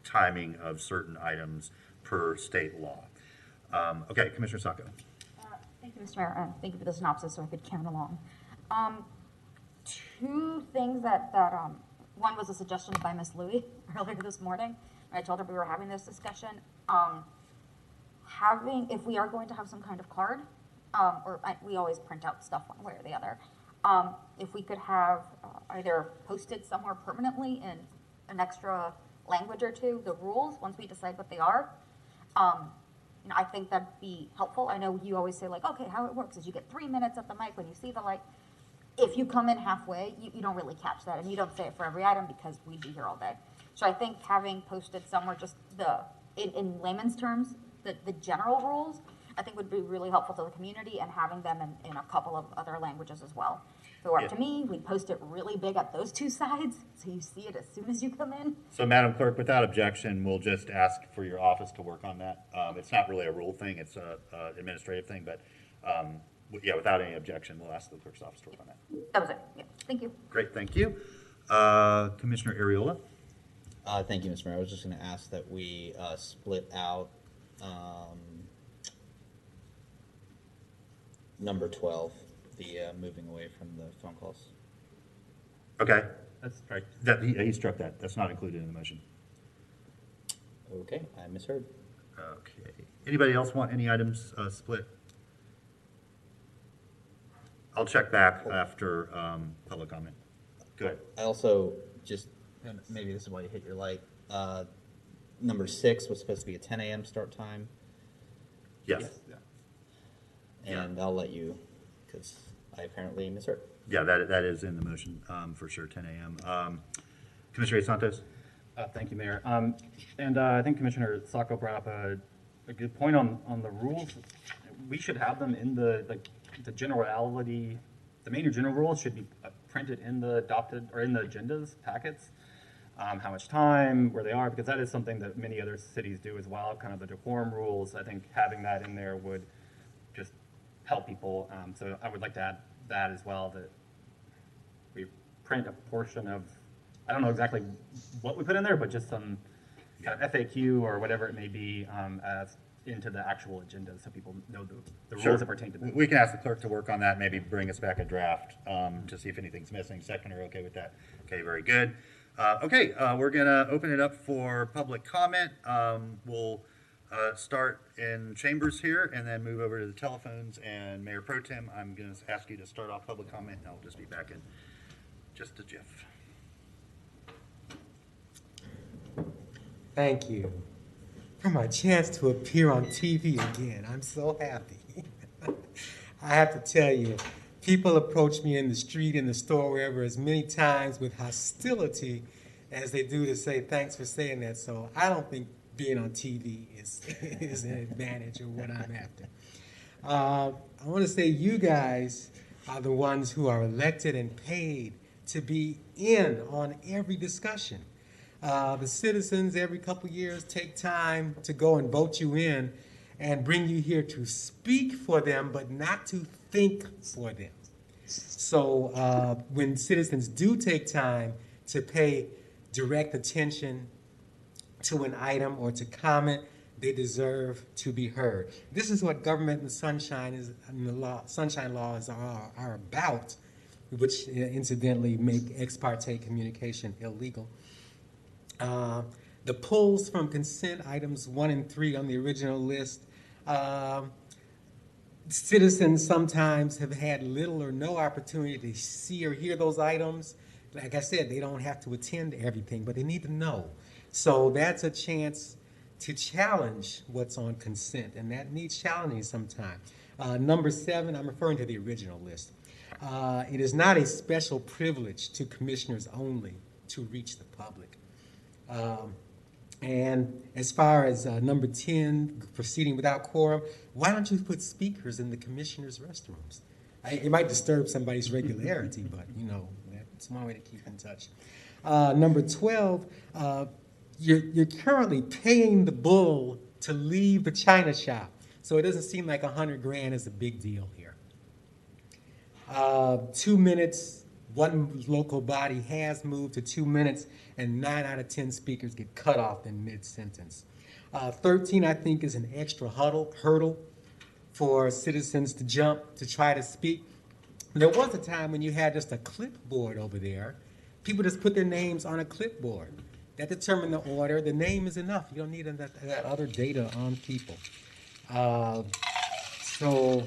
timing of certain items per state law. Okay, Commissioner Sacco. Thank you, Mr. Mayor, and thank you for the synopsis so I could count along. Two things that one was a suggestion by Ms. Louie earlier this morning. I told her we were having this discussion. If we are going to have some kind of card, we always print out stuff one way or the other. If we could have either posted somewhere permanently in an extra language or two, the rules, once we decide what they are, I think that'd be helpful. I know you always say like, okay, how it works is you get 3 minutes at the mic when you see the light. If you come in halfway, you don't really catch that, and you don't say it for every item because we'd be here all day. So I think having posted somewhere just in layman's terms, the general rules, I think would be really helpful to the community, and having them in a couple of other languages as well. If it were up to me, we'd post it really big at those two sides, so you see it as soon as you come in. So Madam Clerk, without objection, we'll just ask for your office to work on that. It's not really a rule thing, it's a administrative thing, but yeah, without any objection, we'll ask the clerk's office to work on that. That was it. Yeah. Thank you. Great, thank you. Commissioner Ariola. Thank you, Mr. Mayor. I was just going to ask that we split out number 12, the moving away from the phone calls. Okay. That's right. He struck that. That's not included in the motion. Okay, I misheard. Okay. Anybody else want any items split? I'll check back after public comment. Go ahead. I also just, and maybe this is why you hit your light, number 6 was supposed to be a 10 a.m. start time. Yes. And I'll let you, because I apparently misheard. Yeah, that is in the motion for sure, 10 a.m. Commissioner Santos? Thank you, Mayor. And I think Commissioner Sacco brought up a good point on the rules. We should have them in the generality, the main or general rules should be printed in the adopted or in the agendas packets, how much time, where they are, because that is something that many other cities do as well, kind of the decorum rules. I think having that in there would just help people. So I would like to add that as well, that we print a portion of, I don't know exactly what we put in there, but just some kind of FAQ or whatever it may be as into the actual agenda, so people know the rules that pertain to them. We can ask the clerk to work on that, maybe bring us back a draft to see if anything's missing. Second, are okay with that? Okay, very good. Okay, we're gonna open it up for public comment. We'll start in chambers here and then move over to the telephones. And Mayor Pro Tem, I'm gonna ask you to start off public comment, and I'll just be back in just a jiff. Thank you for my chance to appear on TV again. I'm so happy. I have to tell you, people approach me in the street, in the store, wherever, as many times with hostility as they do to say thanks for saying that. So I don't think being on TV is an advantage of what I'm after. I want to say you guys are the ones who are elected and paid to be in on every discussion. The citizens every couple years take time to go and vote you in and bring you here to speak for them, but not to think for them. So when citizens do take time to pay direct attention to an item or to comment, they deserve to be heard. This is what government and sunshine is, and the law, sunshine laws are about, which incidentally make ex parte communication illegal. The pulls from consent items 1 and 3 on the original list, citizens sometimes have had little or no opportunity to see or hear those items. Like I said, they don't have to attend to everything, but they need to know. So that's a chance to challenge what's on consent, and that needs challenging sometime. Number 7, I'm referring to the original list. It is not a special privilege to commissioners only to reach the public. And as far as number 10, proceeding without quorum, why don't you put speakers in the commissioners' restrooms? It might disturb somebody's regularity, but you know, that's one way to keep in touch. Number 12, you're currently paying the bull to leave the China shop. So it doesn't seem like $100,000 is a big deal here. 2 minutes, one local body has moved to 2 minutes, and 9 out of 10 speakers get cut off in mid-sentence. 13, I think, is an extra hurdle for citizens to jump to try to speak. There was a time when you had just a clipboard over there. People just put their names on a clipboard. That determined the order. The name is enough. You don't need that other data on people. So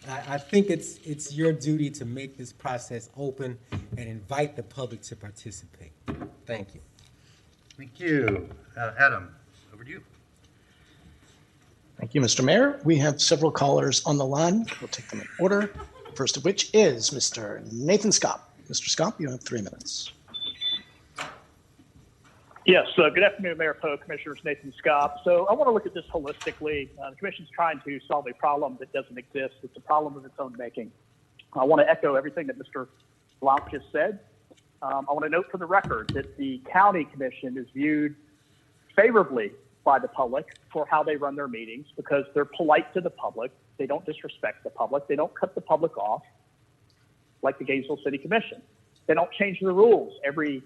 I think it's your duty to make this process open and invite the public to participate. Thank you. Thank you. Adam, over to you. Thank you, Mr. Mayor. We have several callers on the line. We'll take them in order. First of which is Mr. Nathan Scott. Mr. Scott, you have 3 minutes. Yes, good afternoon, Mayor Poe, Commissioners, Nathan Scott. So I want to look at this holistically. The Commission's trying to solve a problem that doesn't exist. It's a problem of its own making. I want to echo everything that Mr. Blount just said. I want to note for the record that the County Commission is viewed favorably by the public for how they run their meetings because they're polite to the public. They don't disrespect the public. They don't cut the public off like the Gainesville City Commission. They don't change the rules every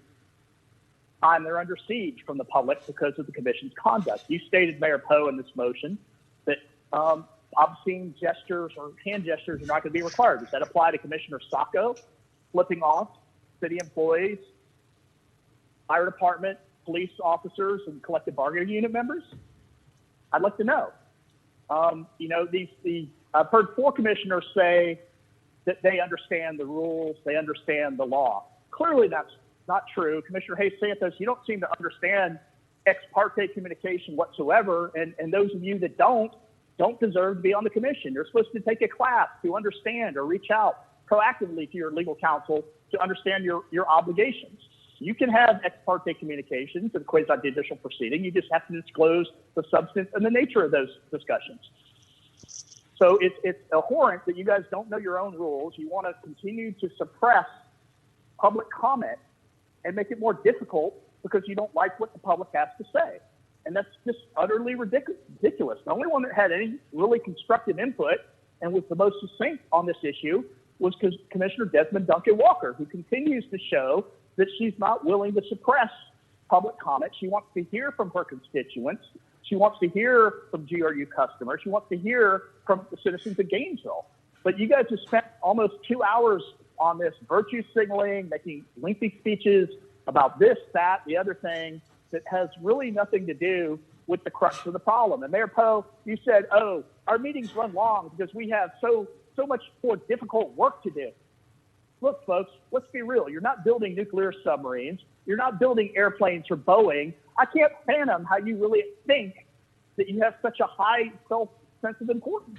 time they're under siege from the public because of the commission's conduct. You stated, Mayor Poe, in this motion that obscene gestures or hand gestures are not going to be required. Does that apply to Commissioner Sacco flipping off city employees, fire department, police officers, and collective bargaining unit members? I'd like to know. I've heard 4 commissioners say that they understand the rules, they understand the law. Clearly, that's not true. Commissioner Hayes Santos, you don't seem to understand ex parte communication whatsoever, and those of you that don't deserve to be on the commission. You're supposed to take a class to understand or reach out proactively to your legal counsel to understand your obligations. You can have ex parte communications in a quasi-judicial proceeding. You just have to disclose the substance and the nature of those discussions. So it's abhorrent that you guys don't know your own rules. You want to continue to suppress public comment and make it more difficult because you don't like what the public has to say. And that's just utterly ridiculous. The only one that had any really constructive input and was the most succinct on this issue was Commissioner Desmond Duncan Walker, who continues to show that she's not willing to suppress public comment. She wants to hear from her constituents. She wants to hear from GRU customers. She wants to hear from the citizens of Gainesville. But you guys have spent almost 2 hours on this virtue signaling, making lengthy speeches about this, that, the other thing that has really nothing to do with the crux of the problem. And Mayor Poe, you said, oh, our meetings run long because we have so much more difficult work to do. Look, folks, let's be real. You're not building nuclear submarines. You're not building airplanes for Boeing. I can't fathom how you really think that you have such a high sense of importance.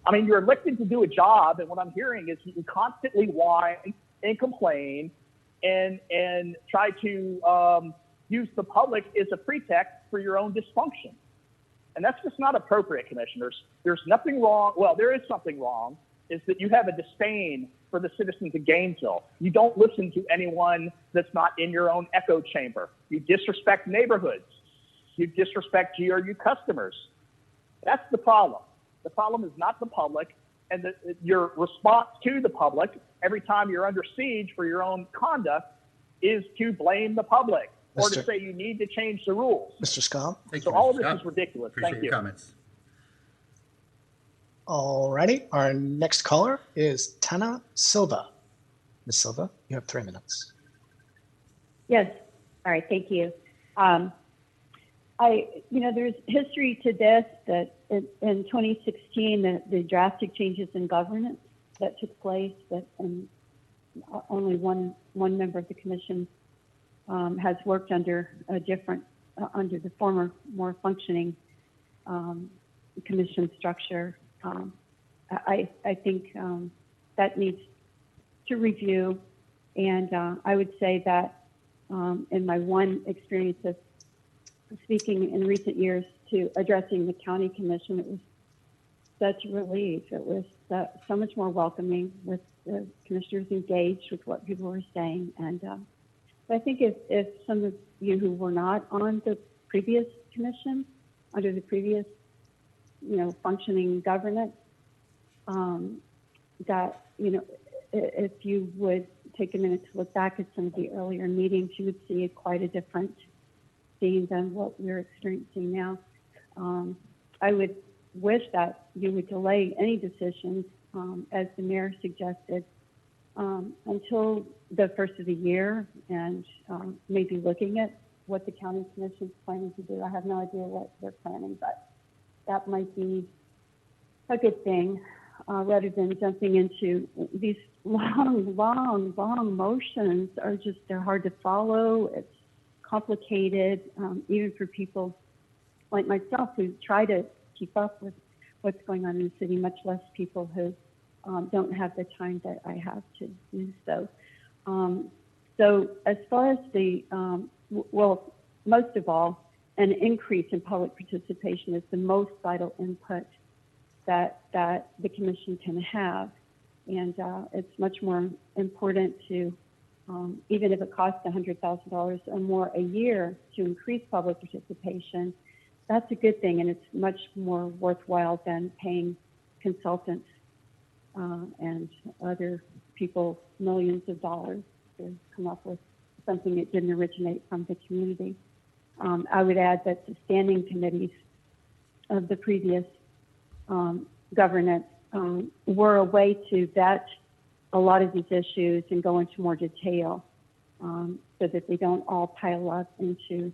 I mean, you're elected to do a job, and what I'm hearing is you constantly whine and complain and try to use the public as a pretext for your own dysfunction. And that's just not appropriate, commissioners. There's nothing wrong. Well, there is something wrong, is that you have a disdain for the citizens of Gainesville. You don't listen to anyone that's not in your own echo chamber. You disrespect neighborhoods. You disrespect GRU customers. That's the problem. The problem is not the public, and your response to the public every time you're under siege for your own conduct is to blame the public or to say you need to change the rules. Mr. Scott? So all of this is ridiculous. Appreciate Thank you. your comments. All righty. Our next caller is Tana Silva. Ms. Silva, you have 3 minutes. Yes. All right. Thank you. There's history to this, that in 2016, the drastic changes in governance that took place, that only one member of the commission has worked under under the former, more functioning commission structure. I think that needs to review, and I would say that in my one experience of speaking in recent years to addressing the county commission, it was such a relief. It was so much more welcoming, with the commissioners engaged with what people were saying. And I think if some of you who were not on the previous commission, under the previous, functioning governance, if you would take a minute to look back at some of the earlier meetings, you would see quite a different scene than what we're experiencing now. I would wish that you would delay any decisions, as the mayor suggested, until the first of the year, and maybe looking at what the county commission is planning to do. I have no idea what they're planning, but that might be a good thing, rather than jumping into these long motions. They're hard to follow. It's complicated, even for people like myself who try to keep up with what's going on in the city, much less people who don't have the time that I have to do so. So as far as most of all, an increase in public participation is the most vital input that the commission can have. And it's much more important to, even if it costs $100,000 or more a year to increase public participation, that's a good thing, and it's much more worthwhile than paying consultants and other people millions of dollars to come up with something that didn't originate from the community. I would add that the standing committees of the previous governance were a way to vet a lot of these issues and go into more detail, so that they don't all pile up into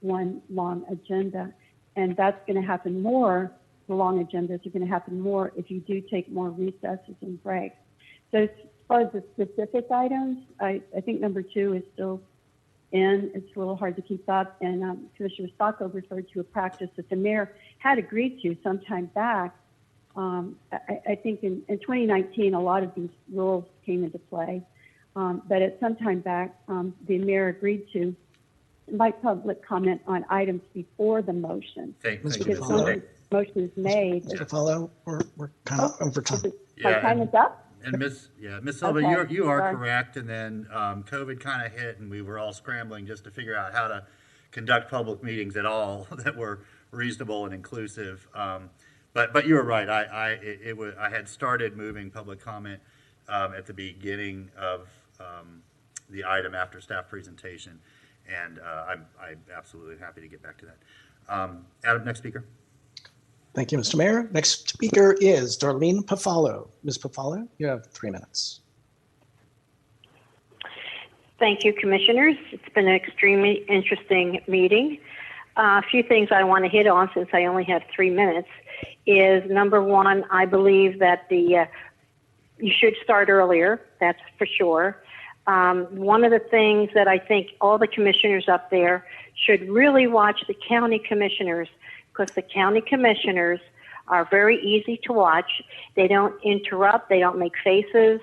one long agenda. And that's going to happen more, the long agendas are going to happen more if you do take more recesses and breaks. So as far as the specific items, I think number 2 is still in. It's a little hard to keep up. And Commissioner Sacco referred to a practice that the mayor had agreed to some time back. I think in 2019, a lot of these rules came into play. But at some time back, the mayor agreed to invite public comment on items before the motion. Mr. Follow. Motion is made. Mr. Follow, we're kind of over time. My time is up? And Miss Silva, Okay, you are sorry. correct. And then COVID kind of hit, and we were all scrambling just to figure out how to conduct public meetings at all that were reasonable and inclusive. But you were right. I had started moving public comment at the beginning of the item after staff presentation, and I'm absolutely happy to get back to that. Adam, next speaker. Thank you, Mr. Mayor. Next speaker is Darlene Pafalo. Ms. Pafalo, you have 3 minutes. Thank you, Commissioners. It's been an extremely interesting meeting. A few things I want to hit on since I only have 3 minutes is, number one, I believe that you should start earlier, that's for sure. One of the things that I think all the commissioners up there should really watch the county commissioners, because the county commissioners are very easy to watch. They don't interrupt, they don't make faces,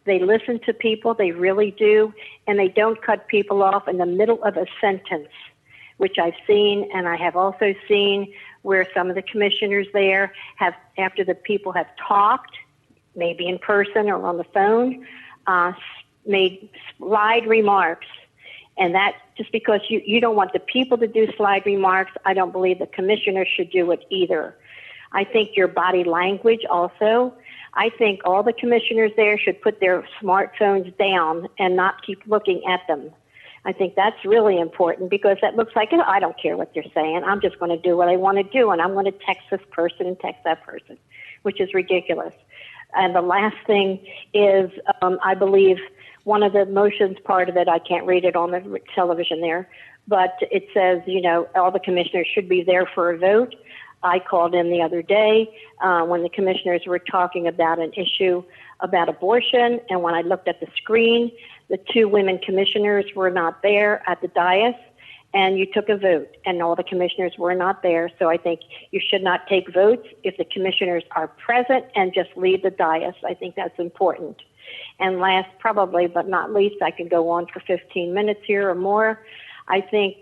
they listen to people, they really do, and they don't cut people off in the middle of a sentence, which I've seen, and I have also seen where some of the commissioners there have, after the people have talked, maybe in person or on the phone, made slide remarks. And that, just because you don't want the people to do slide remarks, I don't believe the commissioners should do it either. I think your body language also, I think all the commissioners there should put their smartphones down and not keep looking at them. I think that's really important, because that looks like, I don't care what they're saying. I'm just going to do what I want to do, and I'm going to text this person and text that person, which is ridiculous. And the last thing is, I believe one of the motions, part of it, I can't read it on the television there, but it says, all the commissioners should be there for a vote. I called in the other day when the commissioners were talking about an issue about abortion, and when I looked at the screen, the 2 women commissioners were not there at the dais, and you took a vote, and all the commissioners were not there. So I think you should not take votes if the commissioners are present and just leave the dais. I think that's important. And last, probably, but not least, I could go on for 15 minutes here or more. I think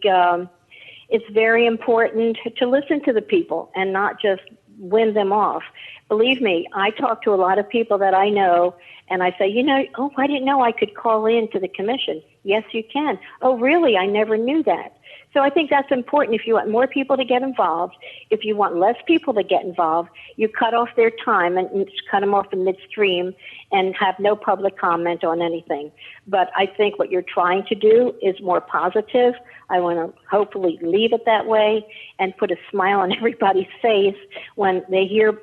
it's very important to listen to the people and not just win them off. Believe me, I talk to a lot of people that I know, and I say, I didn't know I could call in to the commission. Yes, you can. Oh, really? I never knew that. So I think that's important. If you want more people to get involved, if you want less people to get involved, you cut off their time and cut them off in midstream and have no public comment on anything. But I think what you're trying to do is more positive. I want to hopefully leave it that way and put a smile on everybody's face when they hear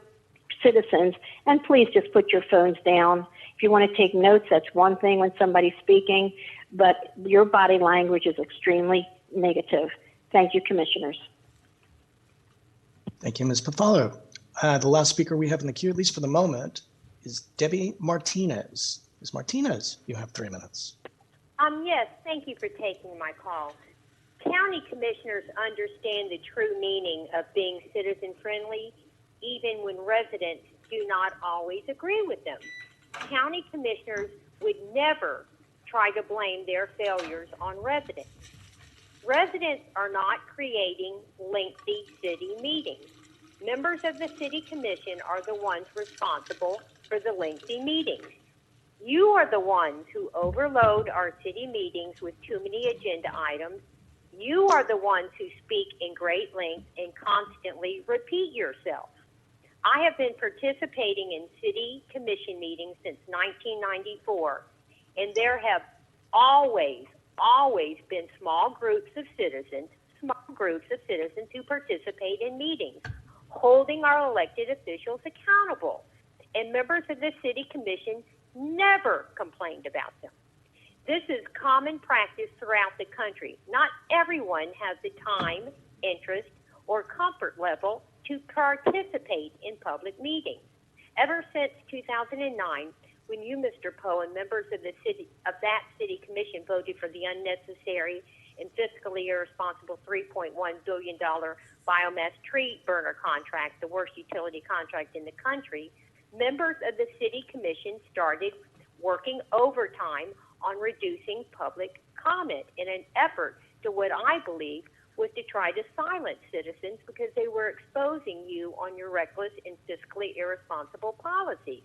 citizens. And please just put your phones down. If you want to take notes, that's one thing when somebody's speaking, but your body language is extremely negative. Thank you, commissioners. Thank you, Ms. Pafalo. The last speaker we have in the queue, at least for the moment, is Debbie Martinez. Ms. Martinez, you have 3 minutes. Yes, thank you for taking my call. County commissioners understand the true meaning of being citizen-friendly, even when residents do not always agree with them. County commissioners would never try to blame their failures on residents. Residents are not creating lengthy city meetings. Members of the city commission are the ones responsible for the lengthy meetings. You are the ones who overload our city meetings with too many agenda items. You are the ones who speak in great length and constantly repeat yourself. I have been participating in city commission meetings since 1994, and there have always been small groups of citizens who participate in meetings, holding our elected officials accountable. And members of the city commission never complained about them. This is common practice throughout the country. Not everyone has the time, interest, or comfort level to participate in public meetings. Ever since 2009, when you, Mr. Poe, and members of that city commission voted for the unnecessary and fiscally irresponsible $3.1 billion biomass tree burner contract, the worst utility contract in the country, members of the city commission started working overtime on reducing public comment in an effort to what I believe was to try to silence citizens because they were exposing you on your reckless and fiscally irresponsible policies.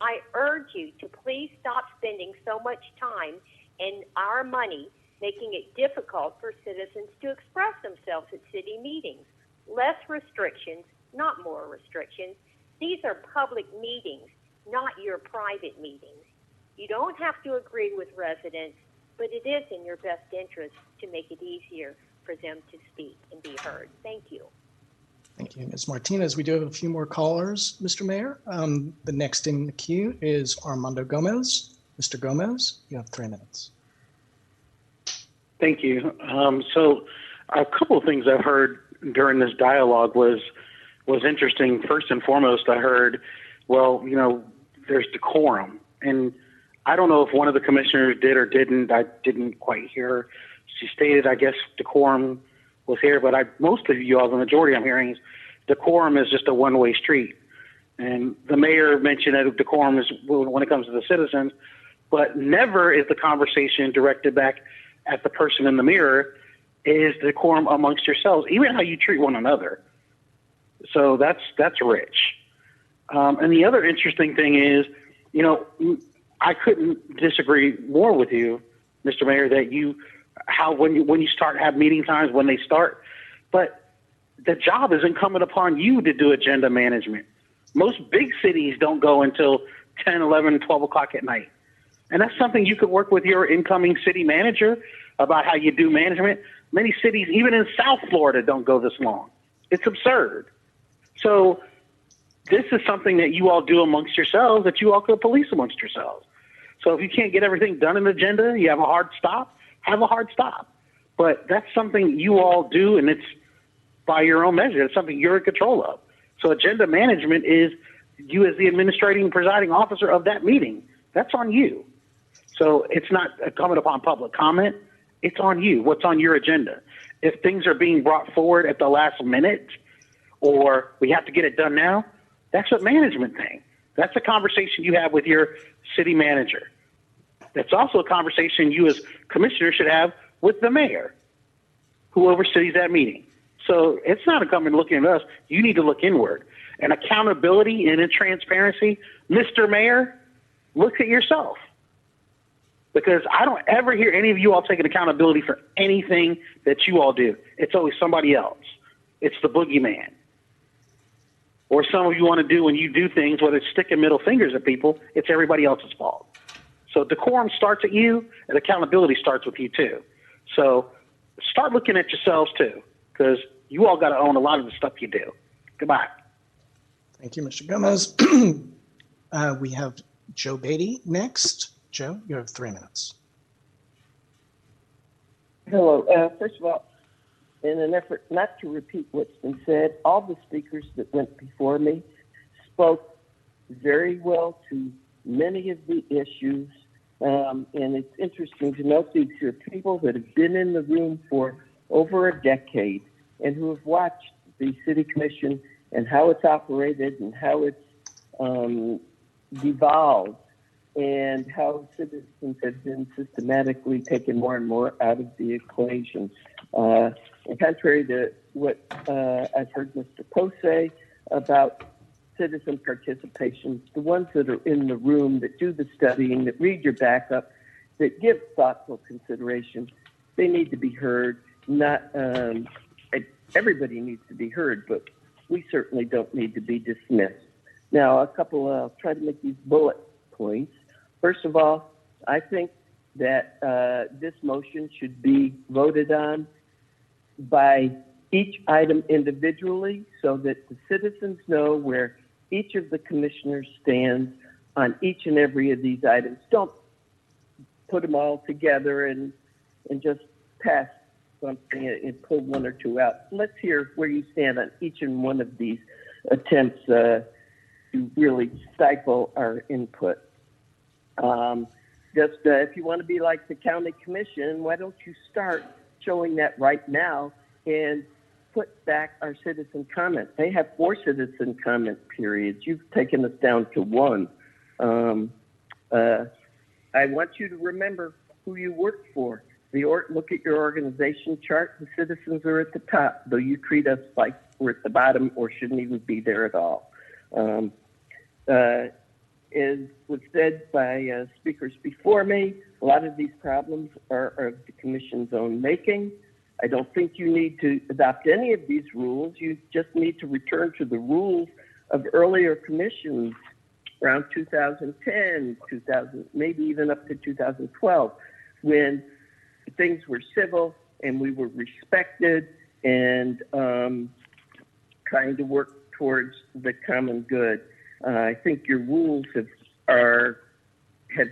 I urge you to please stop spending so much time and our money making it difficult for citizens to express themselves at city meetings. Less restrictions, not more restrictions. These are public meetings, not your private meetings. You don't have to agree with residents, but it is in your best interest to make it easier for them to speak and be heard. Thank you. Thank you, Ms. Martinez. We do have a few more callers, Mr. Mayor. The next in the queue is Armando Gomez. Mr. Gomez, you have 3 minutes. Thank you. So a couple of things I've heard during this dialogue was interesting. First and foremost, I heard, well, you know, there's decorum. And I don't know if one of the commissioners did or didn't. I didn't quite hear. She stated, I guess, decorum was here, but most of you all, the majority I'm hearing is decorum is just a one-way street. And the mayor mentioned that decorum is when it comes to the citizens, but never is the conversation directed back at the person in the mirror. Is decorum amongst yourselves, even how you treat one another. So that's rich. And the other interesting thing is, you know, I couldn't disagree more with you, Mr. Mayor, that when you start have meeting times, when they start, but the job is incumbent upon you to do agenda management. Most big cities don't go until 10, 11, 12 o'clock at night. And that's something you could work with your incoming city manager about how you do management. Many cities, even in South Florida, don't go this long. It's absurd. So this is something that you all do amongst yourselves, that you all could police amongst yourselves. So if you can't get everything done in the agenda, you have a hard stop, have a hard stop. But that's something you all do, and it's by your own measure. It's something you're in control of. So agenda management is you as the administrating presiding officer of that meeting. That's on you. So it's not incumbent upon public comment. It's on you. What's on your agenda? If things are being brought forward at the last minute or we have to get it done now, that's a management thing. That's a conversation you have with your city manager. That's also a conversation you as commissioner should have with the mayor who oversees that meeting. So it's not incumbent looking at us. You need to look inward. And accountability and in transparency, Mr. Mayor, look at yourself. Because I don't ever hear any of you all taking accountability for anything that you all do. It's always somebody else. It's the boogeyman. Or some of you want to do when you do things, whether it's sticking middle fingers at people, it's everybody else's fault. So decorum starts at you, and accountability starts with you too. So start looking at yourselves too, because you all got to own a lot of the stuff you do. Goodbye. Thank you, Mr. Gomez. We have Joe Beatty next. Joe, you have 3 minutes. Hello. First of all, in an effort not to repeat what's been said, all the speakers that went before me spoke very well to many of the issues. And it's interesting to note these are people that have been in the room for over a decade and who have watched the city commission and how it's operated and how it's devolved, and how citizens have been systematically taken more and more out of the equation. And contrary to what I've heard Mr. Poe say about citizen participation, the ones that are in the room, that do the studying, that read your backup, that give thoughtful consideration, they need to be heard. Not everybody needs to be heard, but we certainly don't need to be dismissed. Now, I'll try to make these bullet points. First of all, I think that this motion should be voted on by each item individually so that the citizens know where each of the commissioners stands on each and every of these items. Don't put them all together and just pass something and pull one or two out. Let's hear where you stand on each and one of these attempts to really stifle our input. If you want to be like the county commission, why don't you start showing that right now and put back our citizen comment? They have 4 citizen comment periods. You've taken us down to 1. I want you to remember who you work for. Look at your organization chart. The citizens are at the top, though you treat us like we're at the bottom or shouldn't even be there at all. as was said by speakers before me, a lot of these problems are of the commission's own making. I don't think you need to adopt any of these rules. You just need to return to the rules of earlier commissions around 2010, 2000, maybe even up to 2012, when things were civil and we were respected and trying to work towards the common good. I think your rules have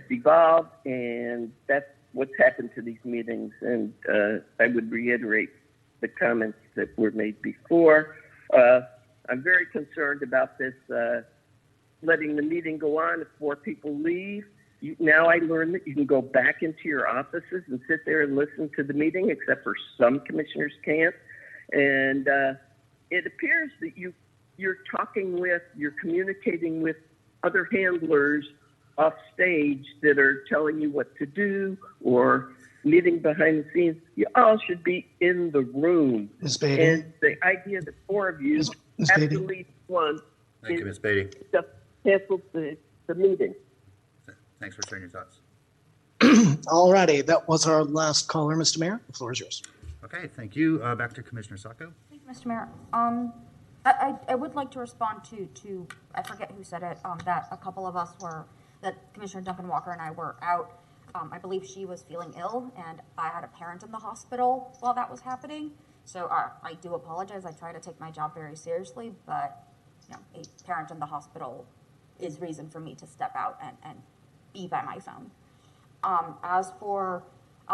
devolved, and that's what's happened to these meetings. And I would reiterate the comments that were made before. I'm very concerned about this letting the meeting go on if 4 people leave. Now I learned that you can go back into your offices and sit there and listen to the meeting, except for some commissioners can't. And it appears that you're communicating with other handlers off stage that are telling you what to do or meeting behind the scenes. You all should be in the room. Ms. Beatty? And the idea that 4 of you Ms. have Beatty? to leave one Thank you, Ms. Beatty. just cancel the meeting. Thanks for sharing your thoughts. All righty, that was our last caller, Mr. Mayor. The floor is yours. Okay, thank you. Back to Commissioner Sacco. Thank you, Mr. Mayor. I would like to respond to I forget who said it, that a couple of us that Commissioner Duncan Walker and I were out. I believe she was feeling ill, and I had a parent in the hospital while that was happening. So I do apologize. I try to take my job very seriously, but a parent in the hospital is reason for me to step out and be by my phone. I'll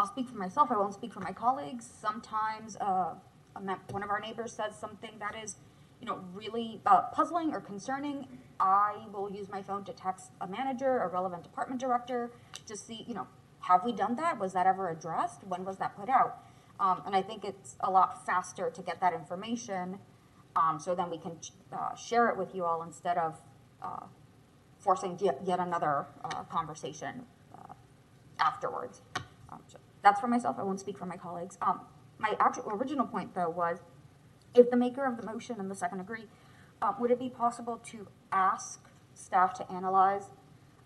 speak for myself. I won't speak for my colleagues. Sometimes one of our neighbors says something that is, really puzzling or concerning. I will use my phone to text a manager, a relevant department director, to see, have we done that? Was that ever addressed? When was that put out? And I think it's a lot faster to get that information, so then we can share it with you all instead of forcing yet another conversation afterwards. So that's for myself. I won't speak for my colleagues. My actual original point, though, was if the maker of the motion and the second agree, would it be possible to ask staff to analyze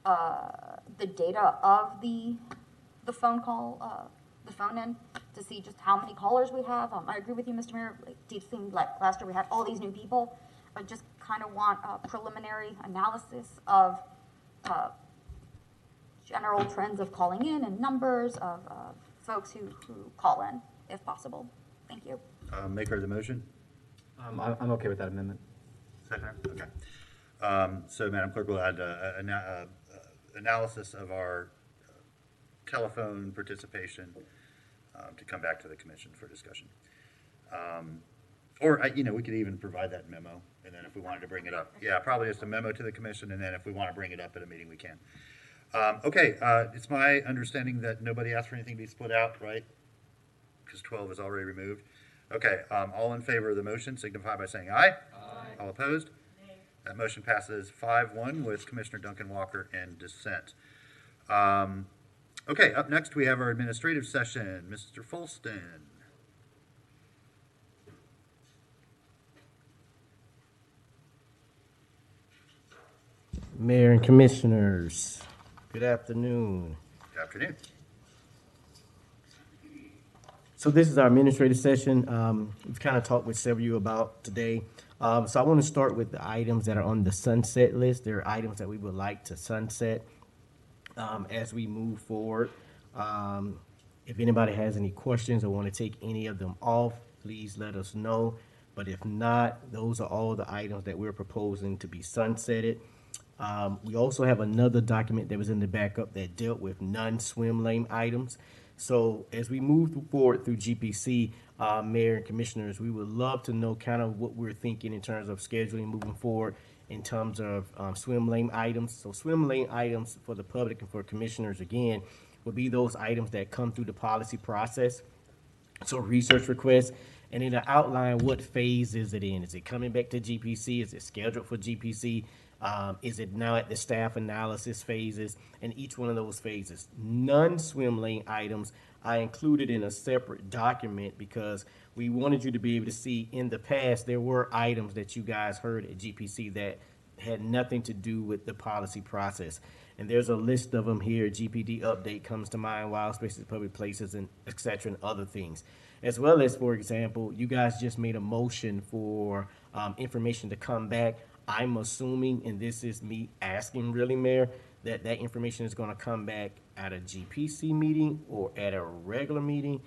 the data of the phone call, the phone in, to see just how many callers we have? I agree with you, Mr. Mayor. It seemed like last year we had all these new people. I just kind of want a preliminary analysis of general trends of calling in and numbers of folks who call in, if possible. Thank you. Maker of the motion? I'm okay with that amendment. Second? Okay. So Madam Clerk will add analysis of our telephone participation to come back to the commission for discussion. Or, we could even provide that memo, and then if we wanted to bring it up. Yeah, probably just a memo to the commission, and then if we want to bring it up at a meeting, we can. Okay, it's my understanding that nobody asked for anything to be split out, right? Because 12 is already removed. Okay, all in favor of the motion signify by saying aye. Aye. All opposed? Nay. That motion passes 5-1 with Commissioner Duncan Walker in dissent. Okay, up next we have our administrative session. Mr. Folston. Mayor and Commissioners, good afternoon. Good afternoon. So this is our administrative session. We've kind of talked with several of you about today. So I want to start with the items that are on the sunset list. There are items that we would like to sunset as we move forward. If anybody has any questions or want to take any of them off, please let us know. But if not, those are all the items that we're proposing to be sunsetted. We also have another document that was in the backup that dealt with non-swim lane items. So as we move forward through GPC, Mayor and Commissioners, we would love to know kind of what we're thinking in terms of scheduling moving forward in terms of swim lane items. So swim lane items for the public and for commissioners, again, would be those items that come through the policy process. So research requests, and then to outline what phase is it in. Is it coming back to GPC? Is it scheduled for GPC? Is it now at the staff analysis phases? And each one of those phases. Non-swim lane items I included in a separate document because we wanted you to be able to see in the past there were items that you guys heard at GPC that had nothing to do with the policy process. And there's a list of them here. GPD update comes to mind, wild spaces, public places, and et cetera, and other things. As well as, for example, you guys just made a motion for information to come back. I'm assuming, and this is me asking really, Mayor, that that information is going to come back at a GPC meeting or at a regular meeting.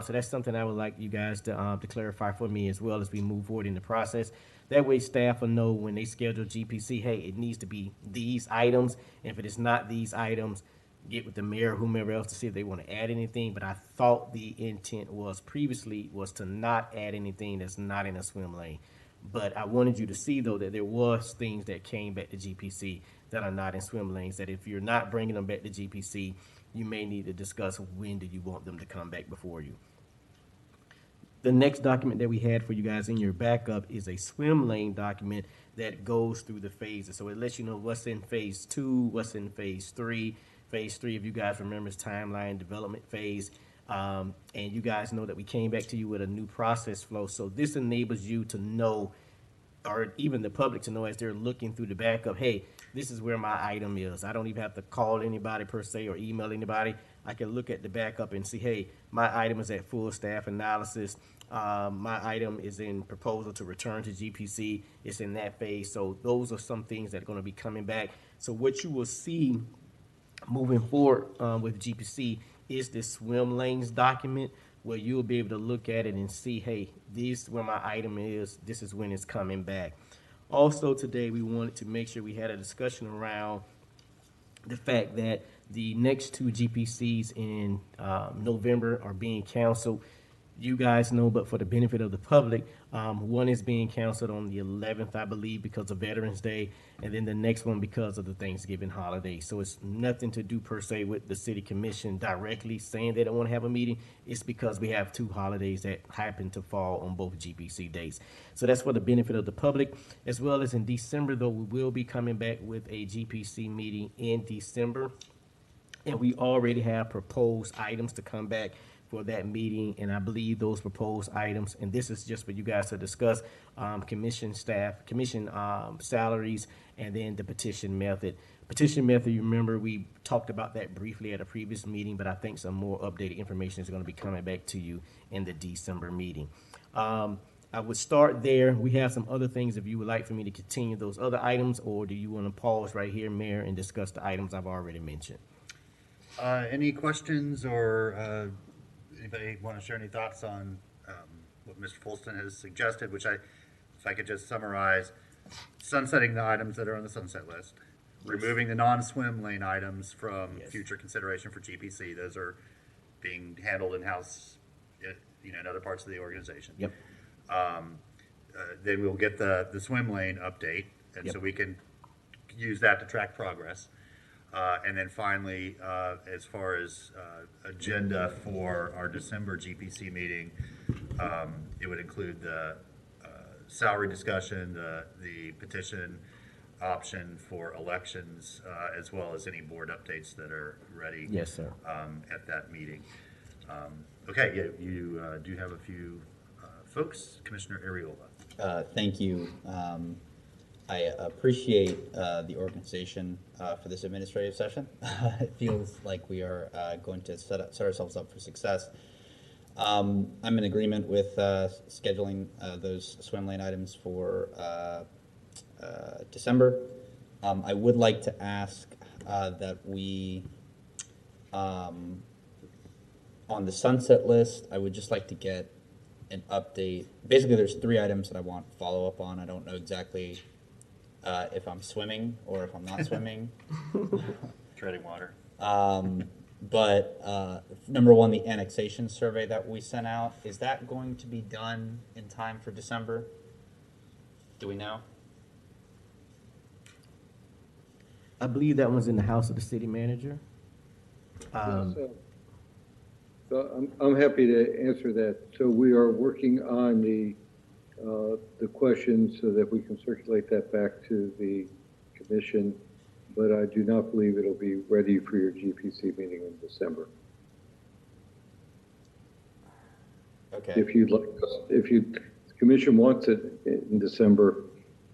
So that's something I would like you guys to clarify for me as well as we move forward in the process. That way staff will know when they schedule GPC, hey, it needs to be these items. And if it is not these items, get with the mayor or whomever else to see if they want to add anything. But I thought the intent was previously was to not add anything that's not in a swim lane. But I wanted you to see, though, that there was things that came back to GPC that are not in swim lanes, that if you're not bringing them back to GPC, you may need to discuss when do you want them to come back before you. The next document that we had for you guys in your backup is a swim lane document that goes through the phases. So it lets you know what's in phase 2, what's in phase 3. Phase 3, if you guys remember, is timeline development phase. And you guys know that we came back to you with a new process flow. So this enables you to know, or even the public to know as they're looking through the backup, hey, this is where my item is. I don't even have to call anybody per se or email anybody. I can look at the backup and see, hey, my item is at full staff analysis. My item is in proposal to return to GPC. It's in that phase. So those are some things that are going to be coming back. So what you will see moving forward with GPC is this swim lanes document where you'll be able to look at it and see, hey, this is where my item is. This is when it's coming back. Also today, we wanted to make sure we had a discussion around the fact that the next two GPCs in November are being canceled. You guys know, but for the benefit of the public, one is being canceled on the 11th, I believe, because of Veterans Day, and then the next one because of the Thanksgiving holiday. So it's nothing to do per se with the city commission directly saying they don't want to have a meeting. It's because we have two holidays that happen to fall on both GPC dates. So that's for the benefit of the public, as well as in December, though, we will be coming back with a GPC meeting in December. And we already have proposed items to come back for that meeting, and I believe those proposed items, and this is just for you guys to discuss, commission staff, commission salaries, and then the petition method. Petition method, you remember we talked about that briefly at a previous meeting, but I think some more updated information is going to be coming back to you in the December meeting. I would start there. We have some other things if you would like for me to continue those other items, or do you want to pause right here, Mayor, and discuss the items I've already mentioned? Any questions or anybody want to share any thoughts on what Mr. Folston has suggested, which if I could just summarize, sunsetting the items that are on the sunset list, removing the non-swim lane items from future consideration for GPC. Those are being handled in-house, in other parts of the organization. Yep. Then we'll get the swim lane update, and so we can use that to track progress. And then finally, as far as agenda for our December GPC meeting, it would include the salary discussion, the petition option for elections, as well as any board updates that are ready. Yes, sir. At that meeting. Okay, you do have a few folks. Commissioner Ariola. Thank you. I appreciate the organization for this administrative session. It feels like we are going to set ourselves up for success. I'm in agreement with scheduling those swim lane items for December. I would like to ask that we, on the sunset list, I would just like to get an update. Basically, there's 3 items that I want follow up on. I don't know exactly if I'm swimming or if I'm not swimming. Treading water. But number 1, the annexation survey that we sent out, is that going to be done in time for December? Do we know? I believe that one's in the house of the city manager. So I'm happy to answer that. So we are working on the questions so that we can circulate that back to the commission, but I do not believe it'll be ready for your GPC meeting in December. Okay. If the commission wants it in December,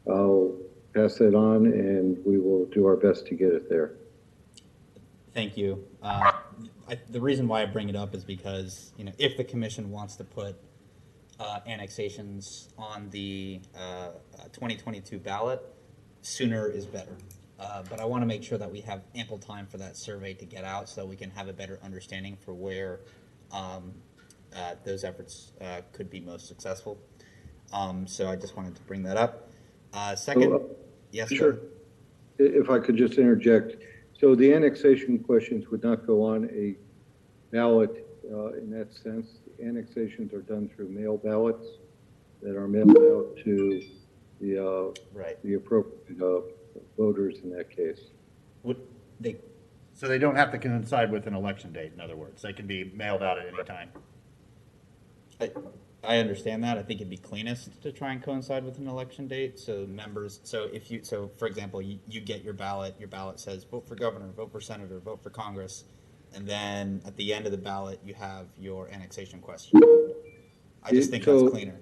I'll pass that on, and we will do our best to get it there. Thank you. The reason why I bring it up is because, if the commission wants to put annexations on the 2022 ballot, sooner is better. But I want to make sure that we have ample time for that survey to get out so we can have a better understanding for where those efforts could be most successful. So I just wanted to bring that up. Second, yes, sure. If I could just interject. So the annexation questions would not go on a ballot in that sense. The annexations are done through mail ballots that are mailed out to the appropriate voters in that case. So they don't have to coincide with an election date, in other words. They can be mailed out at any time. I understand that. I think it'd be cleanest to try and coincide with an election date. So for example, you get your ballot says vote for governor, vote for senator, vote for Congress. And then at the end of the ballot, you have your annexation question. I just think that's cleaner.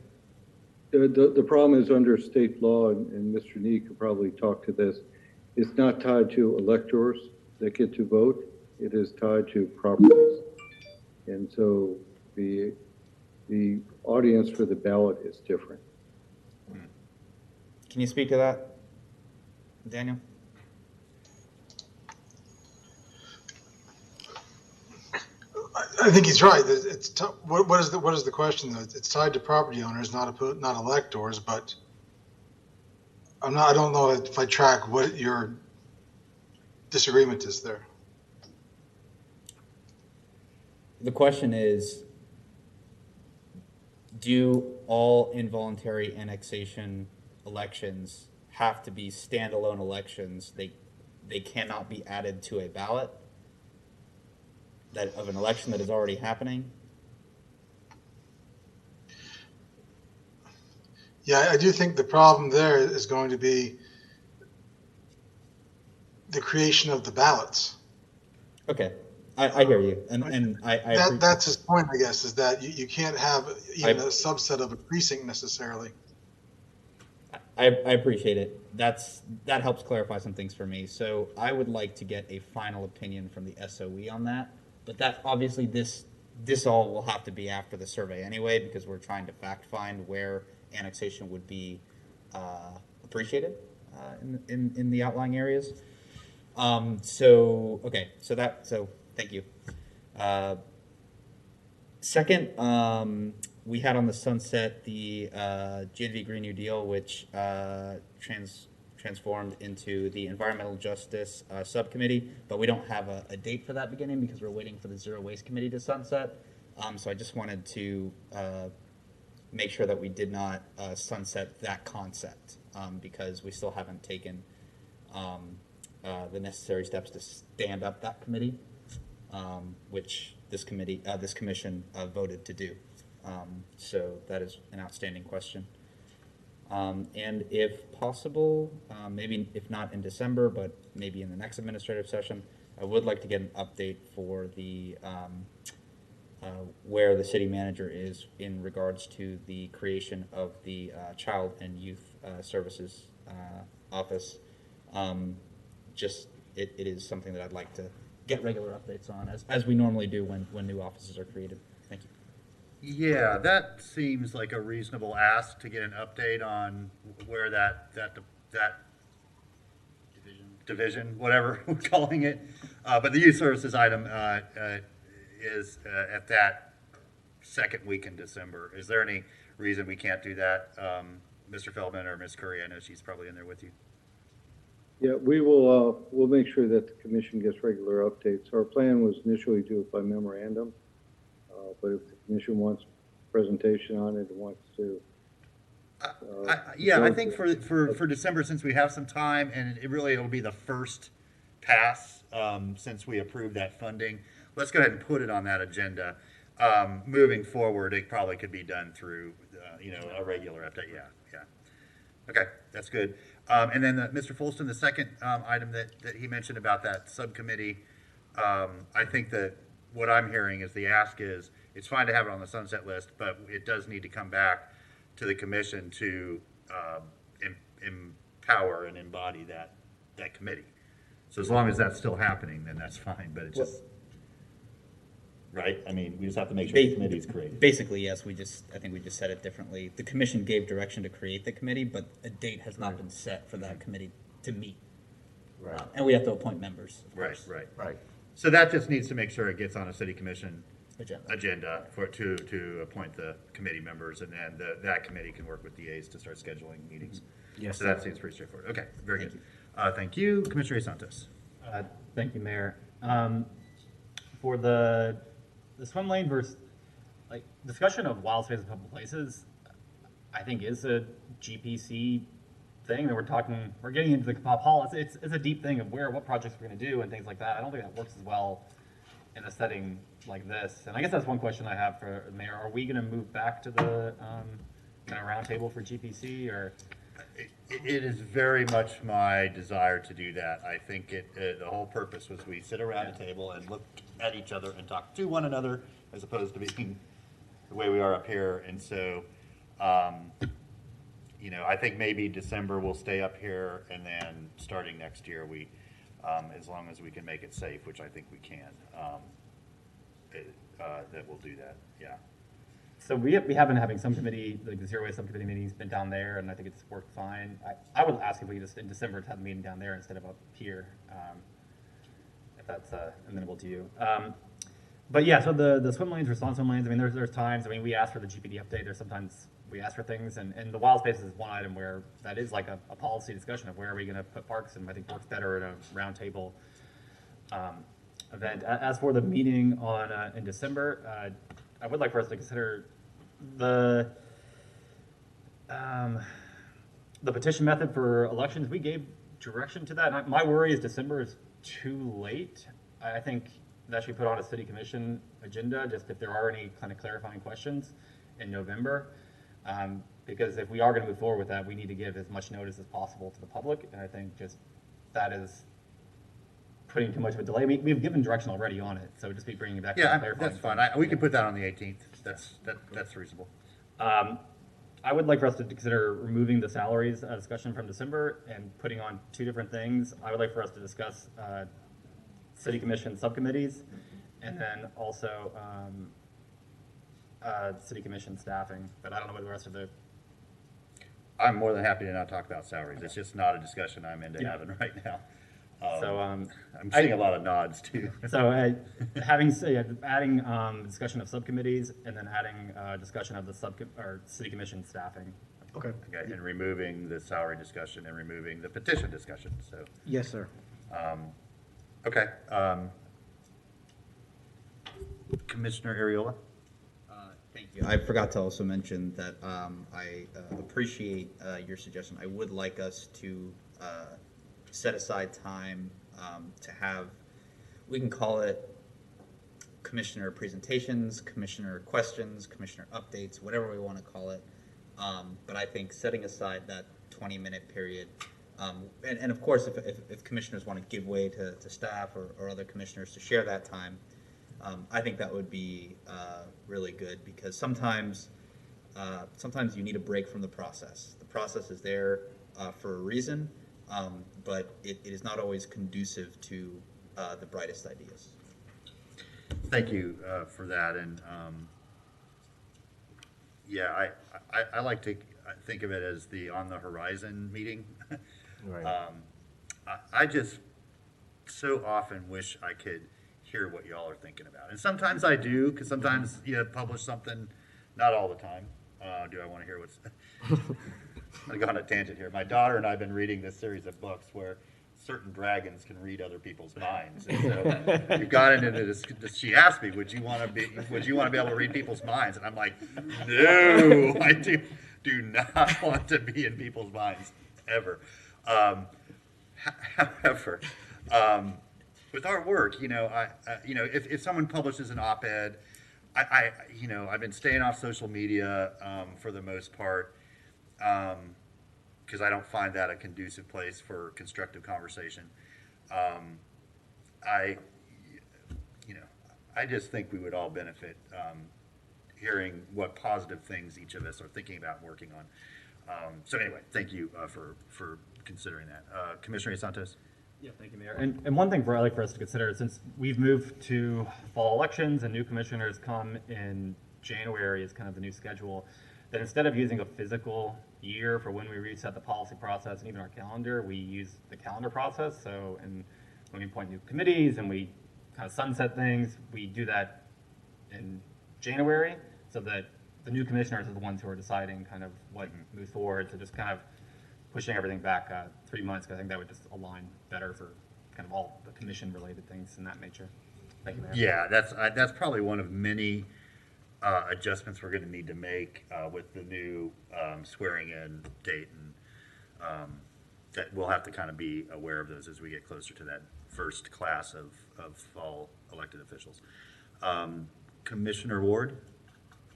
The problem is under state law, and Mr. Nee could probably talk to this, it's not tied to electors that get to vote. It is tied to properties. And so the audience for the ballot is different. Can you speak to that, Daniel? I think he's right. What is the question though? It's tied to property owners, not electors. But I don't know if I track what your disagreement is there. The question is, do all involuntary annexation elections have to be standalone elections? They cannot be added to a ballot of an election that is already happening? Yeah, I do think the problem there is going to be the creation of the ballots. Okay, I hear you, and that's his point, I guess, is that you can't have even a subset of a precinct necessarily. I appreciate it. That helps clarify some things for me. So I would like to get a final opinion from the SOE on that. But that obviously this all will have to be after the survey anyway, because we're trying to fact find where annexation would be appreciated in the outlying areas. So thank you. Second, we had on the sunset the GNV Green New Deal, which transformed into the Environmental Justice Subcommittee, but we don't have a date for that beginning because we're waiting for the Zero Waste Committee to sunset. So I just wanted to make sure that we did not sunset that concept because we still haven't taken the necessary steps to stand up that committee, which this commission voted to do. So that is an outstanding question. And if possible, maybe if not in December, but maybe in the next administrative session, I would like to get an update for the where the city manager is in regards to the creation of the Child and Youth Services Office. It is something that I'd like to get regular updates on, as we normally do when new offices are created. Thank you. Yeah, that seems like a reasonable ask to get an update on where that division, whatever we're calling it. But the youth services item is at that second week in December. Is there any reason we can't do that, Mr. Feldman or Ms. Curry? I know she's probably in there with you. Yeah, we will. We'll make sure that the commission gets regular updates. Our plan was initially do it by memorandum, but if the commission wants presentation on it, wants to. I think for December, since we have some time, and it'll be the first pass since we approved that funding. Let's go ahead and put it on that agenda. Moving forward, it probably could be done through a regular update. Yeah. Okay, that's good. And then Mr. Folston, the second item that he mentioned about that subcommittee, I think that what I'm hearing is the ask is it's fine to have it on the sunset list, but it does need to come back to the commission to power and embody that committee. So as long as that's still happening, then that's fine, but it's just, right? I mean, we just have to make sure the committee is created. Basically, yes, I think we just said it differently. The commission gave direction to create the committee, but a date has not been set for that committee to meet. Right. And we have to appoint members, of Right, course. right. So that just needs to make sure it gets on a city commission agenda to appoint the committee members, and then that committee can work with DAs to start scheduling meetings. Yes, So sir. that seems pretty straightforward. Okay, very good. Thank you. Commissioner Santos. Thank you, Mayor. For the swim lane versus, like, discussion of wild space in public places, I think is a GPC thing that we're getting into the policy. It's a deep thing of what projects we're gonna do and things like that. I don't think that works as well in a setting like this. And I guess that's one question I have for the Mayor. Are we gonna move back to the, kind of roundtable for GPC, or? It is very much my desire to do that. I think the whole purpose was we sit around a table and look at each other and talk to one another, as opposed to being the way we are up here. And so, I think maybe December we'll stay up here, and then starting next year, as long as we can make it safe, which I think we can, that we'll do that, yeah. So we have been having some committee, like the Zero Waste Subcommittee meetings, been down there, and I think it's worked fine. I would ask if we just, in December, to have a meeting down there instead of up here, if that's amenable to you. But yeah, so the swim lanes, response swim lanes, I mean, there's times, we ask for the GPD update, there's sometimes we ask for things, and the wild space is one item where that is like a policy discussion of where are we gonna put parks, and I think works better in a roundtable event. As for the meeting in December, I would like for us to consider the petition method for elections. We gave direction to that. My worry is December is too late. I think that should be put on a city commission agenda, just if there are any kind of clarifying questions in November. Because if we are going to move forward with that, we need to give as much notice as possible to the public. And I think just that is putting too much of a delay. We've given direction already on it, so just be bringing it back. Yeah, to clarifying that's fine. We can put that on the 18th. That's reasonable. I would like for us to consider removing the salaries discussion from December and putting on two different things. I would like for us to discuss city commission subcommittees, and then also city commission staffing. But I don't know what the rest of the. I'm more than happy to not talk about salaries. Okay. It's just not a discussion I'm into having right now. I'm seeing a lot of nods too. So adding discussion of subcommittees, and then adding discussion of the city commission staffing. Okay. And removing the salary discussion and removing the petition discussion. So. Yes, sir. Okay. Commissioner Ariola. Thank you. I forgot to also mention that I appreciate your suggestion. I would like us to set aside time to have, we can call it commissioner presentations, commissioner questions, commissioner updates, whatever we want to call it. But I think setting aside that 20-minute period, and of course, if commissioners want to give way to staff or other commissioners to share that time, I think that would be really good, because sometimes you need a break from the process. The process is there for a reason, but it is not always conducive to the brightest ideas. Thank you for that. And yeah, I like to think of it as the on the horizon meeting. Right. I just so often wish I could hear what y'all are thinking about. And sometimes I do, because sometimes you publish something, not all the time. Do I want to hear what's... I'm going to go on a tangent here. My daughter and I have been reading this series of books where certain dragons can read other people's minds. And so we got into this. She asked me, "Would you want to be able to read people's minds?" And I'm like, "No, I do not want to be in people's minds ever." However, with our work, if someone publishes an op-ed, I've been staying off social media for the most part. Because I don't find that a conducive place for constructive conversation. I just think we would all benefit hearing what positive things each of us are thinking about and working on. So anyway, thank you for considering that. Commissioner Santos? Yeah, thank you, Mayor. And one thing I'd like for us to consider, since we've moved to fall elections and new commissioners come in January is kind of the new schedule, that instead of using a physical year for when we reset the policy process and even our calendar, we use the calendar process. So, and when we appoint new committees and we kind of sunset things, we do that in January so that the new commissioners are the ones who are deciding kind of what moves forward. So just kind of pushing everything back 3 months, because I think that would just align better for kind of all the commission-related things in that nature. Thank you, Mayor. Yeah, that's probably one of many adjustments we're going to need to make with the new swearing-in date, and that we'll have to kind of be aware of those as we get closer to that first class of fall elected officials. Commissioner Ward?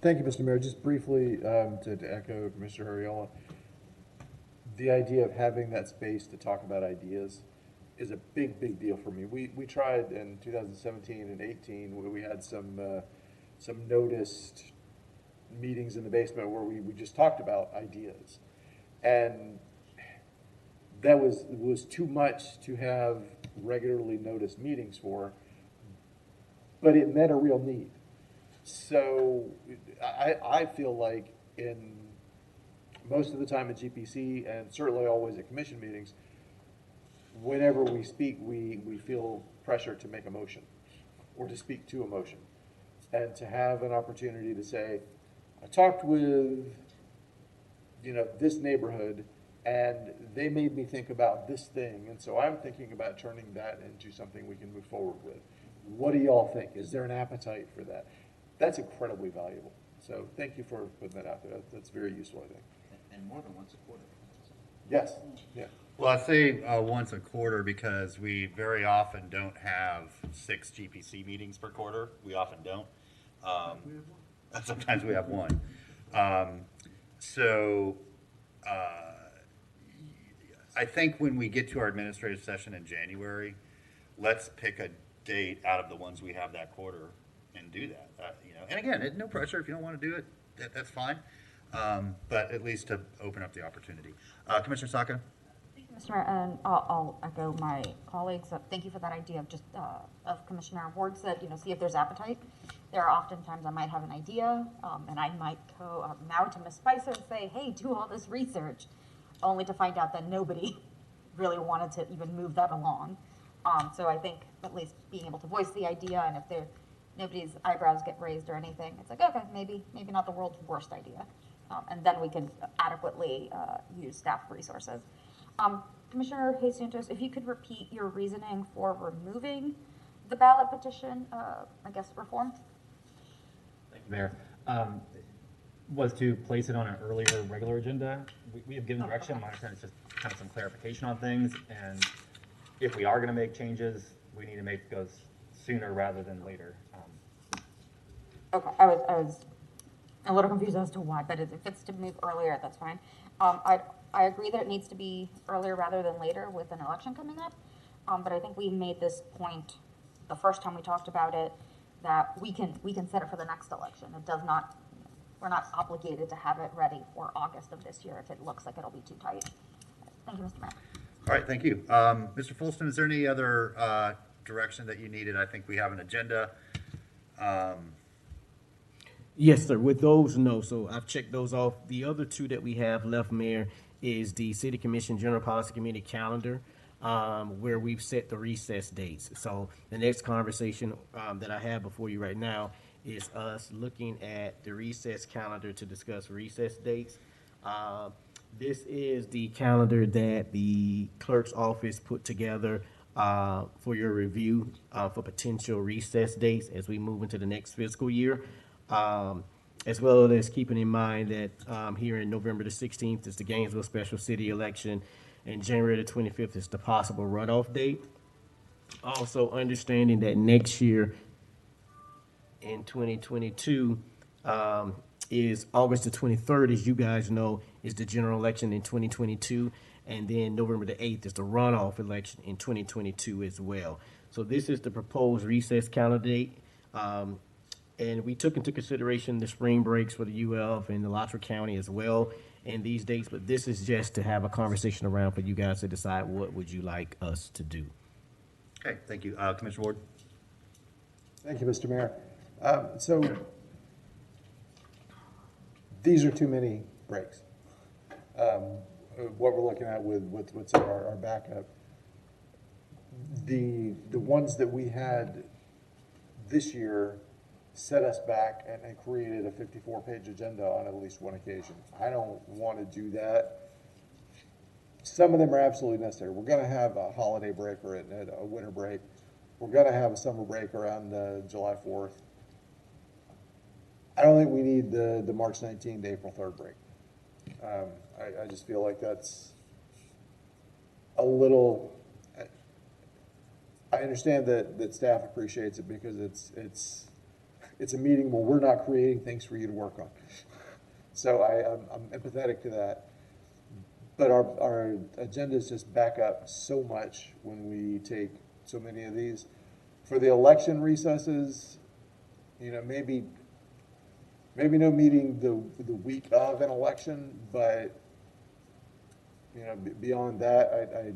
Thank you, Mr. Mayor. Just briefly, to echo Commissioner Ariola, the idea of having that space to talk about ideas is a big, big deal for me. We tried in 2017 and 18 where we had some noticed meetings in the basement where we just talked about ideas. And that was too much to have regularly noticed meetings for, but it met a real need. So I feel like in most of the time at GPC and certainly always at commission meetings, whenever we speak, we feel pressure to make a motion or to speak to a motion. And to have an opportunity to say, I talked with, this neighborhood and they made me think about this thing. And so I'm thinking about turning that into something we can move forward with. What do y'all think? Is there an appetite for that? That's incredibly valuable. So thank you for putting that out there. That's very useful, I think. And more than once a quarter. Yes, yeah. Well, I say once a quarter because we very often don't have 6 GPC meetings per quarter. We often don't. Sometimes we have one. I think when we get to our administrative session in January, let's pick a date out of the ones we have that quarter and do that. And again, no pressure. If you don't want to do it, that's fine. But at least to open up the opportunity. Commissioner Sacco? Thank you, Mr. Mayor, and I'll echo my colleagues. Thank you for that idea of just of Commissioner Ward said, see if there's appetite. There are often times I might have an idea, and I might go now to Ms. Spicer and say, hey, do all this research, only to find out that nobody really wanted to even move that along. So I think at least being able to voice the idea, and if nobody's eyebrows get raised or anything, it's like, okay, maybe not the world's worst idea. And then we can adequately use staff resources. Commissioner Jesus, if you could repeat your reasoning for removing the ballot petition, reform? Thank you, Mayor. Was to place it on an earlier regular agenda. We have given direction. My understanding is just kind of some clarification on things. And if we are going to make changes, we need to make those sooner rather than later. Okay, I was a little confused as to why, but if it's to move earlier, that's fine. I agree that it needs to be earlier rather than later with an election coming up. But I think we made this point the first time we talked about it, that we can set it for the next election. It does not, we're not obligated to have it ready for August of this year if it looks like it'll be too tight. Thank you, Mr. Mayor. All right, thank you. Mr. Fulston, is there any other direction that you needed? I think we have an agenda. Yes, sir. With those, no. So I've checked those off. The other 2 that we have left, Mayor, is the City Commission General Policy Committee calendar, where we've set the recess dates. So the next conversation that I have before you right now is us looking at the recess calendar to discuss recess dates. This is the calendar that the clerk's office put together for your review for potential recess dates as we move into the next fiscal year. As well as keeping in mind that here in November the 16th is the Gainesville special city election, and January the 25th is the possible runoff date. Also understanding that next year in 2022 is August the 23rd, as you guys know, is the general election in 2022, and then November the 8th is the runoff election in 2022 as well. So this is the proposed recess calendar date. And we took into consideration the spring breaks for the UF and the Alachua County as well in these dates, but this is just to have a conversation around for you guys to decide what would you like us to do. Okay, thank you. Commissioner Ward? Thank you, Mr. Mayor. So these are too many breaks. What we're looking at with what's our backup, the ones that we had this year set us back and created a 54-page agenda on at least one occasion. I don't want to do that. Some of them are absolutely necessary. We're going to have a holiday break or a winter break. We're going to have a summer break around July 4th. I don't think we need the March 19th to April 3rd break. I just feel like that's a little, I understand that staff appreciates it because it's a meeting where we're not creating things for you to work on. So I'm empathetic to that. But our agendas just back up so much when we take so many of these. For the election recesses, you know, maybe no meeting the week of an election, but you know, beyond that, I'd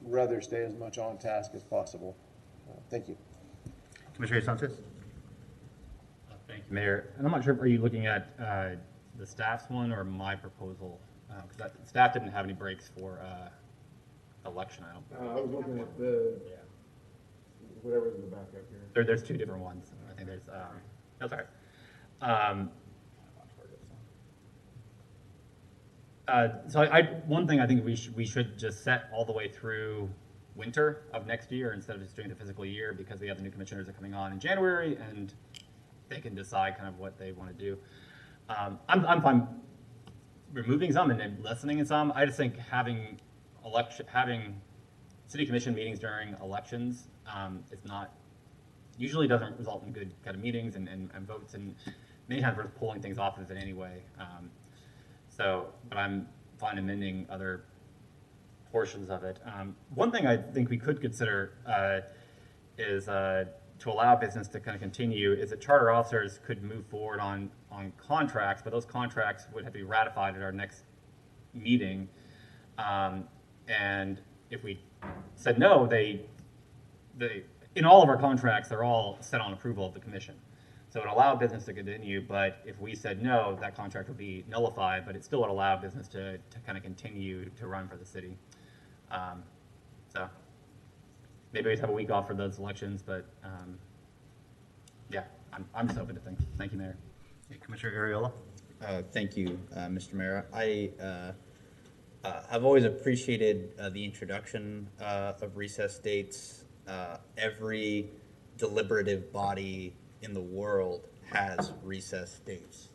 rather stay as much on task as possible. Thank you. Commissioner Sanchez? Thank you, Mayor. And I'm not sure, are you looking at the staff's one or my proposal? Because staff didn't have any breaks for election, I don't think. I was looking at the, whatever's in the backup here. There's two different ones. I think there's, that's all right. So one thing I think we should just set all the way through winter of next year instead of just doing the fiscal year, because we have the new commissioners that are coming on in January and they can decide kind of what they want to do. I'm fine removing some and then lessening in some. I just think having city commission meetings during elections is not, usually doesn't result in good kind of meetings and votes, and many times we're pulling things off of it anyway. But I'm fine amending other portions of it. One thing I think we could consider is to allow business to kind of continue is that charter officers could move forward on contracts, but those contracts would have to be ratified at our next meeting. And if we said no, they in all of our contracts, they're all set on approval of the commission. So it would allow business to continue, but if we said no, that contract would be nullified, but it still would allow business to kind of continue to run for the city. So maybe we just have a week off for those elections, but yeah, I'm just open to things. Thank you, Mayor. Hey, Commissioner Ariola? Thank you, Mr. Mayor. I've always appreciated the introduction of recess dates. Every deliberative body in the world has recess dates.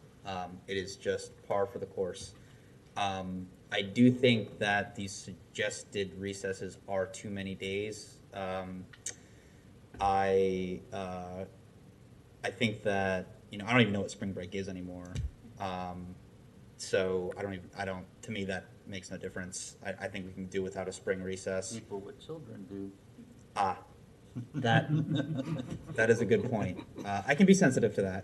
It is just par for the course. I do think that these suggested recesses are too many days. I think that, you know, I don't even know what spring break is anymore. So to me, that makes no difference. I think we can do without a spring recess. People with children do. That is a good point. I can be sensitive to that.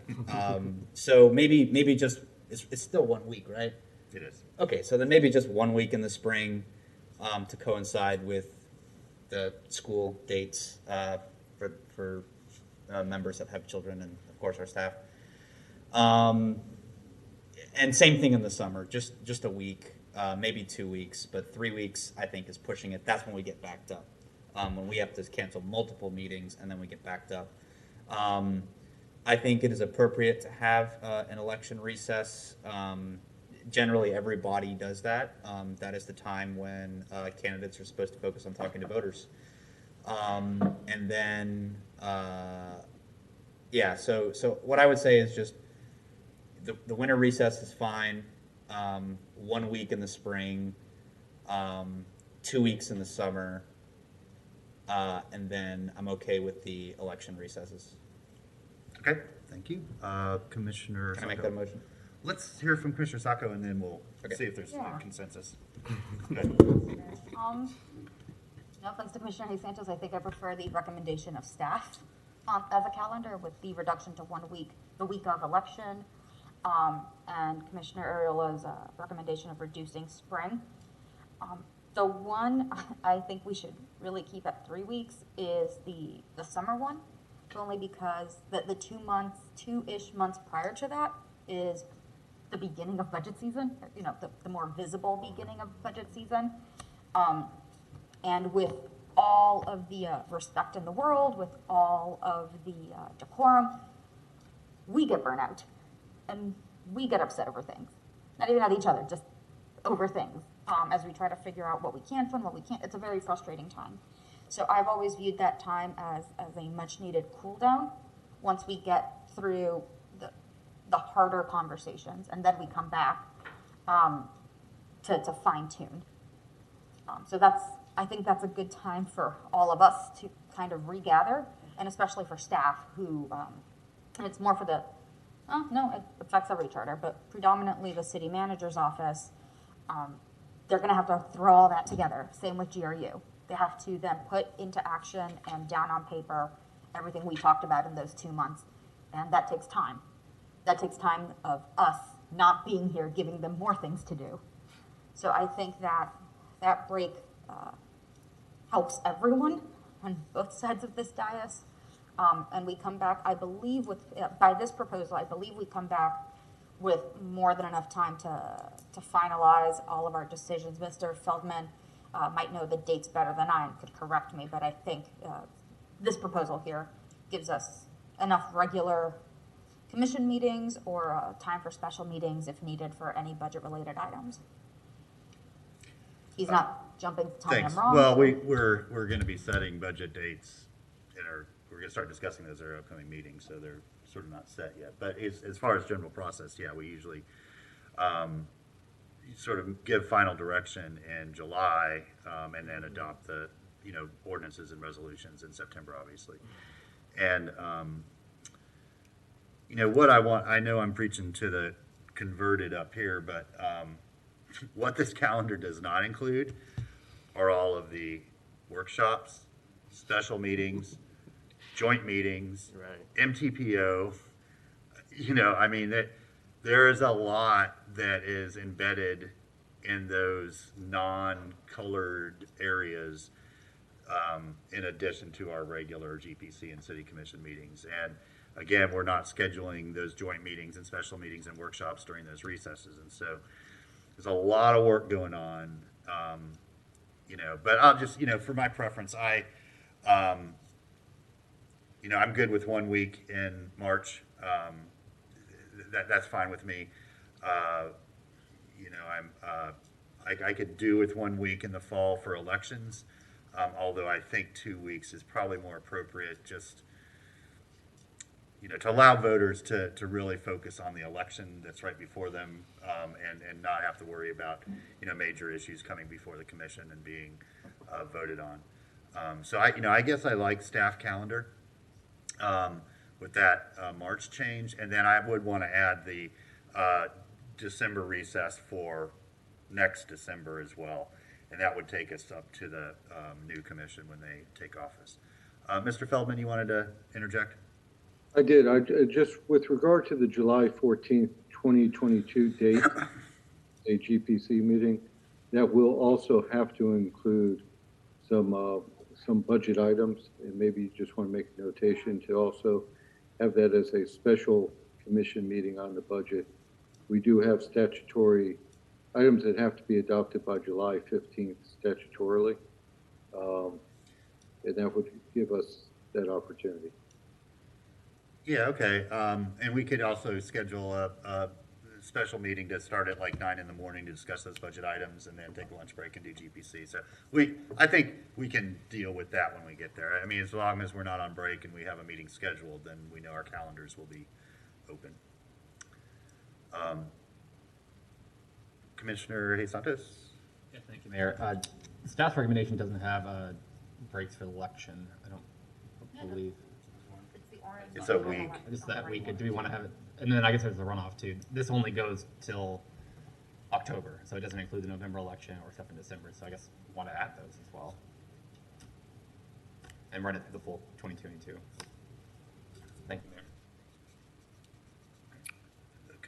So maybe just, it's still 1 week, right? It is. Okay, so then maybe just 1 week in the spring to coincide with the school dates for members that have children and, of course, our staff. And same thing in the summer, just a week, maybe 2 weeks, but 3 weeks, I think, is pushing it. That's when we get backed up. When we have to cancel multiple meetings and then we get backed up. I think it is appropriate to have an election recess. Generally, every body does that. That is the time when candidates are supposed to focus on talking to voters. And then, yeah, so what I would say is just the winter recess is fine. 1 week in the spring, 2 weeks in the summer. And then I'm okay with the election recesses. Okay, thank you. Commissioner Can I make that motion? Let's hear from Commissioner Sacco, and then we'll see if there's Yeah. consensus. No offense to Commissioner Hayes Santos, I think I prefer the recommendation of staff as a calendar with the reduction to 1 week the week of election, and Commissioner Ariola's recommendation of reducing spring. The one I think we should really keep at 3 weeks is the summer one, only because the 2-ish months prior to that is the beginning of budget season, you know, the more visible beginning of budget season. And with all of the respect in the world, with all of the decorum, we get burnout and we get upset over things. Not even at each other, just over things. As we try to figure out what we can fund, what we can't. It's a very frustrating time. So I've always viewed that time as a much needed cool down once we get through the harder conversations, and then we come back to fine tune. So I think that's a good time for all of us to kind of regather, and especially for staff who, and it's more for it affects every charter, but predominantly the city manager's office. They're going to have to throw all that together. Same with GRU. They have to then put into action and down on paper everything we talked about in those 2 months, and that takes time. That takes time of us not being here, giving them more things to do. So I think that break helps everyone on both sides of this dais. And we come back, I believe, by this proposal, I believe we come back with more than enough time to finalize all of our decisions. Mr. Feldman might know the dates better than I and could correct me, but I think this proposal here gives us enough regular commission meetings or time for special meetings if needed for any budget-related items. He's not jumping to tell me I'm wrong. Well, we're going to be setting budget dates we're going to start discussing those at our upcoming meetings, so they're sort of not set yet. But as far as general process, yeah, we usually sort of give final direction in July, and then adopt the ordinances and resolutions in September, obviously. And what I know I'm preaching to the converted up here, but what this calendar does not include are all of the workshops, special meetings, joint meetings, MTPO. I mean, there is a lot that is embedded in those non-colored areas, in addition to our regular GPC and city commission meetings. And again, we're not scheduling those joint meetings and special meetings and workshops during those recesses. And so there's a lot of work going on, but I'll just, for my preference, I'm good with 1 week in March. That's fine with me. I could do with 1 week in the fall for elections, although I think 2 weeks is probably more appropriate, just to allow voters to really focus on the election that's right before them, and not have to worry about major issues coming before the commission and being voted on. So I guess I like staff calendar with that March change, and then I would want to add the December recess for next December as well, and that would take us up to the new commission when they take office. Mr. Feldman, you wanted to interject? I did. I just, with regard to the July 14th, 2022 date, a GPC meeting, that will also have to include some budget items, and maybe you just want to make a notation to also have that as a special commission meeting on the budget. We do have statutory items that have to be adopted by July 15th statutorily, and that would give us that opportunity. Yeah, okay. And we could also schedule a special meeting to start at like 9 in the morning to discuss those budget items, and then take a lunch break and do GPC. So I think we can deal with that when we get there. I mean, as long as we're not on break and we have a meeting scheduled, then we know our calendars will be open. Commissioner Jesus Santos? Yeah, thank you, Mayor. Staff's recommendation doesn't have breaks for election, I don't believe. It's a week. Just that week. Do we want to have it? And then I guess there's a runoff too. This only goes till October, so it doesn't include the November election or stuff in December. So I guess we want to add those as well and run it through the full 2022. Thank you, Mayor.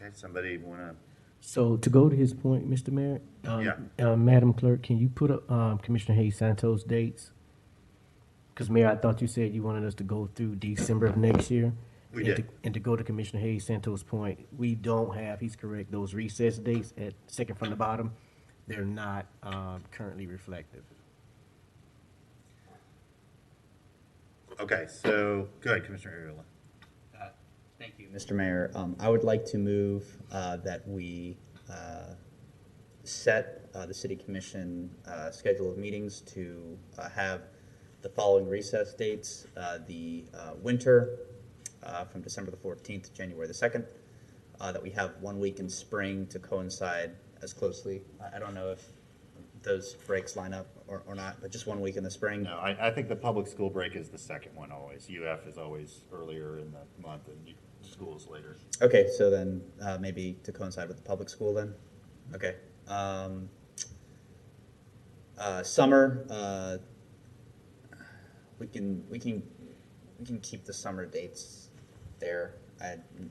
Okay, somebody want to? So to go to his point, Mr. Mayor, Madam Clerk, can you put up Commissioner Hayes Santos dates? Because Mayor, I thought you said you wanted us to go through December of next year. We and did. And to go to Commissioner Hayes Santos' point, we don't have, he's correct, those recess dates at second from the bottom. They're not currently reflective. Okay, so go ahead, Commissioner Ariola. Thank you, Mr. Mayor. I would like to move that we set the City Commission schedule of meetings to have the following recess dates: the winter from December the 14th to January the 2nd. That we have 1 week in spring to coincide as closely. I don't know if those breaks line up or not, but just 1 week in the spring. No, I think the public school break is the second one always. UF is always earlier in the month and schools later. Okay, so then maybe to coincide with the public school then? Okay. Summer, we can keep the summer dates there. I'm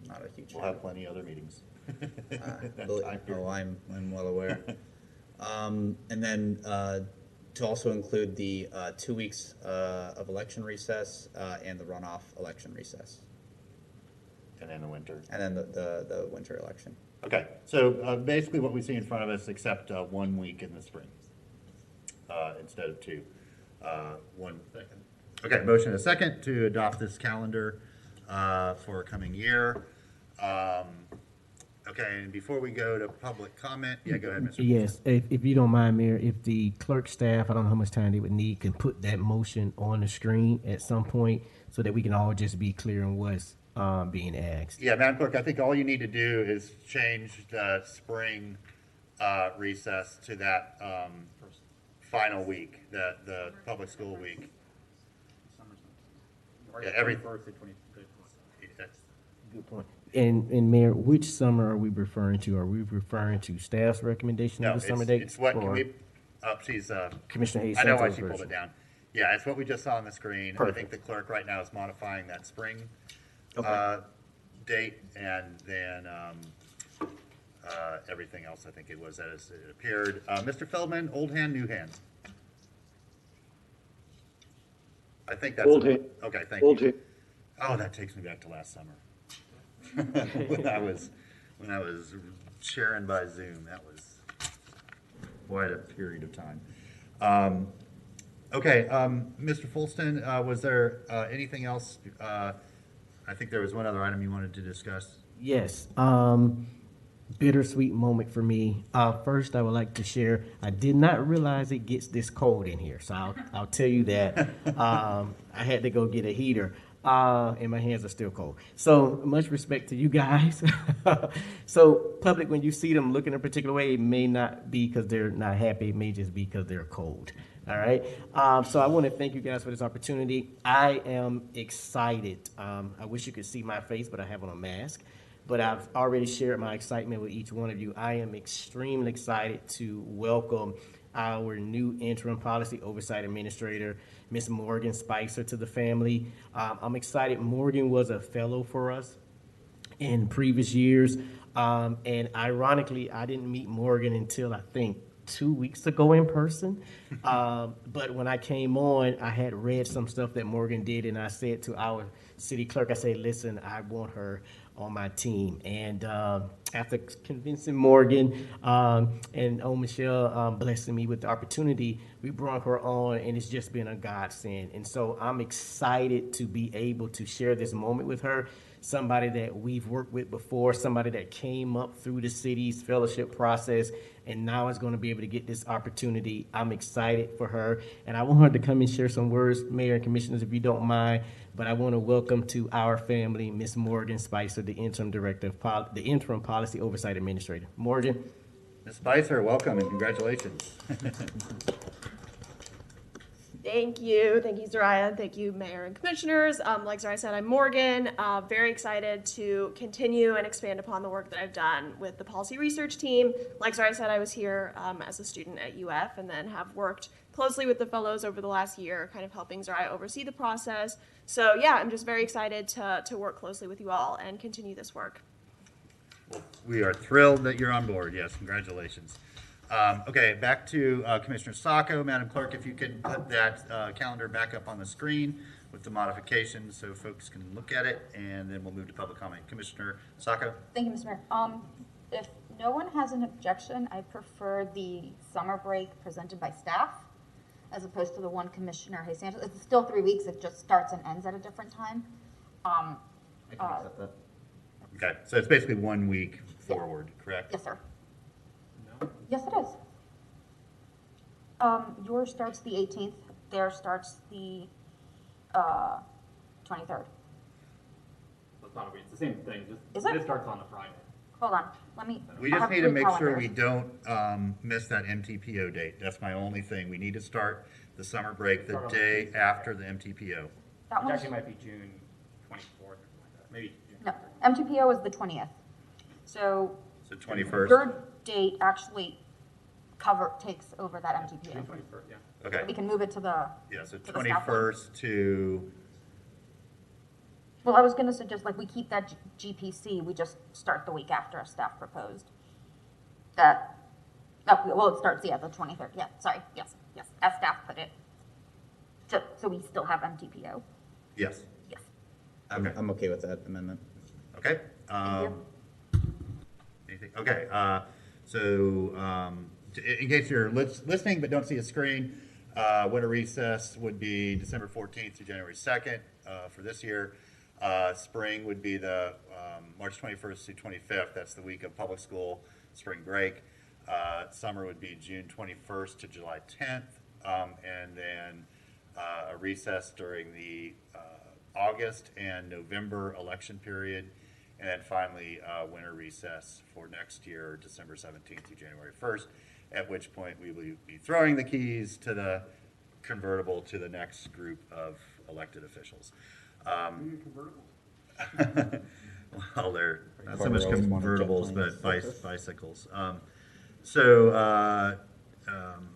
not a huge We'll have plenty of other meetings. I'm well aware. And then to also include the 2 weeks of election recess and the runoff election recess. And then the winter. And then the winter election. Okay, so basically what we see in front of us, except 1 week in the spring instead of 2. 1 second. Okay, motion and a second to adopt this calendar for a coming year. Okay, and before we go to public comment, yeah, go ahead, Mr. Yes, if you don't mind, Mayor, if the clerk staff, I don't know how much time they would need, can put that motion on the screen at some point so that we can all just be clear on what's being asked. Yeah, Madam Clerk, I think all you need to do is change the spring recess to that final week, the public school week. Yeah, Good point. And Mayor, which summer are we referring to? Are we referring to staff's recommendation No, of the summer date? it's what, can we, she's, Commissioner Hayes I know why Santos she pulled version. it down. Yeah, it's what we just saw on the screen. I Perfect. think the clerk right now is modifying that spring date, and then everything else, I think it was as it appeared. Mr. Feldman, old hand, new hand? I think that's. Old hand. Okay, thank Old you. hand. Oh, that takes me back to last summer. when I was sharing by Zoom, that was quite a period of time. Okay, Mr. Fulston, was there anything else? I think there was one other item you wanted to discuss. Yes. Bittersweet moment for me. First, I would like to share, I did not realize it gets this cold in here, so I'll tell you that. I had to go get a heater, and my hands are still cold. So much respect to you guys. So public, when you see them looking a particular way, it may not be because they're not happy. It may just be because they're cold. All right. So I want to thank you guys for this opportunity. I am excited. I wish you could see my face, but I have on a mask. But I've already shared my excitement with each one of you. I am extremely excited to welcome our new interim policy oversight administrator, Ms. Morgan Spicer, to the family. I'm excited. Morgan was a fellow for us in previous years. And ironically, I didn't meet Morgan until I think 2 weeks ago in person. But when I came on, I had read some stuff that Morgan did, and I said to our city clerk, I said, listen, I want her on my team. And after convincing Morgan and Michelle blessing me with the opportunity, we brought her on, and it's just been a godsend. And so I'm excited to be able to share this moment with her. Somebody that we've worked with before, somebody that came up through the city's fellowship process, and now is going to be able to get this opportunity. I'm excited for her, and I want her to come and share some words, Mayor and Commissioners, if you don't mind. But I want to welcome to our family, Ms. Morgan Spicer, the interim director of the interim policy oversight administrator. Morgan. Ms. Spicer, welcome and congratulations. Thank you. Thank you, Zariah. And thank you, Mayor and Commissioners. Like Zariah said, I'm Morgan. Very excited to continue and expand upon the work that I've done with the policy research team. Like Zariah said, I was here as a student at UF and then have worked closely with the fellows over the last year, kind of helping Zariah oversee the process. So yeah, I'm just very excited to work closely with you all and continue this work. We are thrilled that you're on board. Yes, congratulations. Okay, back to Commissioner Sacco. Madam Clerk, if you could put that calendar back up on the screen with the modifications so folks can look at it, and then we'll move to public comment. Commissioner Sacco? Thank you, Mr. Mayor. If no one has an objection, I prefer the summer break presented by staff as opposed to the one Commissioner Hay Sanchez. It's still 3 weeks. It just starts and ends at a different time. I can accept that. Okay, so it's basically 1 week forward, correct? Yes, sir. Yes, it is. Yours starts the 18th. Theirs starts the 23rd. It's not a week. It's the same thing. Is it? It starts on a Friday. Hold on. Let me. We I just have need to 3 make sure we calendars. don't miss that MTPO date. That's my only thing. We need to start the summer break the day after the MTPO. That Which one's, actually might be June 24th or something like that. Maybe June. no, MTPO is the 20th. So So 21st? your date actually takes over that MTPO. June 21st, yeah. Okay. We can move it to the. Yeah, so to the staff one. 21st to, Well, I was going to suggest like we keep that GPC. We just start the week after as staff proposed. That. Oh, well, it starts the 23rd. Yeah, sorry. Yes, as staff put it. So we still have MTPO. yes. Yes. I'm okay with that amendment. Okay. Anything? Okay. In case you're listening but don't see a screen, winter recess would be December 14th to January 2nd for this year. Spring would be the March 21st to 25th. That's the week of public school spring break. Summer would be June 21st to July 10th, and then a recess during the August and November election period. And then finally, winter recess for next year, December 17th to January 1st, at which point we will be throwing the keys to the convertible to the next group of elected officials. Well, they're not so much convertibles, but bicycles.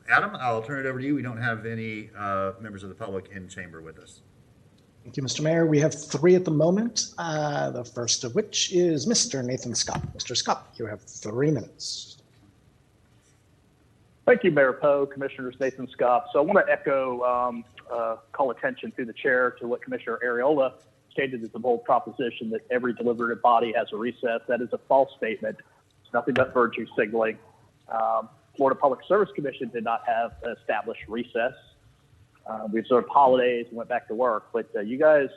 Adam, I'll turn it over to you. We don't have any members of the public in chamber with us. Thank you, Mr. Mayor. We have 3 at the moment, the first of which is Mr. Nathan Scott. Mr. Scott, you have 3 minutes. Thank you, Mayor Poe, Commissioners Nathan Scott. So I want to echo, call attention through the chair to what Commissioner Ariola stated as a bold proposition that every deliberative body has a recess. That is a false statement. It's nothing but virtue signaling. Florida Public Service Commission did not have an established recess. We observed holidays and went back to work, but you guys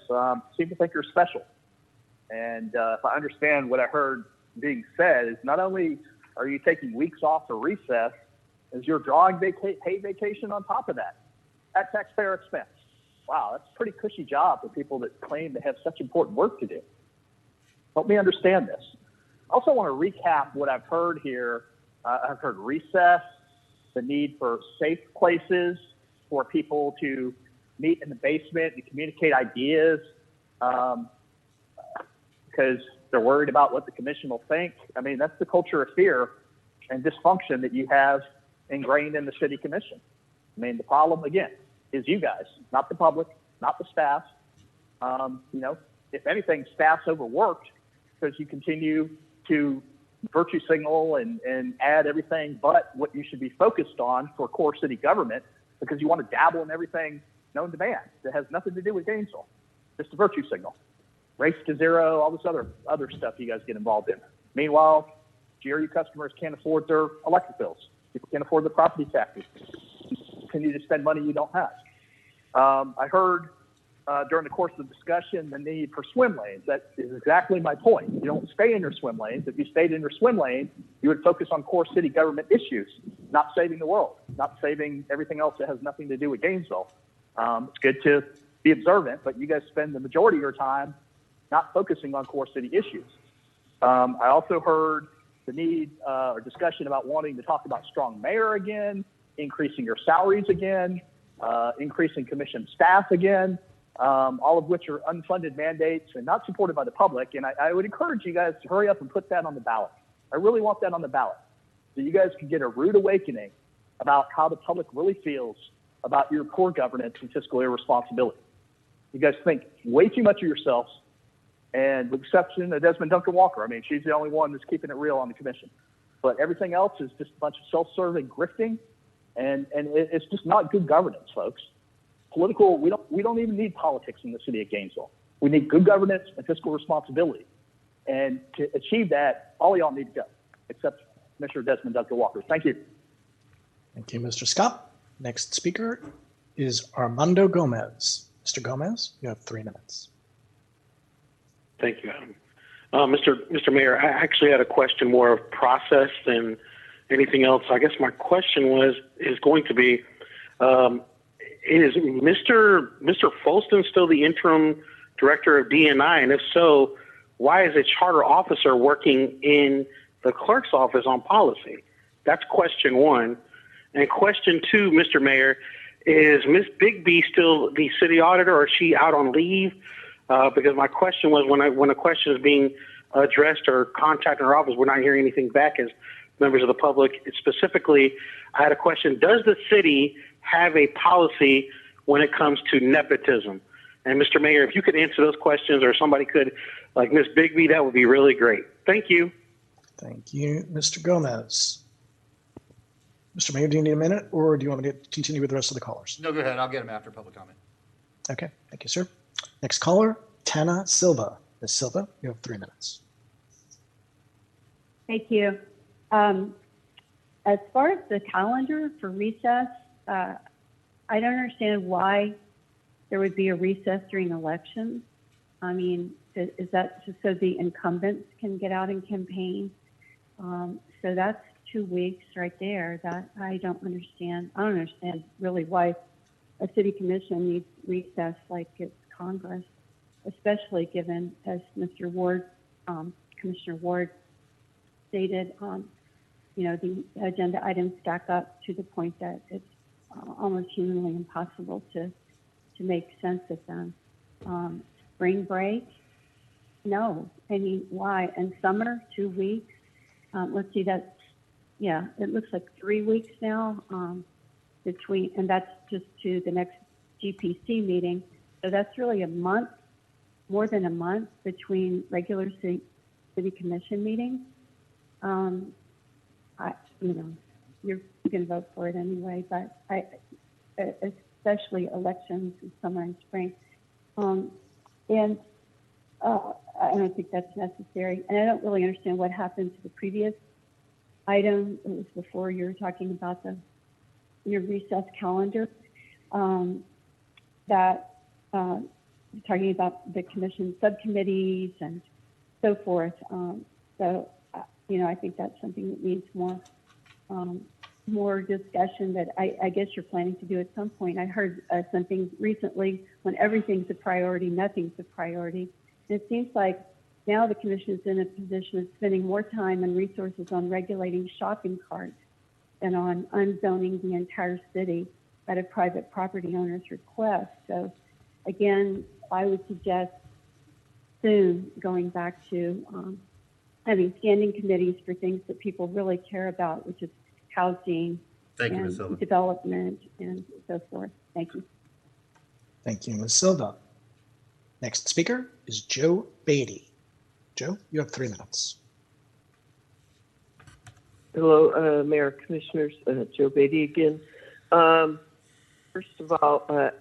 seem to think you're special. And if I understand what I heard being said, is not only are you taking weeks off for recess, is you're drawing paid vacation on top of that at taxpayer expense. Wow, that's a pretty cushy job for people that claim to have such important work to do. Help me understand this. I also want to recap what I've heard here. I've heard recess, the need for safe places for people to meet in the basement and communicate ideas because they're worried about what the commission will think. I mean, that's the culture of fear and dysfunction that you have ingrained in the city commission. I mean, the problem, again, is you guys, not the public, not the staff. If anything, staff's overworked because you continue to virtue signal and add everything but what you should be focused on for core city government because you want to dabble in everything known to man that has nothing to do with Gainesville. Just a virtue signal. Race to zero, all this other stuff you guys get involved in. Meanwhile, GRU customers can't afford their electric bills. People can't afford the property taxes. Continue to spend money you don't have. I heard during the course of the discussion the need for swim lanes. That is exactly my point. You don't stay in your swim lanes. If you stayed in your swim lane, you would focus on core city government issues, not saving the world, not saving everything else that has nothing to do with Gainesville. It's good to be observant, but you guys spend the majority of your time not focusing on core city issues. I also heard the need or discussion about wanting to talk about strong mayor again, increasing your salaries again. increasing commission staff again, all of which are unfunded mandates and not supported by the public. And I would encourage you guys to hurry up and put that on the ballot. I really want that on the ballot so you guys can get a rude awakening about how the public really feels about your poor governance and fiscal irresponsibility. You guys think way too much of yourselves, and with the exception of Desmond Duncan Walker. I mean, she's the only one that's keeping it real on the commission. But everything else is just a bunch of self-serving grifting, and it's just not good governance, folks. We don't even need politics in the city of Gainesville. We need good governance and fiscal responsibility. And to achieve that, all y'all need to go, except Commissioner Desmond Duncan Walker. Thank you. Thank you, Mr. Scott. Next speaker is Armando Gomez. Mr. Gomez, you have 3 minutes. Thank you, Adam. Mr. Mayor, I actually had a question more of process than anything else. I guess my question is going to be, is Mr. Folston still the interim director of DNI? And if so, why is a charter officer working in the clerk's office on policy? That's question 1. And question 2, Mr. Mayor, is Ms. Bigby still the city auditor, or is she out on leave? Because my question was, when a question is being addressed or contacted our office, we're not hearing anything back as members of the public. Specifically, I had a question: does the city have a policy when it comes to nepotism? And Mr. Mayor, if you could answer those questions, or somebody could, like Ms. Bigby, that would be really great. Thank you. Thank you, Mr. Gomez. Mr. Mayor, do you need a minute, or do you want me to continue with the rest of the callers? No, go ahead. I'll get them after public comment. Okay, thank you, sir. Next caller, Tana Silva. Ms. Silva, you have 3 minutes. Thank you. As far as the calendar for recess, I don't understand why there would be a recess during elections. I mean, is that just so the incumbents can get out and campaign? So that's 2 weeks right there. That I don't understand. I don't understand really why a city commission needs recess like it's Congress, especially given, as Mr. Ward, Commissioner Ward stated, the agenda items stack up to the point that it's almost humanly impossible to make sense of them. Spring break? No. I mean, why? And summer, 2 weeks? Let's see, it looks like 3 weeks now between, and that's just to the next GPC meeting. So that's really a month, more than a month between regular city commission meetings. You're going to vote for it anyway, but especially elections in summer and spring. And I don't think that's necessary. And I don't really understand what happened to the previous item. It was before you were talking about your recess calendar, talking about the commission subcommittees and so forth. I think that's something that needs more discussion that I guess you're planning to do at some point. I heard something recently: when everything's a priority, nothing's a priority. And it seems like now the commission is in a position of spending more time and resources on regulating shopping carts than on unzoning the entire city at a private property owner's request. So again, I would suggest soon going back to having standing committees for things that people really care about, which is housing and development and so forth. Thank you. Thank you, Ms. Silva. Next speaker is Joe Beatty. Joe, you have 3 minutes. Hello, Mayor, Commissioners. Joe Beatty again. First of all,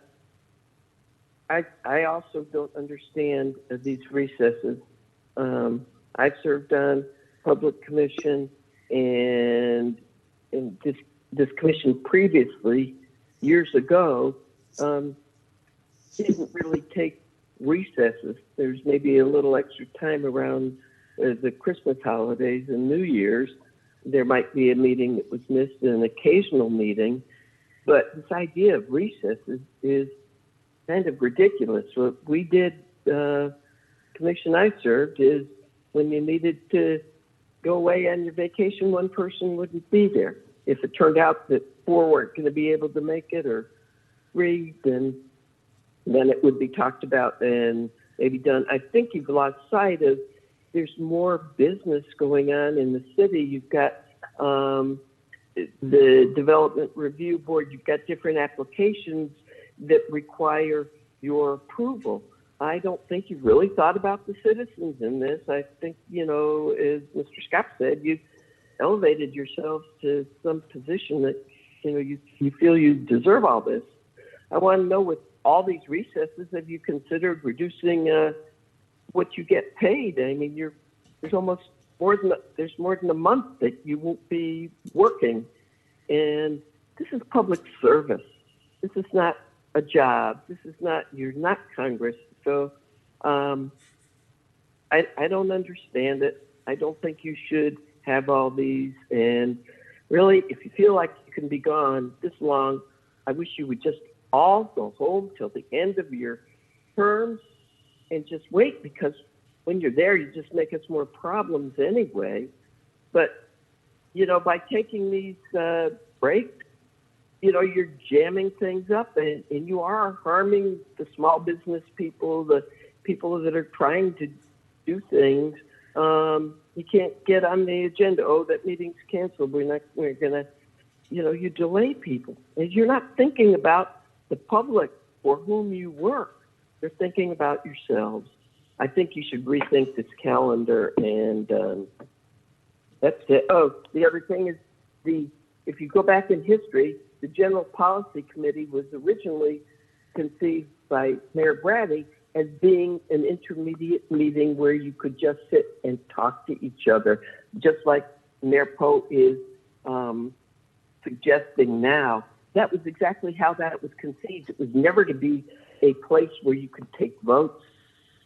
I also don't understand these recesses. I've served on public commission and this commission previously, years ago, didn't really take recesses. There's maybe a little extra time around the Christmas holidays and New Year's. There might be a meeting that was missed, an occasional meeting, but this idea of recesses is kind of ridiculous. What we did, commission I served, is when you needed to go away on your vacation, one person wouldn't be there. If it turned out that 4 weren't going to be able to make it, or agree, then it would be talked about and maybe done. I think you've lost sight of there's more business going on in the city. You've got the Development Review Board. You've got different applications that require your approval. I don't think you've really thought about the citizens in this. I think, as Mr. Scott said, you elevated yourselves to some position that, you feel you deserve all this. I want to know, with all these recesses, have you considered reducing what you get paid? I mean, there's almost more than a month that you won't be working. And this is public service. This is not a job. You're not Congress. So I don't understand it. I don't think you should have all these. And really, if you feel like you can be gone this long, I wish you would just all go home till the end of your terms and just wait, because when you're there, you just make us more problems anyway. But, by taking these breaks, you're jamming things up, and you are harming the small business people, the people that are trying to do things. You can't get on the agenda. Oh, that meeting's canceled. We're gonna, you delay people. And you're not thinking about the public for whom you work. You're thinking about yourselves. I think you should rethink this calendar, and that's it. Oh, the other thing is if you go back in history, the General Policy Committee was originally conceived by Mayor Brady as being an intermediate meeting where you could just sit and talk to each other, just like Mayor Poe is suggesting now. That was exactly how that was conceived. It was never to be a place where you could take votes.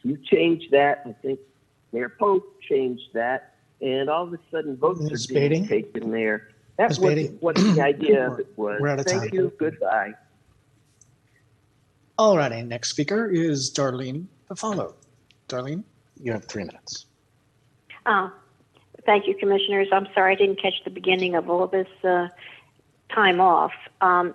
You changed that. I think Mayor Poe changed that, and all of a sudden votes are being taken there. That wasn't what the idea of it was. We're out of time. Thank you. Goodbye. All righty. Next speaker is Darlene Buffalo. Darlene, you have 3 minutes. Thank you, Commissioners. I'm sorry I didn't catch the beginning of all this time off. Are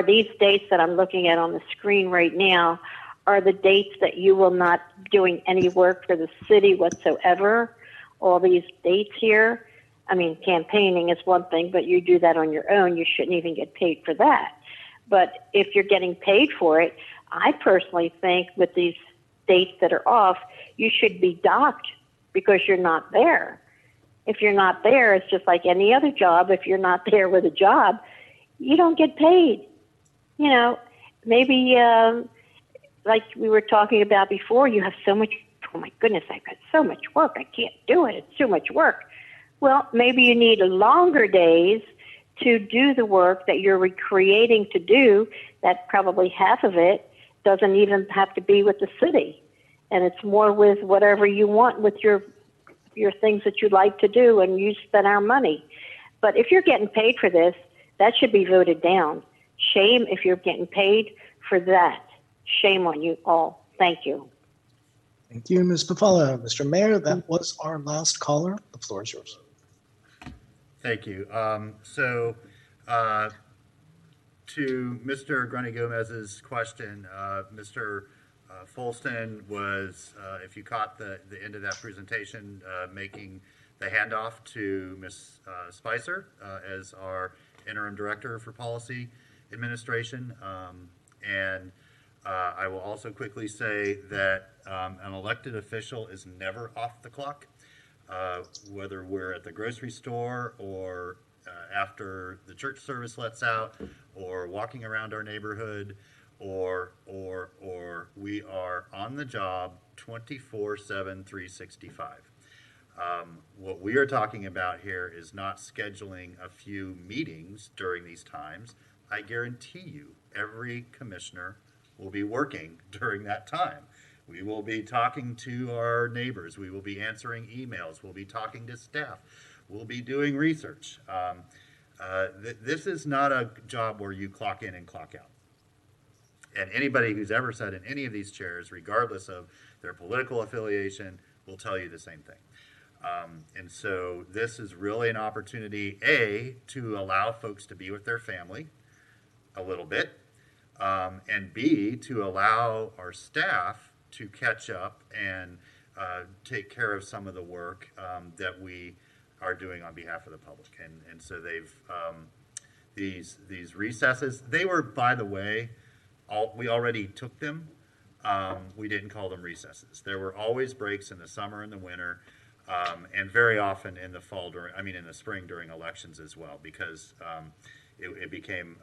these dates that I'm looking at on the screen right now, are the dates that you will not be doing any work for the city whatsoever? All these dates here? I mean, campaigning is one thing, but you do that on your own. You shouldn't even get paid for that. But if you're getting paid for it, I personally think with these dates that are off, you should be docked because you're not there. If you're not there, it's just like any other job. If you're not there with a job, you don't get paid. Maybe like we were talking about before, you have so much, oh my goodness, I've got so much work. I can't do it. It's too much work. Well, maybe you need longer days to do the work that you're recreating to do, that probably half of it doesn't even have to be with the city. And it's more with whatever you want with your things that you like to do, and you spend our money. But if you're getting paid for this, that should be voted down. Shame if you're getting paid for that. Shame on you all. Thank you. Thank you, Ms. Buffalo. Mr. Mayor, that was our last caller. The floor is yours. Thank you. To Mr. Grundy Gomez's question, Mr. Folston was, if you caught the end of that presentation, making the handoff to Ms. Spicer as our interim director for policy administration. I will also quickly say that an elected official is never off the clock. Whether we're at the grocery store or after the church service lets out, or walking around our neighborhood, or we are on the job 24/7, 365. What we are talking about here is not scheduling a few meetings during these times. I guarantee you every commissioner will be working during that time. We will be talking to our neighbors. We will be answering emails. We'll be talking to staff. We'll be doing research. This is not a job where you clock in and clock out. And anybody who's ever sat in any of these chairs, regardless of their political affiliation, will tell you the same thing. And so this is really an opportunity, A, to allow folks to be with their family a little bit, and B, to allow our staff to catch up and take care of some of the work that we are doing on behalf of the public. And so they've, these recesses, they were, by the way, we already took them. We didn't call them recesses. There were always breaks in the summer and the winter, and very often in the fall in the spring during elections as well, because it became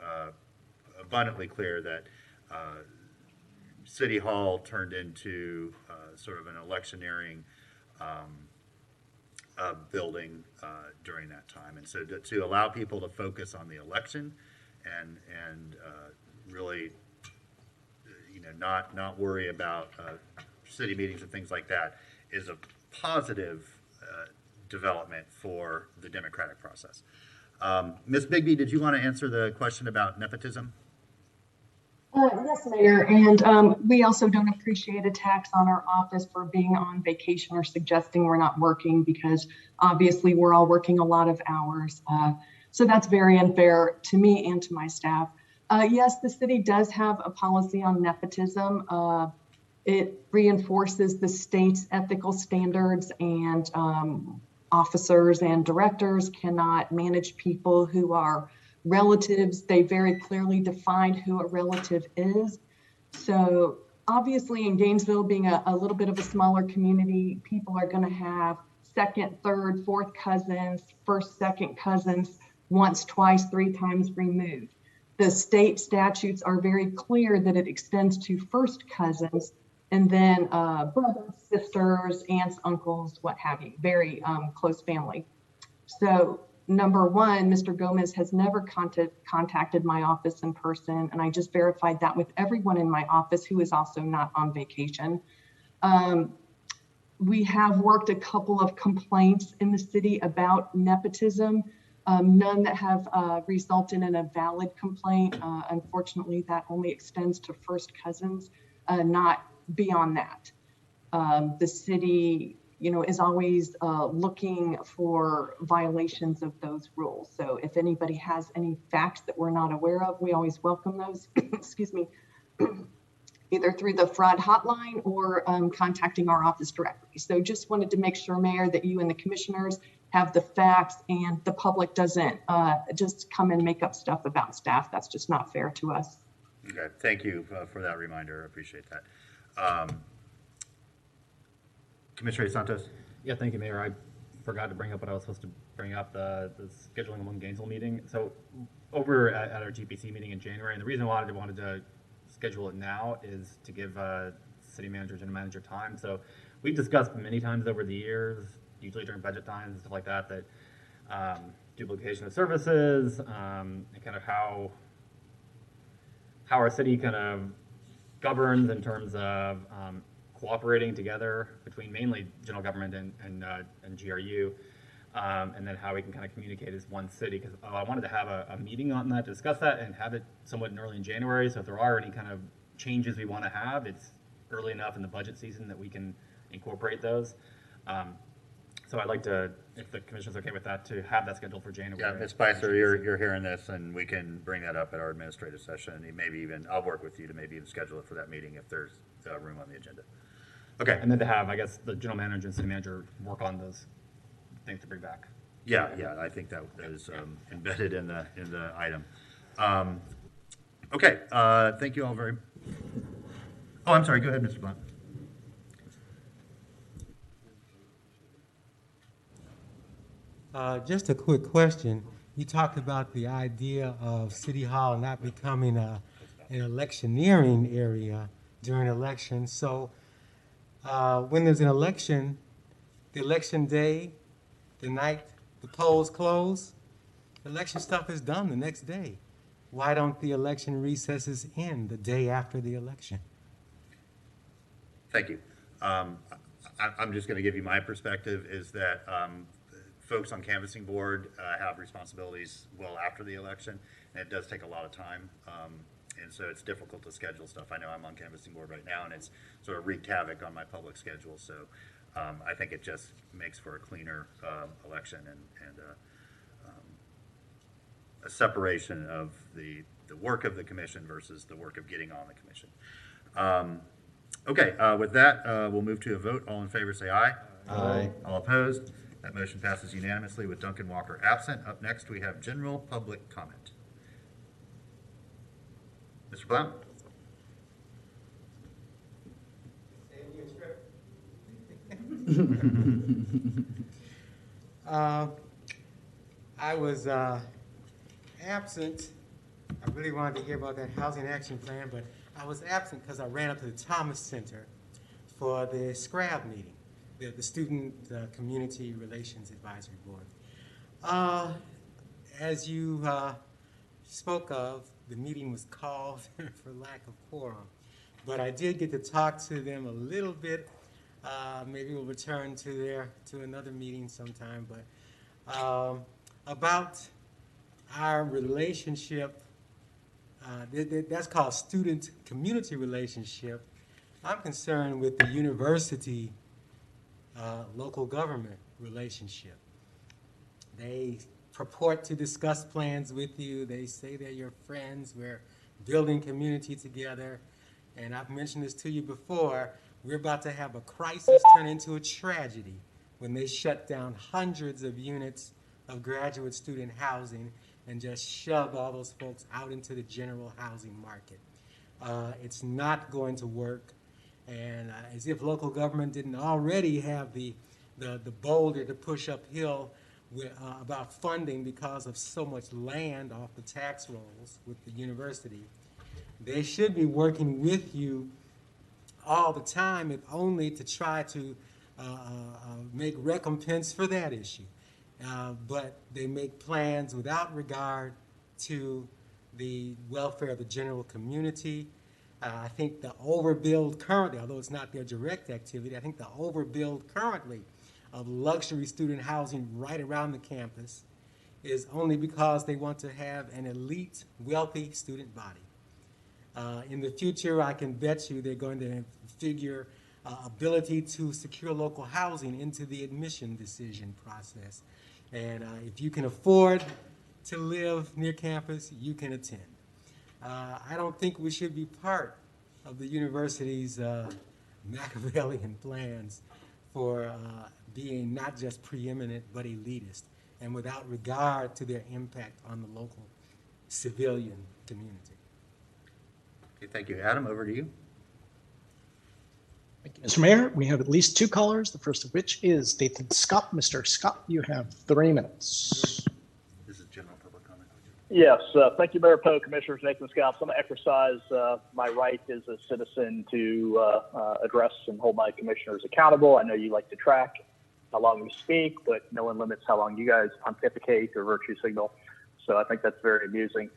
abundantly clear that City Hall turned into sort of an electioneering building during that time. And so to allow people to focus on the election and really, not worry about city meetings and things like that is a positive development for the democratic process. Ms. Bigby, did you want to answer the question about nepotism? Yes, Mayor, and we also don't appreciate attacks on our office for being on vacation or suggesting we're not working, because obviously we're all working a lot of hours. So that's very unfair to me and to my staff. Yes, the city does have a policy on nepotism. It reinforces the state's ethical standards, and officers and directors cannot manage people who are relatives. They very clearly define who a relative is. So obviously in Gainesville, being a little bit of a smaller community, people are going to have second, third, fourth cousins, first, second cousins, once, twice, three times removed. The state statutes are very clear that it extends to first cousins, and then brothers, sisters, aunts, uncles, what have you, very close family. So number one, Mr. Gomez has never contacted my office in person, and I just verified that with everyone in my office who is also not on vacation. We have worked a couple of complaints in the city about nepotism, none that have resulted in a valid complaint. Unfortunately, that only extends to first cousins, not beyond that. The city is always looking for violations of those rules. So if anybody has any facts that we're not aware of, we always welcome those, excuse me, either through the fraud hotline or contacting our office directly. So just wanted to make sure, Mayor, that you and the commissioners have the facts and the public doesn't just come and make up stuff about staff. That's just not fair to us. Okay, thank you for that reminder. I appreciate that. Commissioner Santos? Yeah, thank you, Mayor. I forgot to bring up what I was supposed to bring up, the scheduling of one Gainesville meeting. So over at our GPC meeting in January, and the reason why I wanted to schedule it now is to give city managers and manager time. So we've discussed many times over the years, usually during budget times and stuff like that, that duplication of services, and kind of how our city kind of governs in terms of cooperating together between mainly general government and GRU, and then how we can kind of communicate as one city. Because I wanted to have a meeting on that to discuss that and have it somewhat early in January. So if there are any kind of changes we want to have, it's early enough in the budget season that we can incorporate those. So I'd like to, if the commissioner's okay with that, to have that scheduled for January. Yeah, Ms. Spicer, you're hearing this, and we can bring that up at our administrative session. And maybe even, I'll work with you to maybe even schedule it for that meeting if there's room on the agenda. Okay. And then to have, I guess, the general manager and city manager work on those things to bring back. Yeah, I think that is embedded in the item. Okay, thank you all very. Oh, I'm sorry. Go ahead, Mr. Blunt. Just a quick question. You talked about the idea of City Hall not becoming an electioneering area during elections. So when there's an election, the election day, the night the polls close, election stuff is done the next day. Why don't the election recesses end the day after the election? Thank you. I'm just going to give you my perspective is that folks on canvassing board have responsibilities well after the election, and it does take a lot of time. And so it's difficult to schedule stuff. I know I'm on canvassing board right now, and it's sort of wreaked havoc on my public schedule. So I think it just makes for a cleaner election. And a separation of the work of the commission versus the work of getting on the commission. Okay, with that, we'll move to a vote. All in favor say aye. Aye. All opposed? That motion passes unanimously with Duncan Walker absent. Up next, we have general public comment. Mr. Blount? I was absent. I really wanted to hear about that housing action plan, but I was absent because I ran up to the Thomas Center for the SCRAB meeting, the Student Community Relations Advisory Board. As you spoke of, the meeting was called for lack of quorum, but I did get to talk to them a little bit. Maybe we'll return to another meeting sometime, but about our relationship, that's called student community relationship. I'm concerned with the university local government relationship. They purport to discuss plans with you. They say they're your friends. We're building community together. And I've mentioned this to you before. We're about to have a crisis turn into a tragedy when they shut down hundreds of units of graduate student housing and just shove all those folks out into the general housing market. It's not going to work. And as if local government didn't already have the boulder to push uphill about funding because of so much land off the tax rolls with the university, they should be working with you all the time, if only to try to make recompense for that issue. But they make plans without regard to the welfare of the general community. I think the overbuild currently, although it's not their direct activity, I think the overbuild currently of luxury student housing right around the campus is only because they want to have an elite, wealthy student body. In the future, I can bet you they're going to figure ability to secure local housing into the admission decision process. And if you can afford to live near campus, you can attend. I don't think we should be part of the university's Machiavellian plans for being not just preeminent, but elitist, and without regard to their impact on the local civilian community. Okay, thank you. Adam, over to you. Thank you, Mr. Mayor. We have at least two callers, the first of which is Nathan Scott. Mr. Scott, you have 3 minutes. This is general public comment. Yes, thank you, Mayor Poe, Commissioners. Nathan Scott. I'm going to exercise my right as a citizen to address and hold my commissioners accountable. I know you like to track how long we speak, but no one limits how long you guys pontificate or virtue signal. So I think that's very amusing.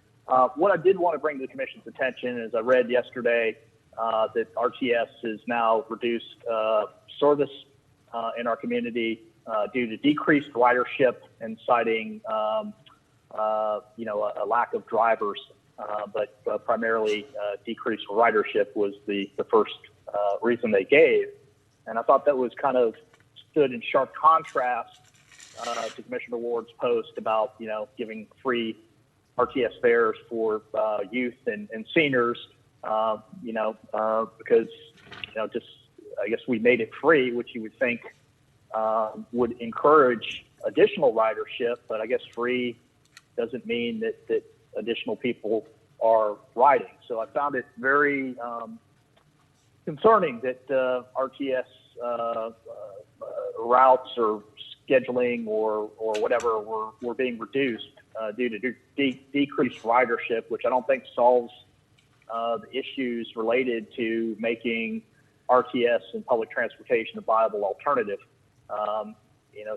What I did want to bring to the Commission's attention is I read yesterday that RTS has now reduced service in our community due to decreased ridership and citing a lack of drivers, but primarily decreased ridership was the first reason they gave. And I thought that was kind of stood in sharp contrast to Commissioner Ward's post about, giving free RTS fares for youth and seniors, because, I guess we made it free, which you would think would encourage additional ridership, but I guess free doesn't mean that additional people are riding. So I found it very concerning that RTS routes or scheduling or whatever were being reduced due to decreased ridership, which I don't think solves the issues related to making RTS and public transportation a viable alternative.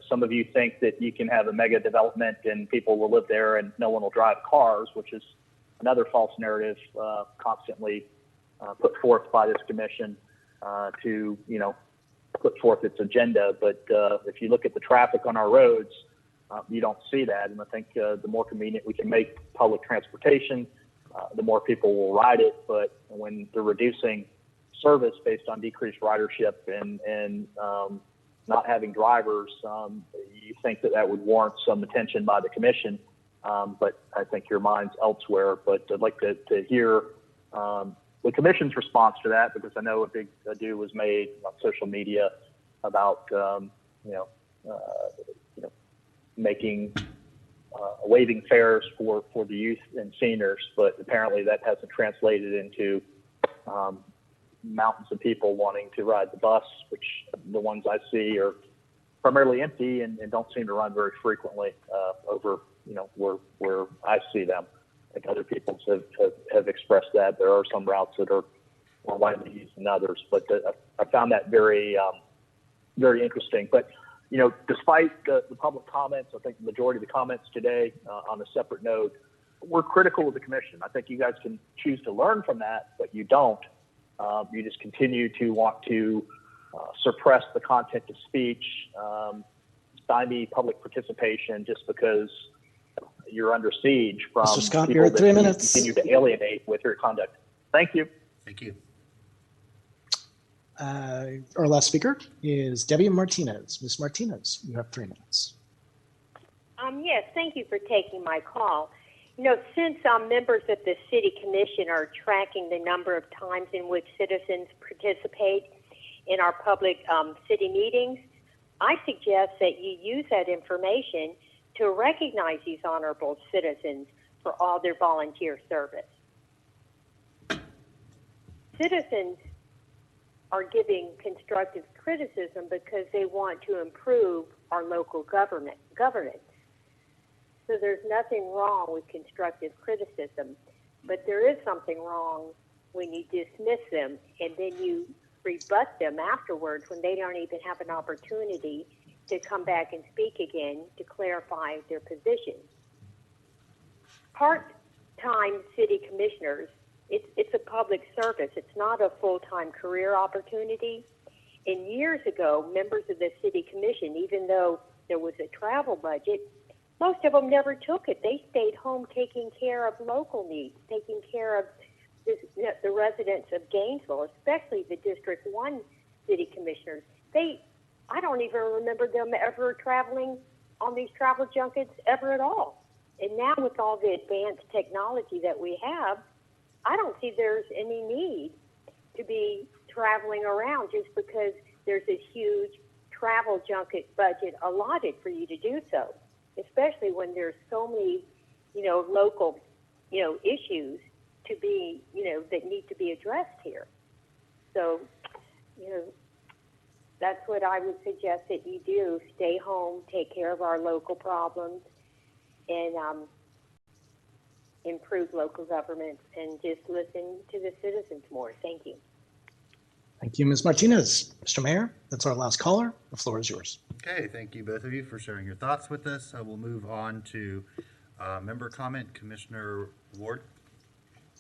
Some of you think that you can have a mega development and people will live there and no one will drive cars, which is another false narrative constantly put forth by this commission to, put forth its agenda. But if you look at the traffic on our roads, you don't see that. And I think the more convenient we can make public transportation, the more people will ride it. But when they're reducing service based on decreased ridership and not having drivers, you think that would warrant some attention by the commission. but I think your mind's elsewhere. But I'd like to hear the commission's response to that, because I know a big ado was made on social media about making waiving fares for the youth and seniors, but apparently that hasn't translated into mountains of people wanting to ride the bus, which the ones I see are primarily empty and don't seem to run very frequently over where I see them. I think other people have expressed that there are some routes that are more widely used than others, but I found that very very interesting. But despite the public comments, I think the majority of the comments today, on a separate note, we're critical of the commission. I think you guys can choose to learn from that, but you don't. You just continue to want to suppress the content of speech, stymie public participation just because you're under siege from Mr. Scott, people you're at that 3 you minutes. continue to alienate with your conduct. Thank you. Thank you. Our last speaker is Debbie Martinez. Ms. Martinez, you have 3 minutes. Yes, thank you for taking my call. Since members of the City Commission are tracking the number of times in which citizens participate in our public city meetings, I suggest that you use that information to recognize these honorable citizens for all their volunteer service. Citizens are giving constructive criticism because they want to improve our local governance. So there's nothing wrong with constructive criticism, but there is something wrong when you dismiss them and then you rebut them afterwards when they don't even have an opportunity to come back and speak again to clarify their position. Part-time city commissioners, it's a public service. It's not a full-time career opportunity. And years ago, members of the City Commission, even though there was a travel budget, most of them never took it. They stayed home taking care of local needs, taking care of the residents of Gainesville, especially the District 1 city commissioners. I don't even remember them ever traveling on these travel junkets ever at all. And now with all the advanced technology that we have, I don't see there's any need to be traveling around just because there's a huge travel junket budget allotted for you to do so, especially when there's so many, local, issues to be, that need to be addressed here. So, that's what I would suggest that you do. Stay home, take care of our local problems, and improve local government, and just listen to the citizens more. Thank you. Thank you, Ms. Martinez. Mr. Mayor, that's our last caller. The floor is yours. Okay, thank you both of you for sharing your thoughts with us. I will move on to member comment. Commissioner Ward.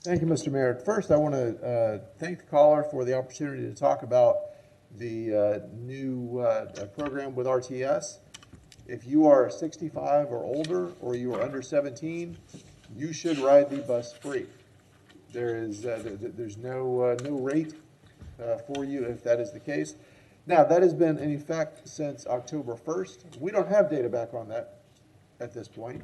Thank you, Mr. Mayor. First, I want to thank the caller for the opportunity to talk about the new program with RTS. If you are 65 or older, or you are under 17, you should ride the bus free. There's no rate for you if that is the case. Now, that has been in effect since October 1st. We don't have data back on that at this point.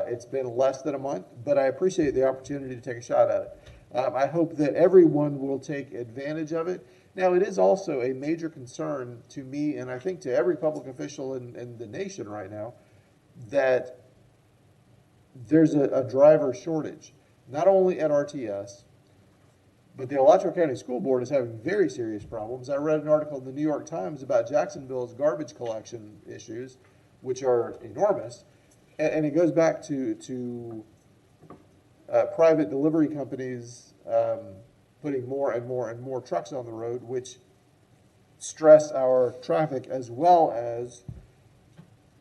It's been less than a month, but I appreciate the opportunity to take a shot at it. I hope that everyone will take advantage of it. Now, it is also a major concern to me, and I think to every public official in the nation right now, that there's a driver shortage, not only at RTS, but the Alachua County School Board is having very serious problems. I read an article in the New York Times about Jacksonville's garbage collection issues, which are enormous, and it goes back to private delivery companies putting more and more and more trucks on the road, which stress our traffic, as well as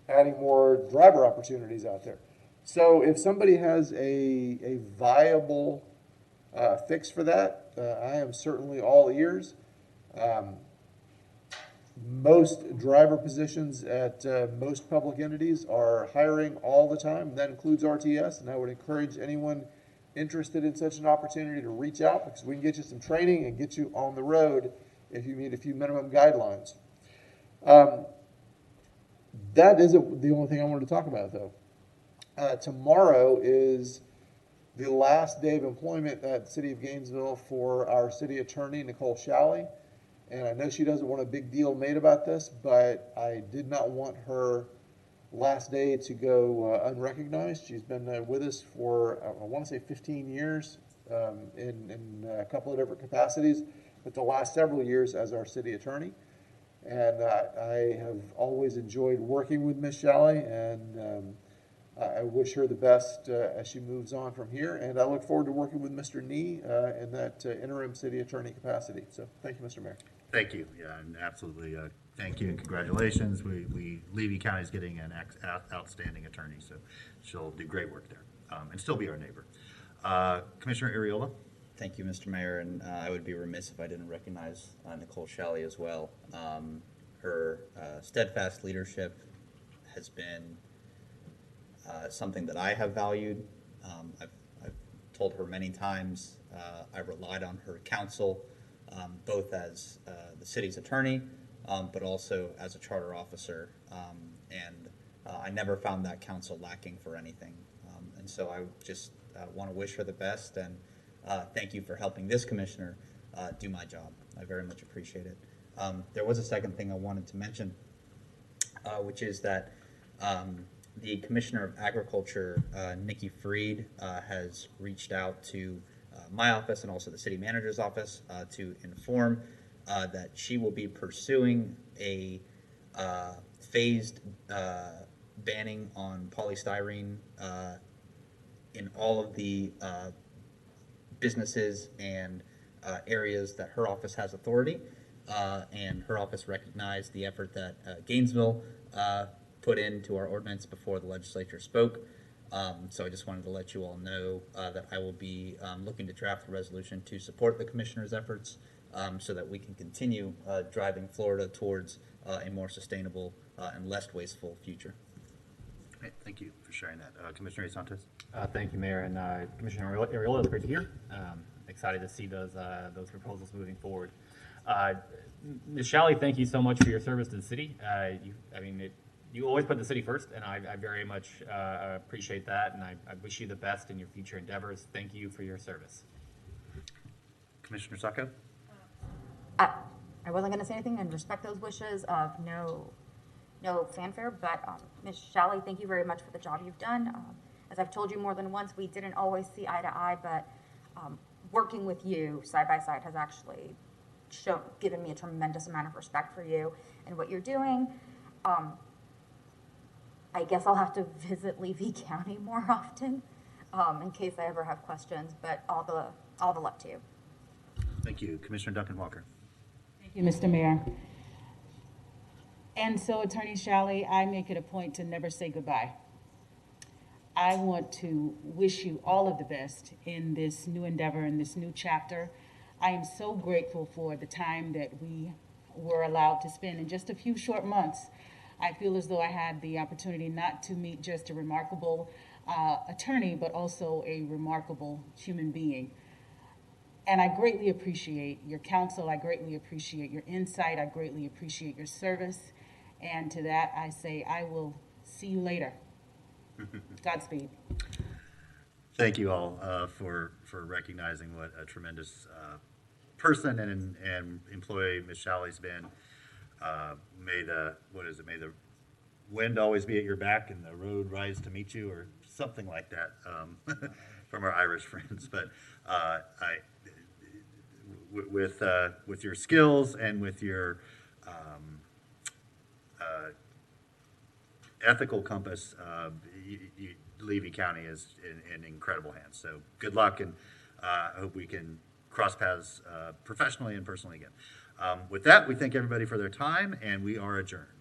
adding more driver opportunities out there. So if somebody has a viable fix for that, I am certainly all ears. Most driver positions at most public entities are hiring all the time. That includes RTS, and I would encourage anyone interested in such an opportunity to reach out, because we can get you some training and get you on the road if you meet a few minimum guidelines. That isn't the only thing I wanted to talk about, though. Tomorrow is the last day of employment at the City of Gainesville for our city attorney, Nicole Shalley. And I know she doesn't want a big deal made about this, but I did not want her last day to go unrecognized. She's been with us for, I want to say 15 years in a couple of different capacities, but the last several years as our city attorney. And I have always enjoyed working with Ms. Shalley, and I wish her the best as she moves on from here. And I look forward to working with Mr. Nee in that interim city attorney capacity. So thank you, Mr. Mayor. Thank you. Yeah, and absolutely. Thank you and congratulations. Levy County is getting an outstanding attorney, so she'll do great work there and still be our neighbor. Commissioner Ariola. Thank you, Mr. Mayor, and I would be remiss if I didn't recognize Nicole Shalley as well. Her steadfast leadership has been something that I have valued. I've told her many times I relied on her counsel, both as the city's attorney, but also as a charter officer, and I never found that counsel lacking for anything. And so I just want to wish her the best, and thank you for helping this commissioner do my job. I very much appreciate it. There was a second thing I wanted to mention, which is that the Commissioner of Agriculture, Nikki Freed, has reached out to my office and also the city manager's office to inform that she will be pursuing a phased banning on polystyrene in all of the businesses and areas that her office has authority. And her office recognized the effort that Gainesville put into our ordinance before the legislature spoke. So I just wanted to let you all know that I will be looking to draft a resolution to support the commissioner's efforts so that we can continue driving Florida towards a more sustainable and less wasteful future. Great, thank you for sharing that. Commissioner Santos. Thank you, Mayor, and Commissioner Ariola. It's great to hear. Excited to see those proposals moving forward. Ms. Shalley, thank you so much for your service to the city. You always put the city first, and I very much appreciate that, and I wish you the best in your future endeavors. Thank you for your service. Commissioner Sacco? I wasn't going to say anything and respect those wishes of no fanfare, but Ms. Shalley, thank you very much for the job you've done. As I've told you more than once, we didn't always see eye to eye, but working with you side by side has actually given me a tremendous amount of respect for you and what you're doing. I guess I'll have to visit Levy County more often in case I ever have questions, but all the luck to you. Thank you. Commissioner Duncan Walker. Thank you, Mr. Mayor. And so, Attorney Shalley, I make it a point to never say goodbye. I want to wish you all of the best in this new endeavor, in this new chapter. I am so grateful for the time that we were allowed to spend in just a few short months. I feel as though I had the opportunity not to meet just a remarkable attorney, but also a remarkable human being. And I greatly appreciate your counsel. I greatly appreciate your insight. I greatly appreciate your service. And to that, I say, I will see you later. Godspeed. Thank you all for recognizing what a tremendous person and employee Ms. Shalley's been. May the wind always be at your back and the road rise to meet you, or something like that from our Irish friends. But with your skills and with your ethical compass, Levy County is in incredible hands. So good luck, and I hope we can cross paths professionally and personally again. With that, we thank everybody for their time, and we are adjourned.